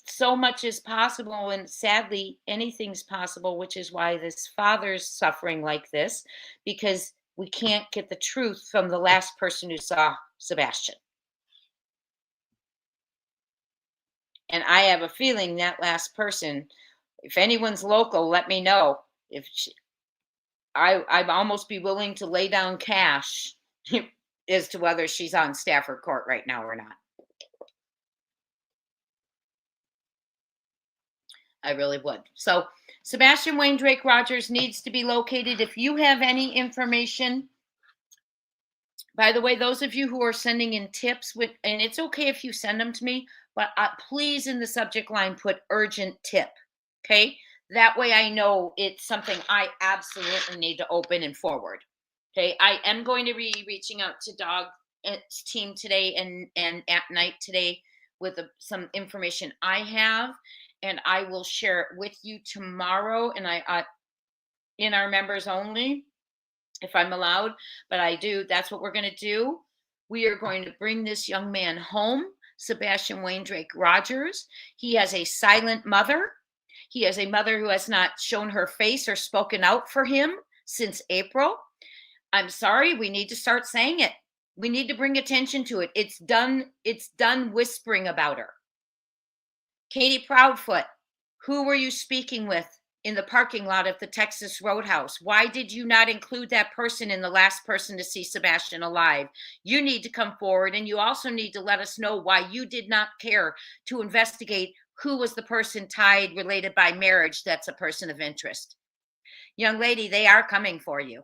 so much is possible, and sadly anything's possible, which is why this father's suffering like this, because we can't get the truth from the last person who saw Sebastian. And I have a feeling that last person, if anyone's local, let me know. If she, I'd almost be willing to lay down cash as to whether she's on Stafford Court right now or not. I really would. So Sebastian Wayne Drake Rogers needs to be located. If you have any information, by the way, those of you who are sending in tips, and it's okay if you send them to me, but please in the subject line put urgent tip. Okay. That way I know it's something I absolutely need to open and forward. Okay. I am going to be reaching out to Dog's team today and at night today with some information I have, and I will share it with you tomorrow. And I in our members only, if I'm allowed, but that's what we're going to do. We are going to bring this young man home, Sebastian Wayne Drake Rogers. He has a silent mother. He has a mother who has not shown her face or spoken out for him since April. I'm sorry, we need to start saying it. We need to bring attention to it. It's done whispering about her. Katie Proudfoot, who were you speaking with in the parking lot at the Texas Roadhouse? Why did you not include that person in the last person to see Sebastian alive? You need to come forward, and you also need to let us know why you did not care to investigate who was the person tied, related by marriage, that's a person of interest. Young lady, they are coming for you,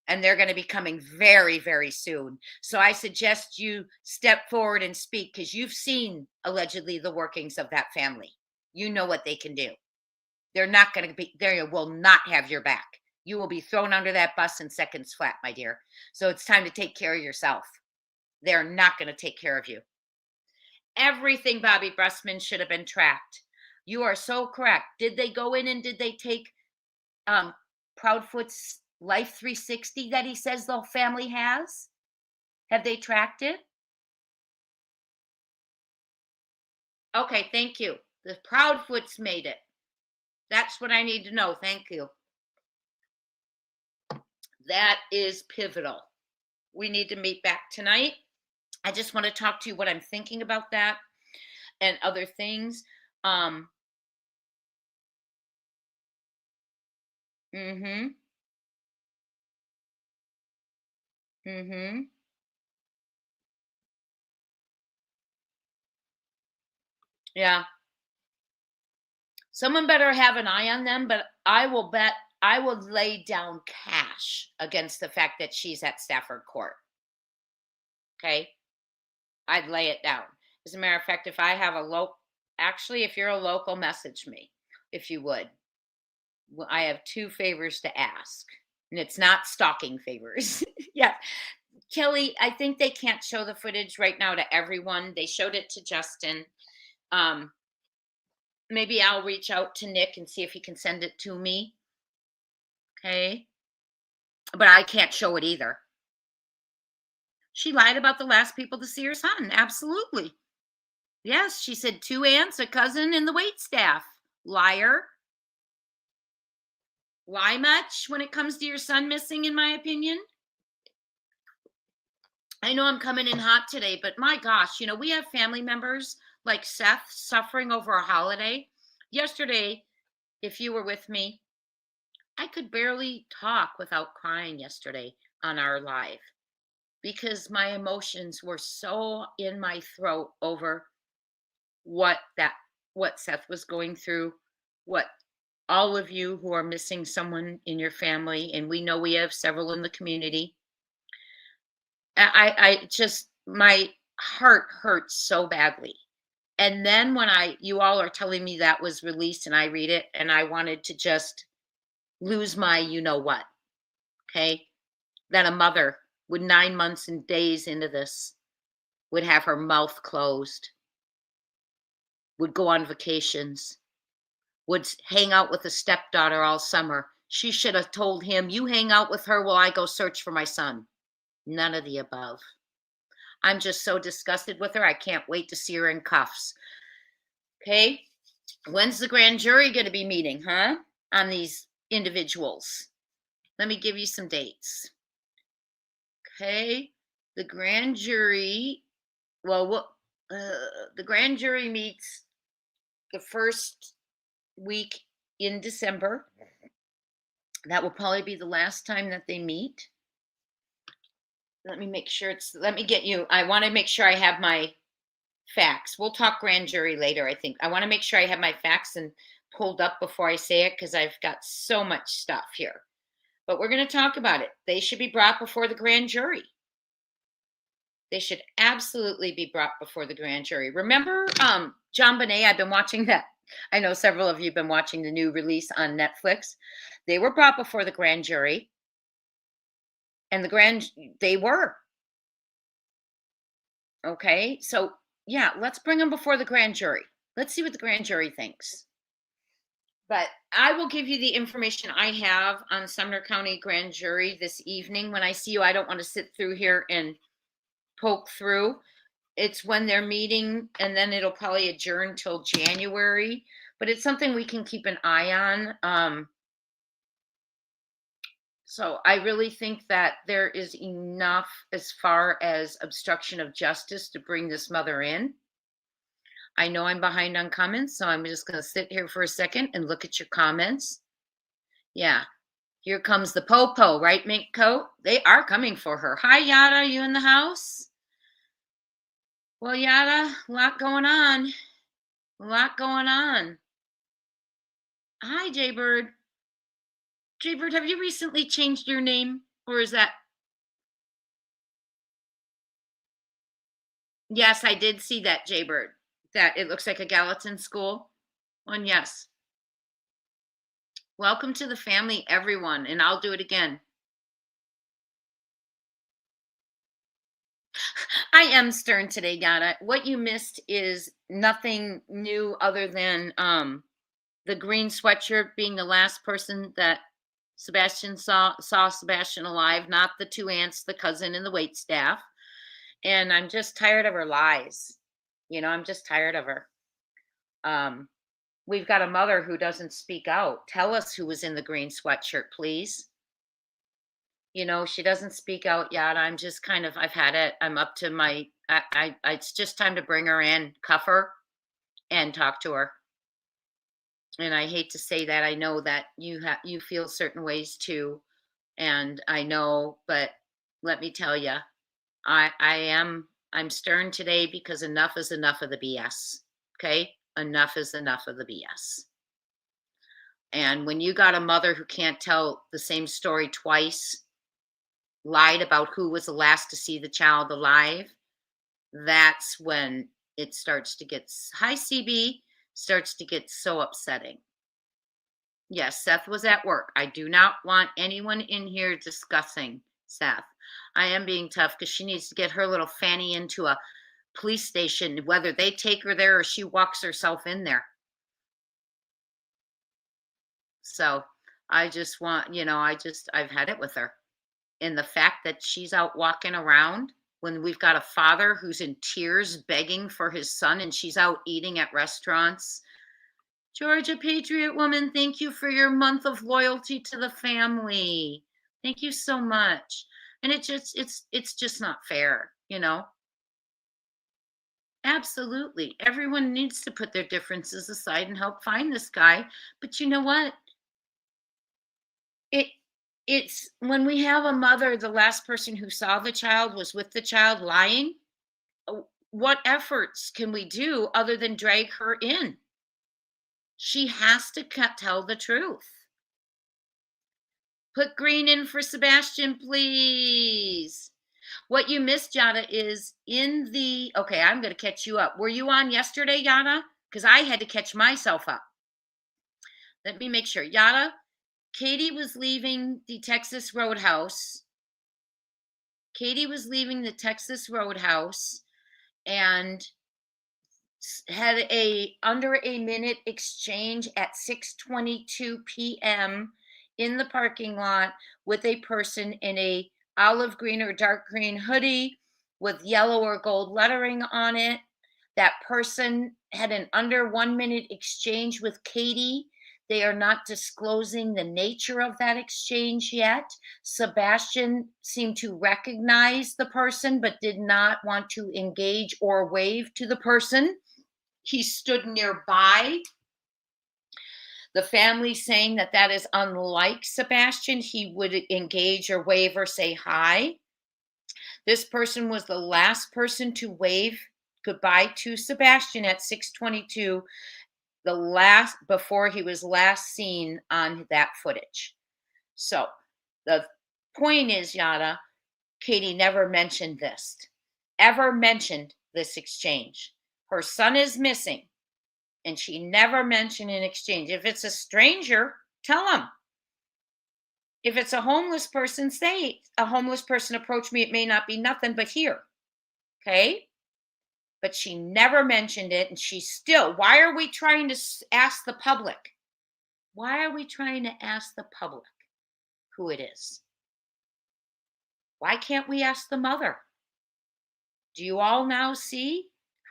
and they're going to be coming very, very soon. So I suggest you step forward and speak, because you've seen allegedly the workings of that family. You know what they can do. They're not going to be, they will not have your back. You will be thrown under that bus in seconds flat, my dear. So it's time to take care of yourself. They're not going to take care of you. Everything, Bobby Bressman, should have been tracked. You are so correct. Did they go in and did they take Proudfoot's Life 360 that he says the family has? Have they tracked it? Okay, thank you. The Proudfoots made it. That's what I need to know. Thank you. That is pivotal. We need to meet back tonight. I just want to talk to you what I'm thinking about that and other things. Mm-hmm. Mm-hmm. Yeah. Someone better have an eye on them, but I will bet I will lay down cash against the fact that she's at Stafford Court. Okay. I'd lay it down. As a matter of fact, if I have actually, if you're a local, message me, if you would. Well, I have 2 favors to ask, and it's not stalking favors. Yeah. Kelly, I think they can't show the footage right now to everyone. They showed it to Justin. Maybe I'll reach out to Nick and see if he can send it to me. Okay. But I can't show it either. She lied about the last people to see her son. Absolutely. Yes, she said 2 aunts, a cousin, and the wait staff. Liar. Lie much when it comes to your son missing, in my opinion? I know I'm coming in hot today, but my gosh, we have family members like Seth suffering over a holiday. Yesterday, if you were with me, I could barely talk without crying yesterday on our live, because my emotions were so in my throat over what Seth was going through, what all of you who are missing someone in your family, and we know we have several in the community. I just, my heart hurts so badly. And then when you all are telling me that was released and I read it and I wanted to just lose my you know what, okay? That a mother with 9 months and days into this would have her mouth closed, would go on vacations, would hang out with a stepdaughter all summer. She should have told him, "You hang out with her while I go search for my son." None of the above. I'm just so disgusted with her. I can't wait to see her in cuffs. Okay? When's the grand jury going to be meeting, huh? On these individuals. Let me give you some dates. Okay? The grand jury, the grand jury meets the first week in December. That will probably be the last time that they meet. Let me make sure I want to make sure I have my facts. We'll talk grand jury later, I think. I want to make sure I have my facts and pulled up before I say it because I've got so much stuff here. But we're going to talk about it. They should be brought before the grand jury. They should absolutely be brought before the grand jury. Remember John Bonet? I've been watching that. I know several of you have been watching the new release on Netflix. They were brought before the grand jury. And they were. Okay. So, yeah, let's bring them before the grand jury. Let's see what the grand jury thinks. But I will give you the information I have on Sumner County Grand Jury this evening. When I see you, I don't want to sit through here and poke through. It's when they're meeting, and then it'll probably adjourn till January. But it's something we can keep an eye on. So I really think that there is enough as far as obstruction of justice to bring this mother in. I know I'm behind on comments, so I'm just going to sit here for a second and look at your comments. Yeah, here comes the Popo, right, Mink Coat? They are coming for her. Hi, Yada, are you in the house? Well, Yada, a lot going on. A lot going on. Hi, Jaybird. Jaybird, have you recently changed your name? Or is that? Yes, I did see that, Jaybird. That it looks like a Gallatin school. And yes. Welcome to the family, everyone. And I'll do it again. I am stern today, Yada. What you missed is nothing new other than the green sweatshirt being the last person that Sebastian saw Sebastian alive, not the two aunts, the cousin, and the wait staff. And I'm just tired of her lies. I'm just tired of her. We've got a mother who doesn't speak out. Tell us who was in the green sweatshirt, please. She doesn't speak out yet. I'm just I've had it. I'm up to it's just time to bring her in, cuff her, and talk to her. And I hate to say that. I know that you feel certain ways too. And I know, but let me tell you, I'm stern today because enough is enough of the BS. Okay? Enough is enough of the BS. And when you got a mother who can't tell the same story twice, lied about who was the last to see the child alive, that's when it starts to get, hi CB, starts to get so upsetting. Yes, Seth was at work. I do not want anyone in here discussing Seth. I am being tough because she needs to get her little fanny into a police station, whether they take her there or she walks herself in there. So I just want, I've had it with her. And the fact that she's out walking around when we've got a father who's in tears begging for his son and she's out eating at restaurants. Georgia Patriot Woman, thank you for your month of loyalty to the family. Thank you so much. And it's just not fair, Absolutely. Everyone needs to put their differences aside and help find this guy. But you know what? It's when we have a mother, the last person who saw the child was with the child lying. What efforts can we do other than drag her in? She has to tell the truth. Put green in for Sebastian, please. What you missed, Yada, is okay, I'm going to catch you up. Were you on yesterday, Yada? Because I had to catch myself up. Let me make sure. Yada, Katie was leaving the Texas Roadhouse. Katie was leaving the Texas Roadhouse and had a under a minute exchange at 6:22 p.m. in the parking lot with a person in a olive green or dark green hoodie with yellow or gold lettering on it. That person had an under 1 minute exchange with Katie. They are not disclosing the nature of that exchange yet. Sebastian seemed to recognize the person but did not want to engage or wave to the person. He stood nearby. The family saying that that is unlike Sebastian. He would engage or wave or say hi. This person was the last person to wave goodbye to Sebastian at 6:22, the last before he was last seen on that footage. So the point is, Yada, Katie never mentioned this, ever mentioned this exchange. Her son is missing, and she never mentioned an exchange. If it's a stranger, tell them. If it's a homeless person, say a homeless person approached me. It may not be nothing but here. Okay. But she never mentioned it. And she still, why are we trying to ask the public? Why are we trying to ask the public who it is? Why can't we ask the mother? Do you all now see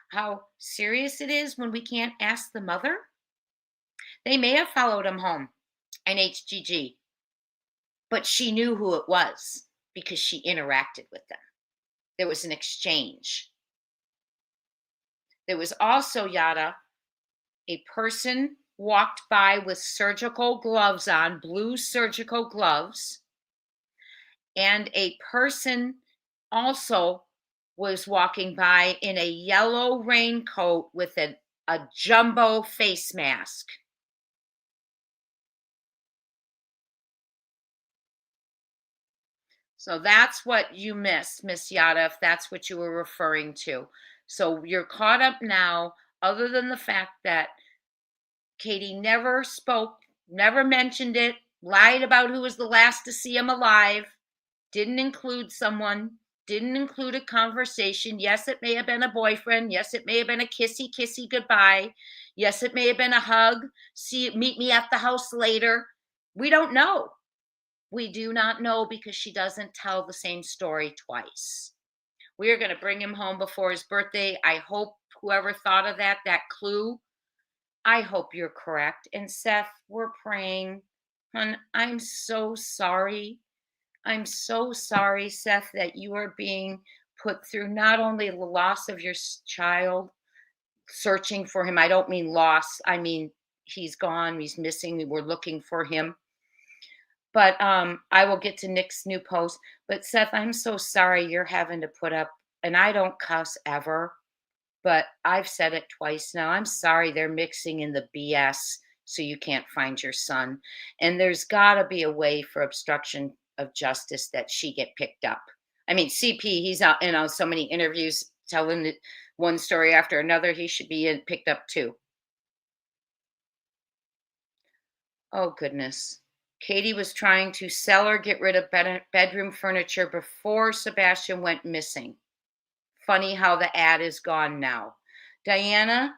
how serious it is when we can't ask the mother? They may have followed him home in HGG, but she knew who it was because she interacted with them. There was an exchange. There was also, Yada, a person walked by with surgical gloves on, blue surgical gloves, and a person also was walking by in a yellow raincoat with a jumbo face mask. So that's what you missed, Miss Yada, if that's what you were referring to. So you're caught up now, other than the fact that Katie never spoke, never mentioned it, lied about who was the last to see him alive, didn't include someone, didn't include a conversation. Yes, it may have been a boyfriend. Yes, it may have been a kissy, kissy goodbye. Yes, it may have been a hug. Meet me at the house later. We don't know. We do not know because she doesn't tell the same story twice. We are going to bring him home before his birthday. I hope whoever thought of that clue, I hope you're correct. And Seth, we're praying. Hon, I'm so sorry. I'm so sorry, Seth, that you are being put through not only the loss of your child, searching for him. I don't mean loss. I mean, he's gone. He's missing. We're looking for him. But I will get to Nick's new post. But Seth, I'm so sorry you're having to put up, and I don't cuss ever, but I've said it twice now. I'm sorry they're mixing in the BS so you can't find your son. And there's got to be a way for obstruction of justice that she get picked up. I mean, CP, he's out in so many interviews telling one story after another. He should be picked up too. Oh, goodness. Katie was trying to sell or get rid of bedroom furniture before Sebastian went missing. Funny how the ad is gone now. Diana,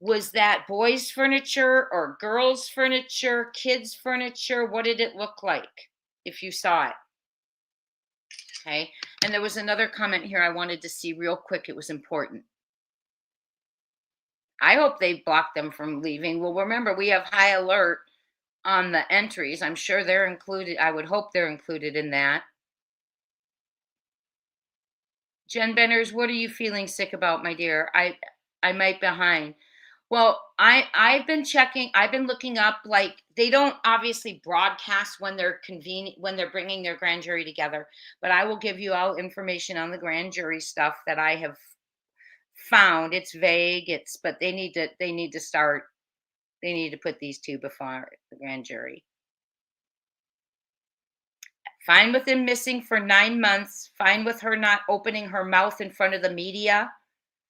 was that boys' furniture or girls' furniture, kids' furniture? What did it look like if you saw it? Okay. And there was another comment here I wanted to see real quick. It was important. I hope they blocked them from leaving. Well, remember, we have high alert on the entries. I'm sure they're included. I would hope they're included in that. Jen Benners, what are you feeling sick about, my dear? I might behind. Well, I've been checking. I've been looking up. Like, they don't obviously broadcast when they're when they're bringing their grand jury together. But I will give you all information on the grand jury stuff that I have found. It's vague. But they need to start. They need to put these two before the grand jury. Fine with him missing for 9 months. Fine with her not opening her mouth in front of the media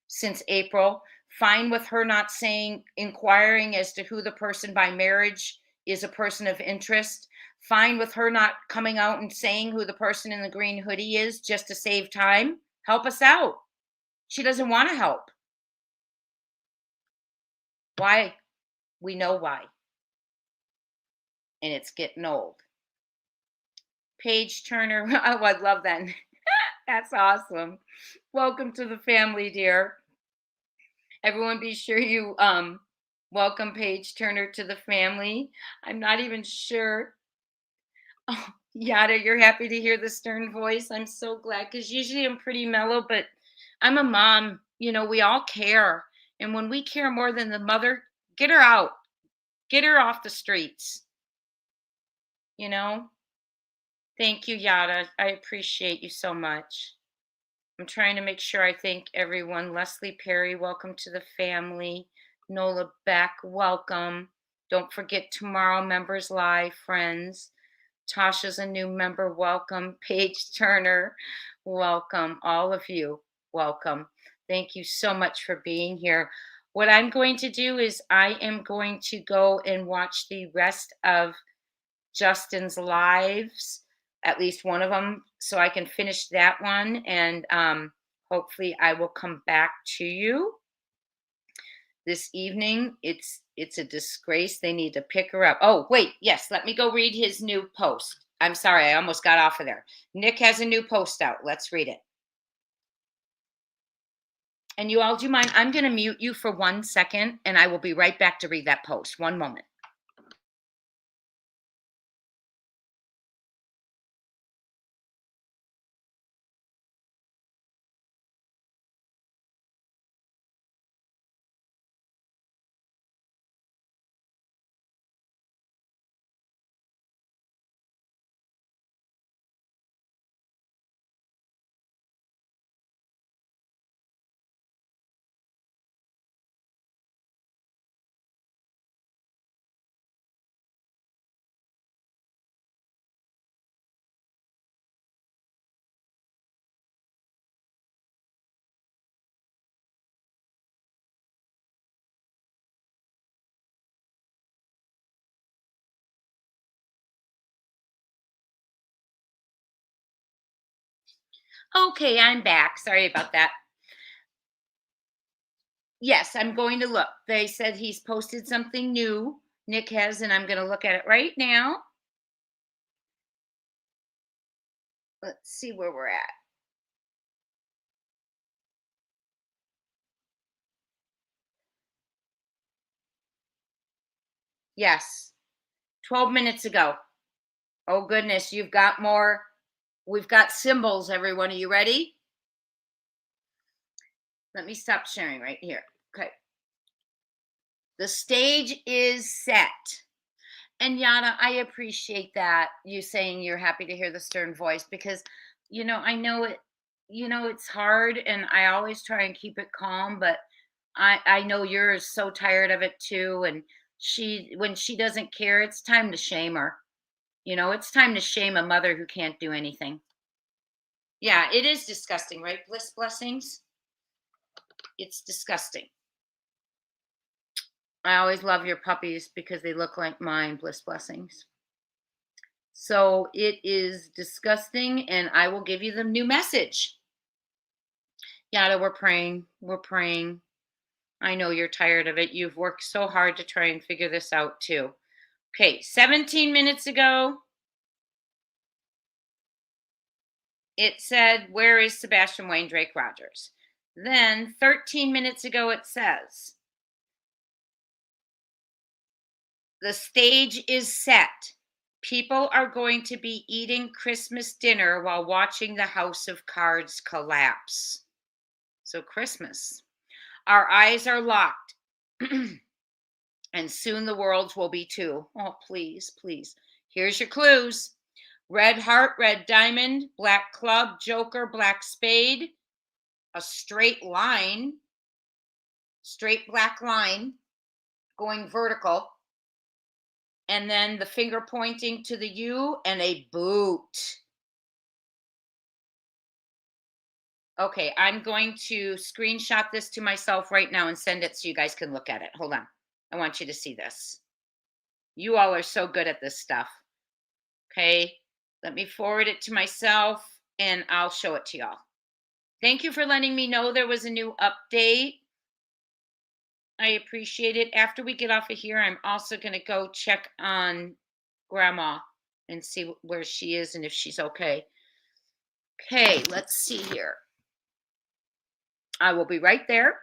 since April. Fine with her not inquiring as to who the person by marriage is a person of interest. Fine with her not coming out and saying who the person in the green hoodie is just to save time. Help us out. She doesn't want to help. Why? We know why. And it's getting old. Paige Turner. Oh, I love that. That's awesome. Welcome to the family, dear. Everyone be sure you welcome Paige Turner to the family. I'm not even sure. Oh, Yada, you're happy to hear the stern voice. I'm so glad because usually I'm pretty mellow, but I'm a mom. We all care. And when we care more than the mother, get her out, get her off the streets. You know? Thank you, Yada. I appreciate you so much. I'm trying to make sure I thank everyone. Leslie Perry, welcome to the family. Nola Beck, welcome. Don't forget tomorrow, Members Live, friends. Tasha's a new member, welcome. Paige Turner, welcome. All of you, welcome. Thank you so much for being here. What I'm going to do is I am going to go and watch the rest of Justin's lives, at least one of them, so I can finish that one. And hopefully I will come back to you this evening. It's a disgrace. They need to pick her up. Oh, wait. Yes. Let me go read his new post. I'm sorry. I almost got off of there. Nick has a new post out. Let's read it. And you all, do you mind? I'm going to mute you for 1 second and I will be right back to read that post. One moment. Okay, I'm back. Sorry about that. Yes, I'm going to look. They said he's posted something new. Nick has, and I'm going to look at it right now. Let's see where we're at. Yes, 12 minutes ago. Oh, goodness, you've got more. We've got symbols, everyone. Are you ready? Let me stop sharing right here. Okay. The stage is set. And Yana, I appreciate that you saying you're happy to hear the stern voice because, I know it, it's hard and I always try and keep it calm, but I know you're so tired of it too. And when she doesn't care, it's time to shame her. It's time to shame a mother who can't do anything. Yeah, it is disgusting, right? Blessings. It's disgusting. I always love your puppies because they look like mine, blessings. So it is disgusting, and I will give you the new message. Yada, we're praying. We're praying. I know you're tired of it. You've worked so hard to try and figure this out too. Okay, 17 minutes ago, it said, where is Sebastian Wayne Drake Rogers? Then 13 minutes ago, it says, the stage is set. People are going to be eating Christmas dinner while watching the House of Cards collapse. So Christmas. Our eyes are locked. And soon the world's will be too. Oh, please, please. Here's your clues. Red heart, red diamond, black club, joker, black spade, a straight line, straight black line going vertical, and then the finger pointing to the U and a boot. Okay, I'm going to screenshot this to myself right now and send it so you guys can look at it. Hold on. I want you to see this. You all are so good at this stuff. Okay, let me forward it to myself and I'll show it to y'all. Thank you for letting me know there was a new update. I appreciate it. After we get off of here, I'm also going to go check on Grandma and see where she is and if she's okay. Okay, let's see here. I will be right there.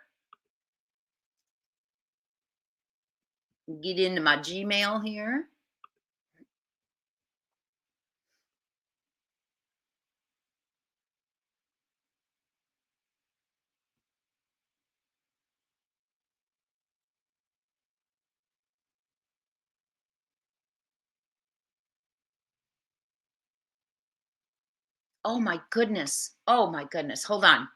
Get into my Gmail here. Oh my goodness. Oh my goodness. Hold on.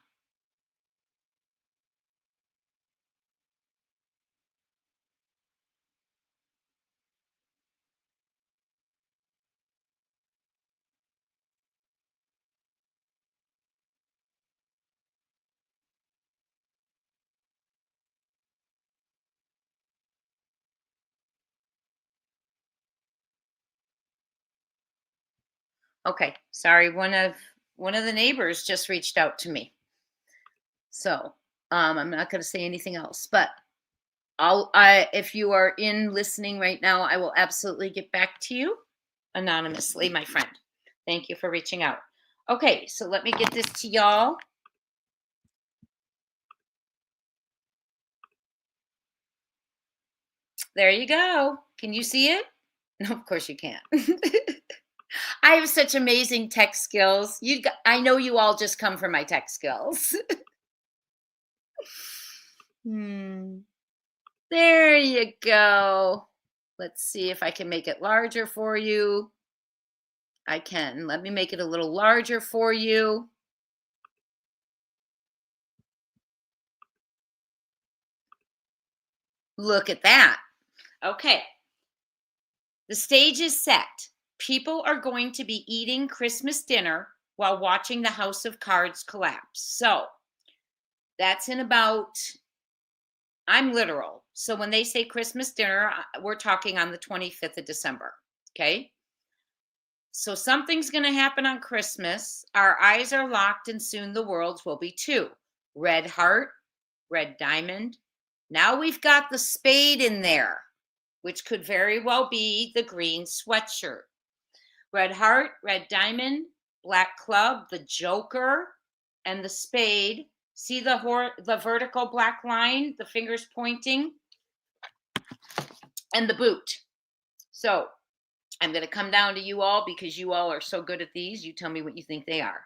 Okay, sorry. One of the neighbors just reached out to me. So, I'm not going to say anything else, but if you are in listening right now, I will absolutely get back to you anonymously, my friend. Thank you for reaching out. Okay, so let me get this to y'all. There you go. Can you see it? No, of course you can't. I have such amazing tech skills. I know you all just come from my tech skills. Hmm. There you go. Let's see if I can make it larger for you. I can. Let me make it a little larger for you. Look at that. Okay. The stage is set. People are going to be eating Christmas dinner while watching the House of Cards collapse. So that's in about, I'm literal. So when they say Christmas dinner, we're talking on the 25th of December. Okay. So something's going to happen on Christmas. Our eyes are locked, and soon the worlds will be too. Red heart, red diamond. Now we've got the spade in there, which could very well be the green sweatshirt. Red heart, red diamond, black club, the joker, and the spade. See the vertical black line, the fingers pointing, and the boot. So I'm going to come down to you all because you all are so good at these. You tell me what you think they are.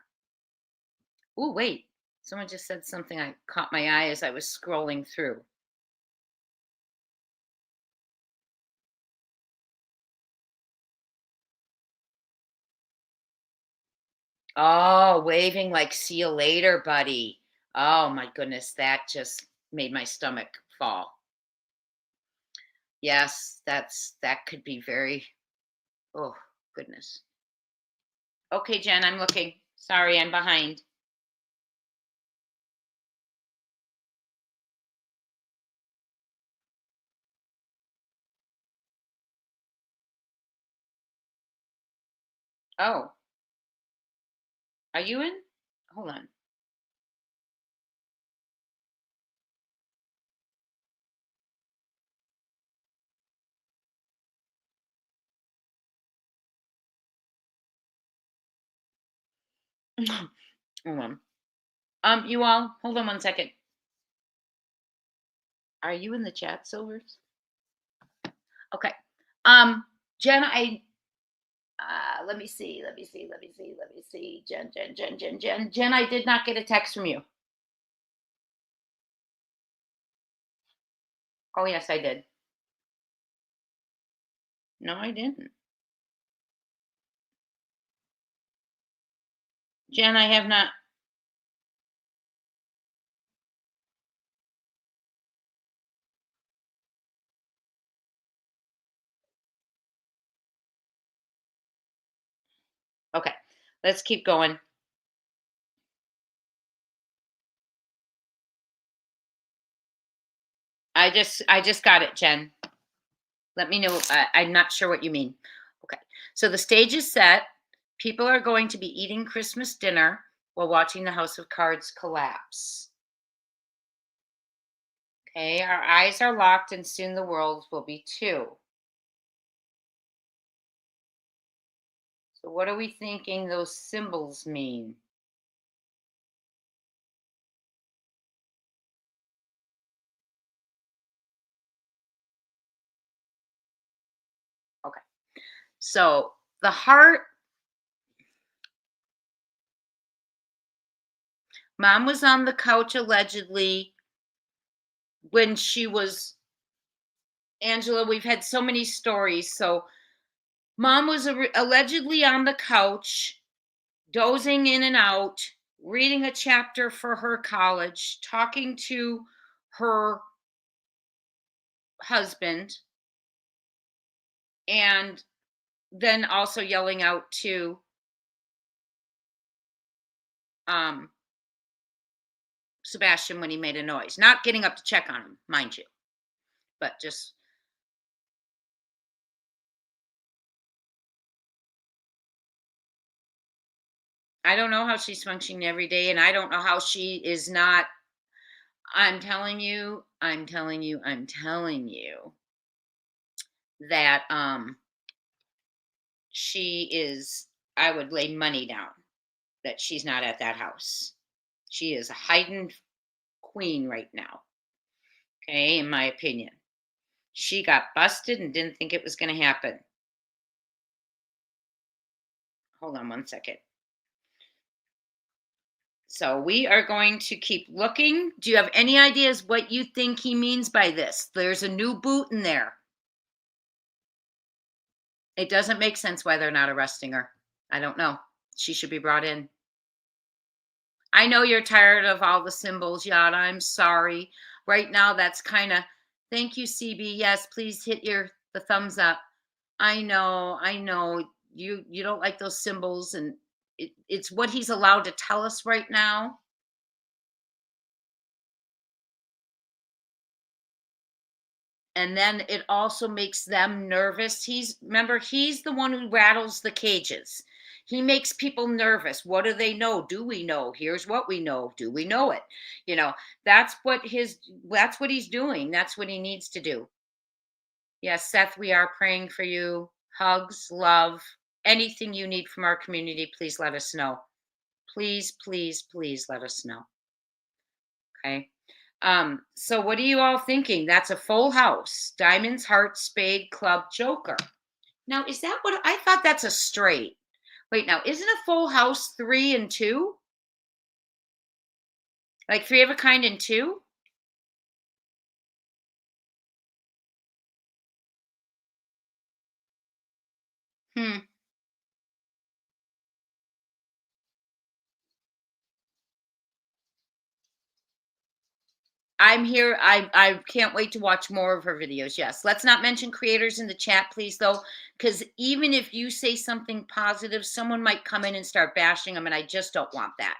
Oh, wait. Someone just said something. I caught my eye as I was scrolling through. Oh, waving like see you later, buddy. Oh my goodness, that just made my stomach fall. Yes, that could be very, oh goodness. Okay, Jen, I'm looking. Sorry, I'm behind. Oh, are you in? Hold on. Hold on. You all, hold on one second. Are you in the chat, Silvers? Okay. Jen, let me see. Jen, I did not get a text from you. Oh, yes, I did. No, I didn't. Jen, I have not. Okay, let's keep going. I just got it, Jen. Let me know. I'm not sure what you mean. Okay. So the stage is set. People are going to be eating Christmas dinner while watching the House of Cards collapse. Okay. Our eyes are locked, and soon the world will be too. So, what are we thinking those symbols mean? Okay. So, the heart, mom was on the couch allegedly when she was, Angela, we've had so many stories. So, mom was allegedly on the couch, dozing in and out, reading a chapter for her college, talking to her husband, and then also yelling out to um, Sebastian when he made a noise. Not getting up to check on him, mind you, but just, I don't know how she's functioning every day, and I don't know how she is not. I'm telling you that she is, I would lay money down that she's not at that house. She is a heightened queen right now, okay, in my opinion. She got busted and didn't think it was going to happen. Hold on one second. So we are going to keep looking. Do you have any ideas what you think he means by this? There's a new boot in there. It doesn't make sense why they're not arresting her. I don't know. She should be brought in. I know you're tired of all the symbols, Yada. I'm sorry. Right now, that's kind of, thank you, CB. Yes, please hit the thumbs up. I know. You don't like those symbols, and it's what he's allowed to tell us right now. And then it also makes them nervous. Remember, he's the one who rattles the cages. He makes people nervous. What do they know? Do we know? Here's what we know. Do we know it? You know, that's what he's doing. That's what he needs to do. Yes, Seth, we are praying for you. Hugs, love, anything you need from our community, please let us know. Please, please, please let us know. Okay. So what are you all thinking? That's a full house. Diamonds, hearts, spade, club, joker. Now, is that what I thought? That's a straight. Wait, now, isn't a full house 3 and 2? Like 3 of a kind and 2? Hmm. I'm here. I can't wait to watch more of her videos. Yes. Let's not mention creators in the chat, please, though, because even if you say something positive, someone might come in and start bashing them, and I just don't want that.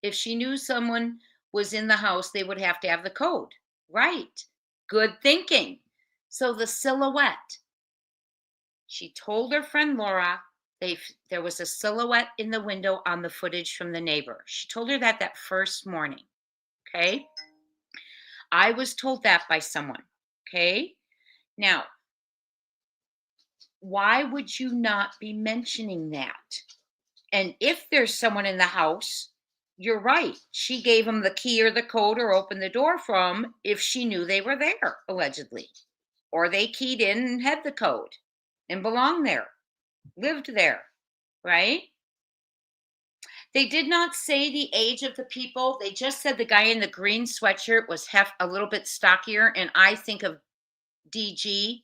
If she knew someone was in the house, they would have to have the code. Right. Good thinking. So the silhouette. She told her friend Laura there was a silhouette in the window on the footage from the neighbor. She told her that first morning. Okay. I was told that by someone. Okay. Now, why would you not be mentioning that? And if there's someone in the house, you're right. She gave them the key or the code or opened the door from if she knew they were there, allegedly. Or they keyed in and had the code and belonged there, lived there, right? They did not say the age of the people. They just said the guy in the green sweatshirt was a little bit stockier. And I think of DG.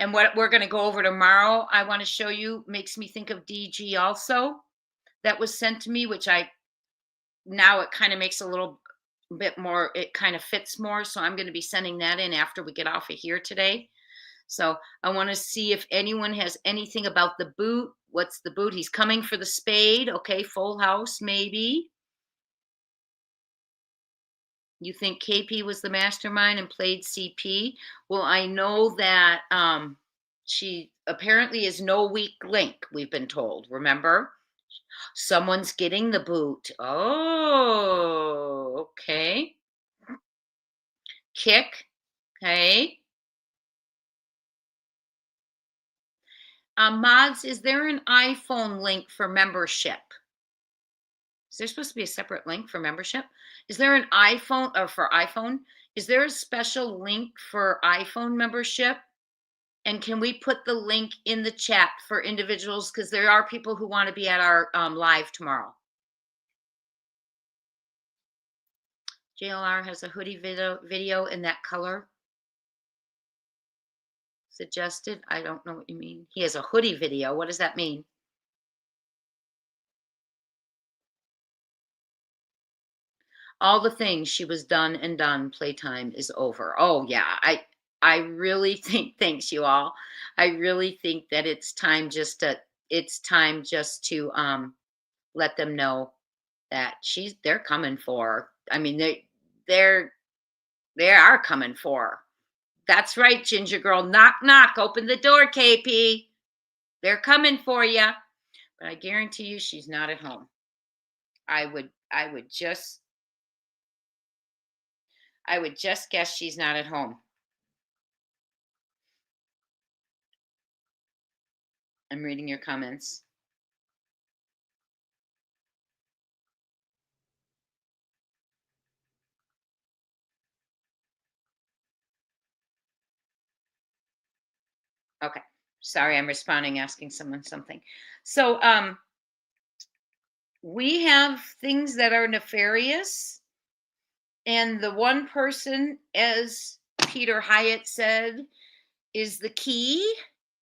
And what we're going to go over tomorrow, I want to show you, makes me think of DG also. That was sent to me, which now it kind of makes a little bit more, it kind of fits more. So I'm going to be sending that in after we get off of here today. So I want to see if anyone has anything about the boot. What's the boot? He's coming for the spade. Okay, full house, maybe. You think KP was the mastermind and played CP? Well, I know that she apparently is no weak link, we've been told. Remember? Someone's getting the boot. Oh, okay. Kick. Okay. Mods, is there an iPhone link for membership? Is there supposed to be a separate link for membership? Is there an iPhone or for iPhone? Is there a special link for iPhone membership? And can we put the link in the chat for individuals? Because there are people who want to be at our live tomorrow. JLR has a hoodie video in that color suggested. I don't know what you mean. He has a hoodie video. What does that mean? All the things she was done and done. Playtime is over. Oh yeah, I really think. Thanks you all. I really think that it's time just to let them know that they're coming for her. I mean they're they are coming for her. That's right, Ginger Girl. Knock knock. Open the door, KP. They're coming for you. But I guarantee you she's not at home. I would just guess she's not at home. I'm reading your comments. Okay. Sorry, I'm responding, asking someone something. So we have things that are nefarious. And the one person, as Peter Hyatt said, is the key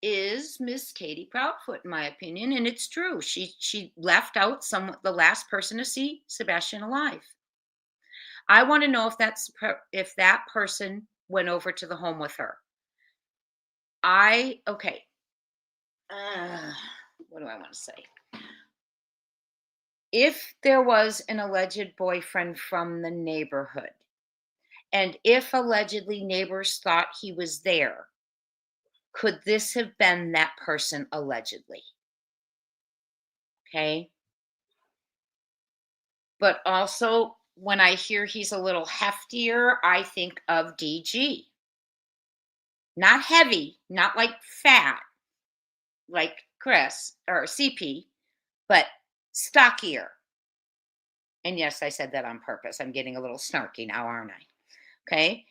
is Miss Katie Proudfoot, in my opinion. And it's true. She left out the last person to see Sebastian alive. I want to know if that person went over to the home with her. Okay. What do I want to say? If there was an alleged boyfriend from the neighborhood, and if allegedly neighbors thought he was there, could this have been that person allegedly? Okay. But also, when I hear he's a little heftier, I think of DG. Not heavy, not like fat, like Chris or CP, but stockier. And yes, I said that on purpose. I'm getting a little snarky now, aren't I? Okay.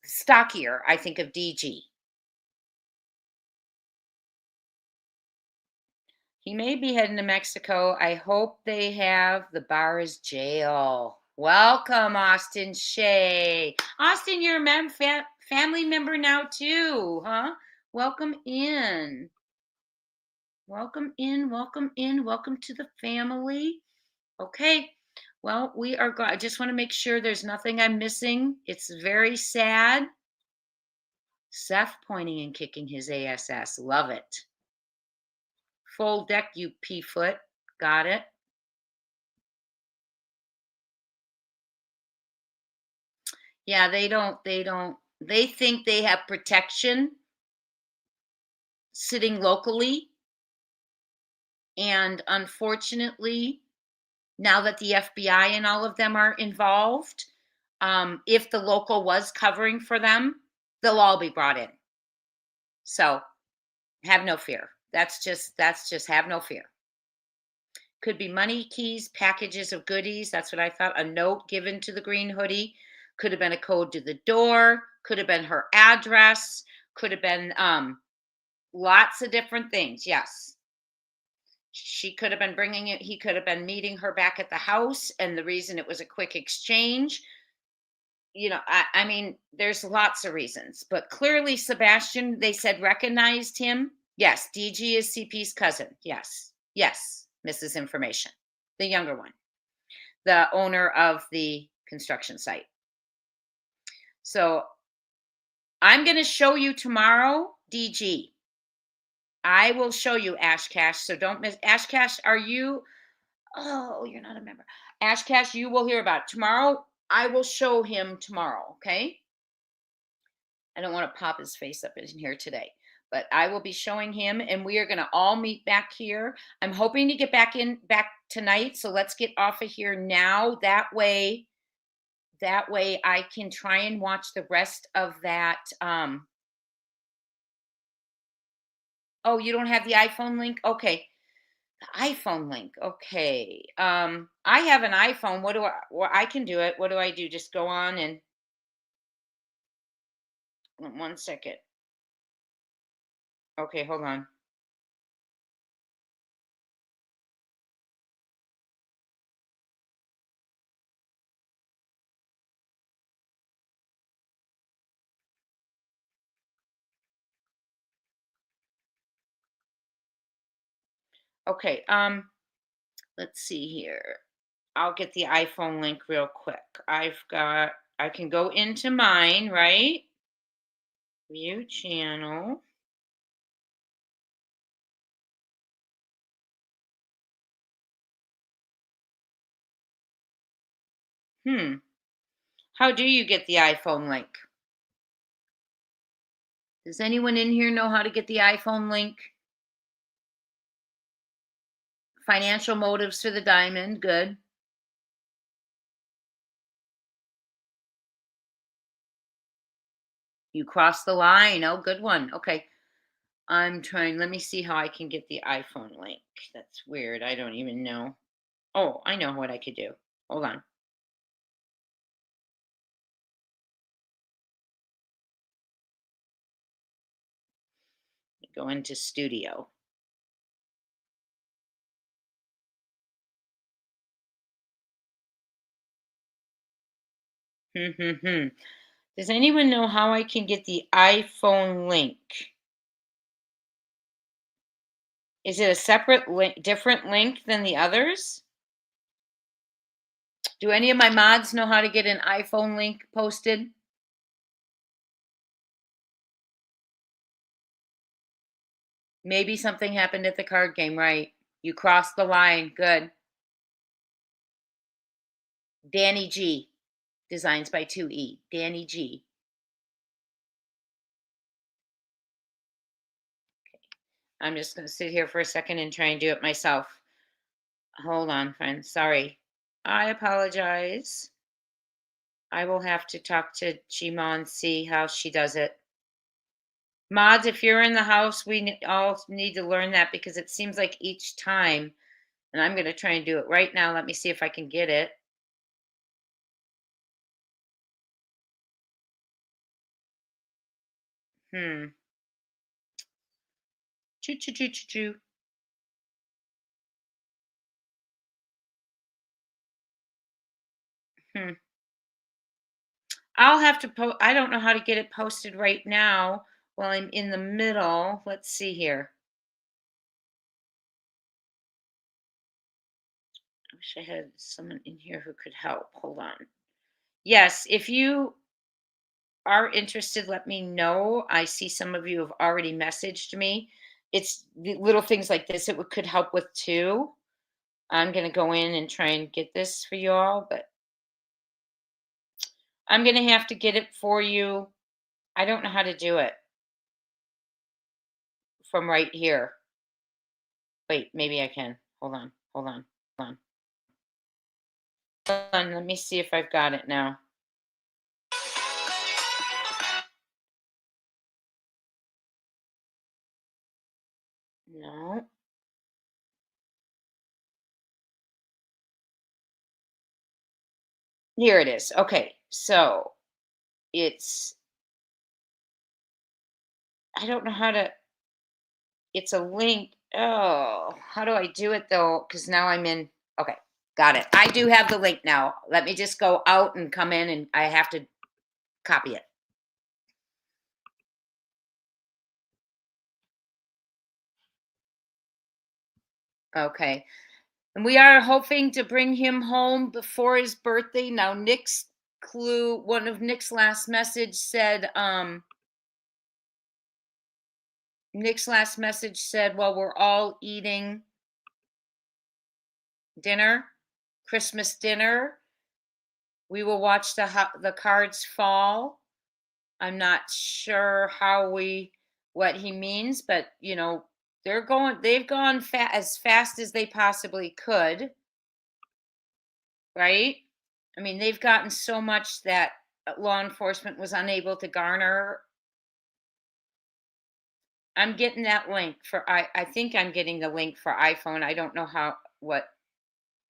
Stockier, I think of DG. He may be heading to Mexico. I hope they have the bar as jail. Welcome, Austin Shea. Austin, you're a family member now too, huh? Welcome in. Welcome in, welcome in, welcome to the family. Okay, well, we are I just want to make sure there's nothing I'm missing. It's very sad. Seth pointing and kicking his ASS. Love it. Full deck, you P-foot. Got it. Yeah, they think they have protection sitting locally. And unfortunately, now that the FBI and all of them are involved, if the local was covering for them, they'll all be brought in. So have no fear. That's just have no fear. Could be money, keys, packages of goodies. That's what I thought. A note given to the green hoodie. Could have been a code to the door. Could have been her address. Could have been lots of different things. Yes. She could have been bringing it. He could have been meeting her back at the house. And the reason it was a quick exchange, I mean, there's lots of reasons. But clearly Sebastian, they said, recognized him. Yes, DG is CP's cousin. Yes. Yes. Misses information. The younger one. The owner of the construction site. So I'm going to show you tomorrow, DG. I will show you Ash Cash. So don't miss. Ash Cash, are you? Oh, you're not a member. Ash Cash, you will hear about it. Tomorrow. I will show him tomorrow, okay? I don't want to pop his face up in here today, but I will be showing him and we are going to all meet back here. I'm hoping to get back tonight, so let's get off of here now. That way I can try and watch the rest of that oh, you don't have the iPhone link? Okay. The iPhone link. Okay. I have an iPhone. Well, I can do it. What do I do? Just go on and 1 second. Okay, hold on. Okay, let's see here. I'll get the iPhone link real quick. I can go into mine, right? View channel. How do you get the iPhone link? Does anyone in here know how to get the iPhone link? Financial motives for the diamond. Good. You crossed the line. Oh, good one. Okay. I'm trying. Let me see how I can get the iPhone link. That's weird. I don't even know. Oh, I know what I could do. Hold on. Go into studio. Does anyone know how I can get the iPhone link? Is it a separate link, different link than the others? Do any of my mods know how to get an iPhone link posted? Maybe something happened at the card game, right? You crossed the line. Good. Danny G. Designs by 2E. Danny G. I'm just going to sit here for a second and try and do it myself. Hold on, friends. Sorry. I apologize. I will have to talk to Chima and see how she does it. Mods, if you're in the house, we all need to learn that because it seems like each time, and I'm going to try and do it right now. Let me see if I can get it. Choo choo choo choo choo. I'll have to post. I don't know how to get it posted right now while I'm in the middle. Let's see here. I wish I had someone in here who could help. Hold on. Yes, if you are interested, let me know. I see some of you have already messaged me. It's the little things like this it could help with too. I'm going to go in and try and get this for you all, but I'm going to have to get it for you. I don't know how to do it from right here. Wait, maybe I can. Hold on. Hold on. Hold on. Hold on. Let me see if I've got it now. No. Here it is. Okay. So it's, I don't know how to, it's a link. Oh, how do I do it though? Because now I'm in. Okay. Got it. I do have the link now. Let me just go out and come in and I have to copy it. Okay. And we are hoping to bring him home before his birthday. Now, Nick's clue, one of Nick's last message said, well, we're all eating dinner, Christmas dinner. We will watch the cards fall. I'm not sure what he means, but they've gone as fast as they possibly could, right? I mean, they've gotten so much that law enforcement was unable to garner. I'm getting that link for I think I'm getting the link for iPhone. I don't know what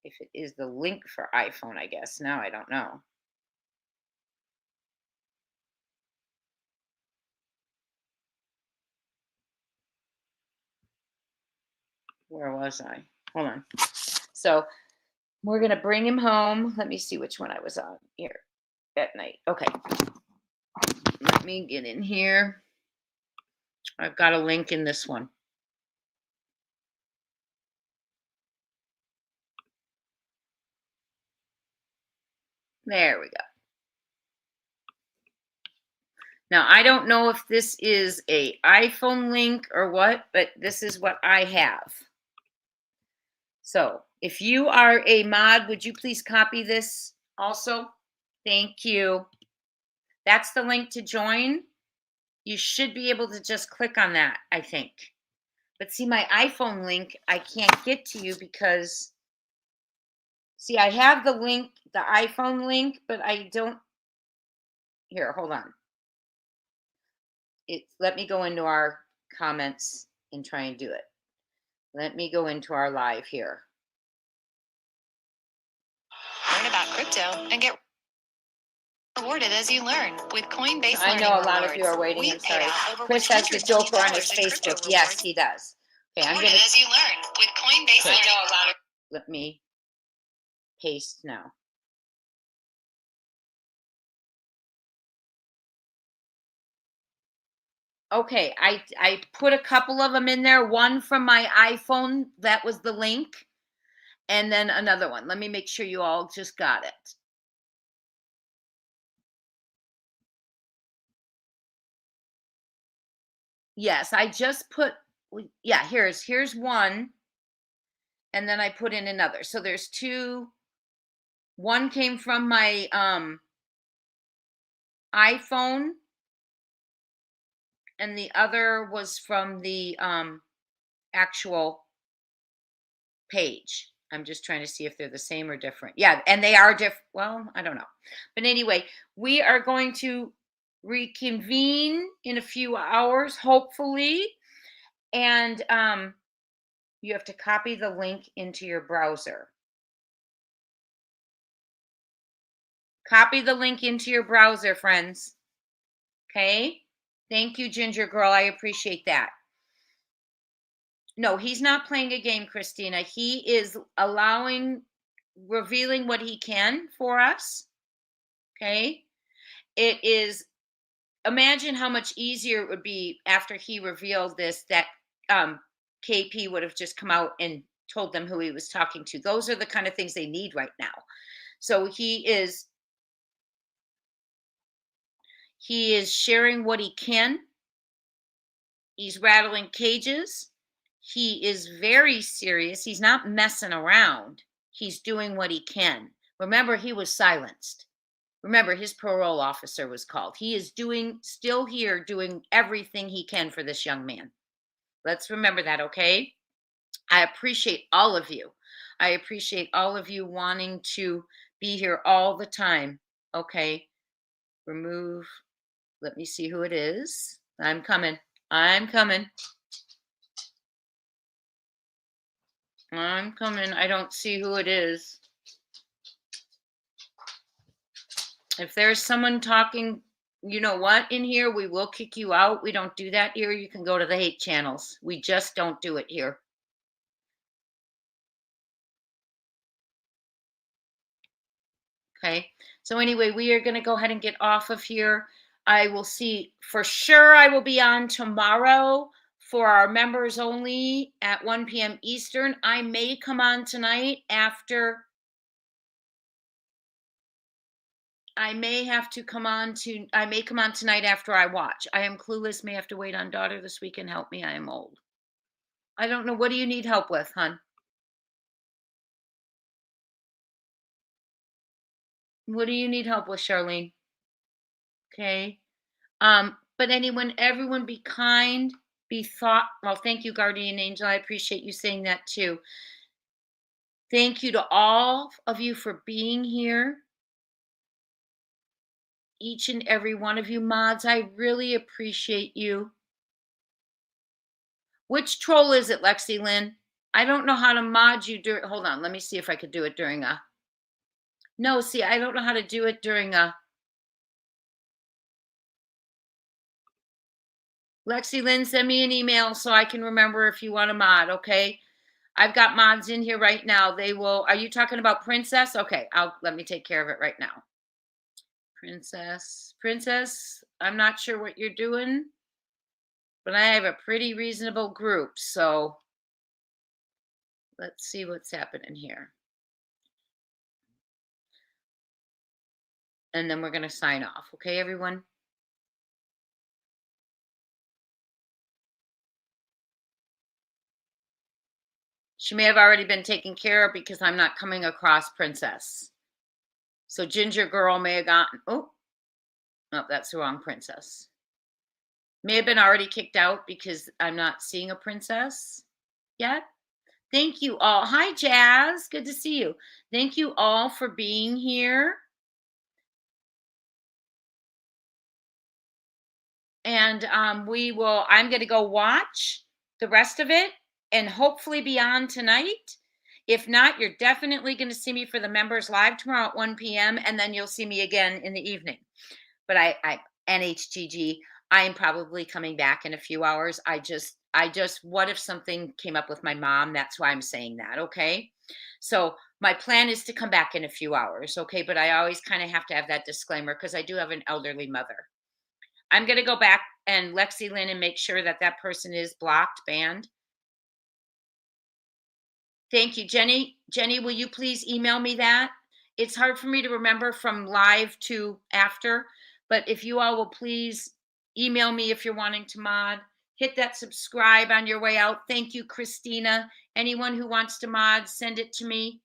if it is the link for iPhone, I guess. Now I don't know. Where was I? Hold on. So we're gonna bring him home. Let me see which one I was on here at night. Okay. Let me get in here. I've got a link in this one. There we go. Now, I don't know if this is a iPhone link or what, but this is what I have. So if you are a mod, would you please copy this also? Thank you. That's the link to join. You should be able to just click on that, I think. But see, my iPhone link, I can't get to you because, see, I have the link, the iPhone link, but I don't. Here, hold on. Let me go into our comments and try and do it. Let me go into our live here. Learn about crypto and get rewarded as you learn with Coinbase. I know a lot of you are waiting. I'm sorry. Chris has the Joker on his Facebook. Yes, he does. Okay, I'm gonna. As you learn with Coinbase. I know a lot of. Let me paste now. Okay, I put a couple of them in there. One from my iPhone, that was the link, and then another one. Let me make sure you all just got it. Yes, I just put. Yeah, here's one, and then I put in another. So there's two. One came from my iPhone, and the other was from the actual page. I'm just trying to see if they're the same or different. Yeah, and they are different. Well, I don't know. But anyway, we are going to reconvene in a few hours, hopefully. And you have to copy the link into your browser. Copy the link into your browser, friends. Okay? Thank you, Ginger Girl. I appreciate that. No, he's not playing a game, Christina. He is revealing what he can for us. Okay? It is, imagine how much easier it would be after he revealed this that KP would have just come out and told them who he was talking to. Those are the kind of things they need right now. So he is sharing what he can. He's rattling cages. He is very serious. He's not messing around. He's doing what he can. Remember, he was silenced. Remember, his parole officer was called. He is still here doing everything he can for this young man. Let's remember that, okay? I appreciate all of you. I appreciate all of you wanting to be here all the time. Okay. Remove. Let me see who it is. I'm coming. I'm coming. I'm coming. I don't see who it is. If there's someone talking, you know what, in here, we will kick you out. We don't do that here. You can go to the hate channels. We just don't do it here. Okay. So anyway, we are going to go ahead and get off of here. I will see for sure. I will be on tomorrow for our members only at 1 p.m. Eastern. I may come on tonight after. I may come on tonight after I watch. I am clueless, may have to wait on daughter this weekend. Help me, I am old. I don't know. What do you need help with, hon? What do you need help with, Charlene? Okay. But everyone be kind, be thought. Well, thank you, Guardian Angel. I appreciate you saying that too. Thank you to all of you for being here. Each and every one of you mods, I really appreciate you. Which troll is it, Lexi Lynn? I don't know how to mod you during. Hold on, let me see if I could do it during a. No, see, I don't know how to do it during a. Lexi Lynn, send me an email so I can remember if you want to mod, okay? I've got mods in here right now. They will. Are you talking about Princess? Okay, let me take care of it right now. Princess, I'm not sure what you're doing, but I have a pretty reasonable group, so let's see what's happening here. And then we're going to sign off, okay, everyone? She may have already been taken care of because I'm not coming across Princess. So Ginger Girl may have gotten, oh, no, that's the wrong Princess. May have been already kicked out because I'm not seeing a Princess yet. Thank you all. Hi, Jazz. Good to see you. Thank you all for being here. And I'm going to go watch the rest of it and hopefully be on tonight. If not, you're definitely going to see me for the members live tomorrow at 1 p.m. And then you'll see me again in the evening. But NHGG, I am probably coming back in a few hours. What if something came up with my mom? That's why I'm saying that. Okay. So my plan is to come back in a few hours. Okay. But I always kind of have to have that disclaimer because I do have an elderly mother. I'm going to go back and Lexi Lynn and make sure that that person is blocked, banned. Thank you, Jenny. Jenny, will you please email me that? It's hard for me to remember from live to after, but if you all will please email me if you're wanting to mod, hit that subscribe on your way out. Thank you, Christina. Anyone who wants to mod, send it to me.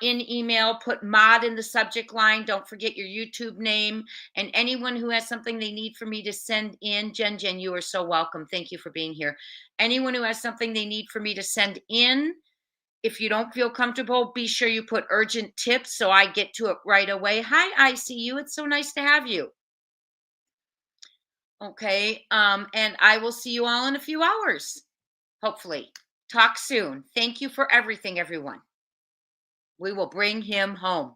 In email, put mod in the subject line. Don't forget your YouTube name. And anyone who has something they need for me to send in, Jen, you are so welcome. Thank you for being here. Anyone who has something they need for me to send in, if you don't feel comfortable, be sure you put urgent tips so I get to it right away. Hi, ICU. It's so nice to have you. Okay. And I will see you all in a few hours, hopefully. Talk soon. Thank you for everything, everyone. We will bring him home.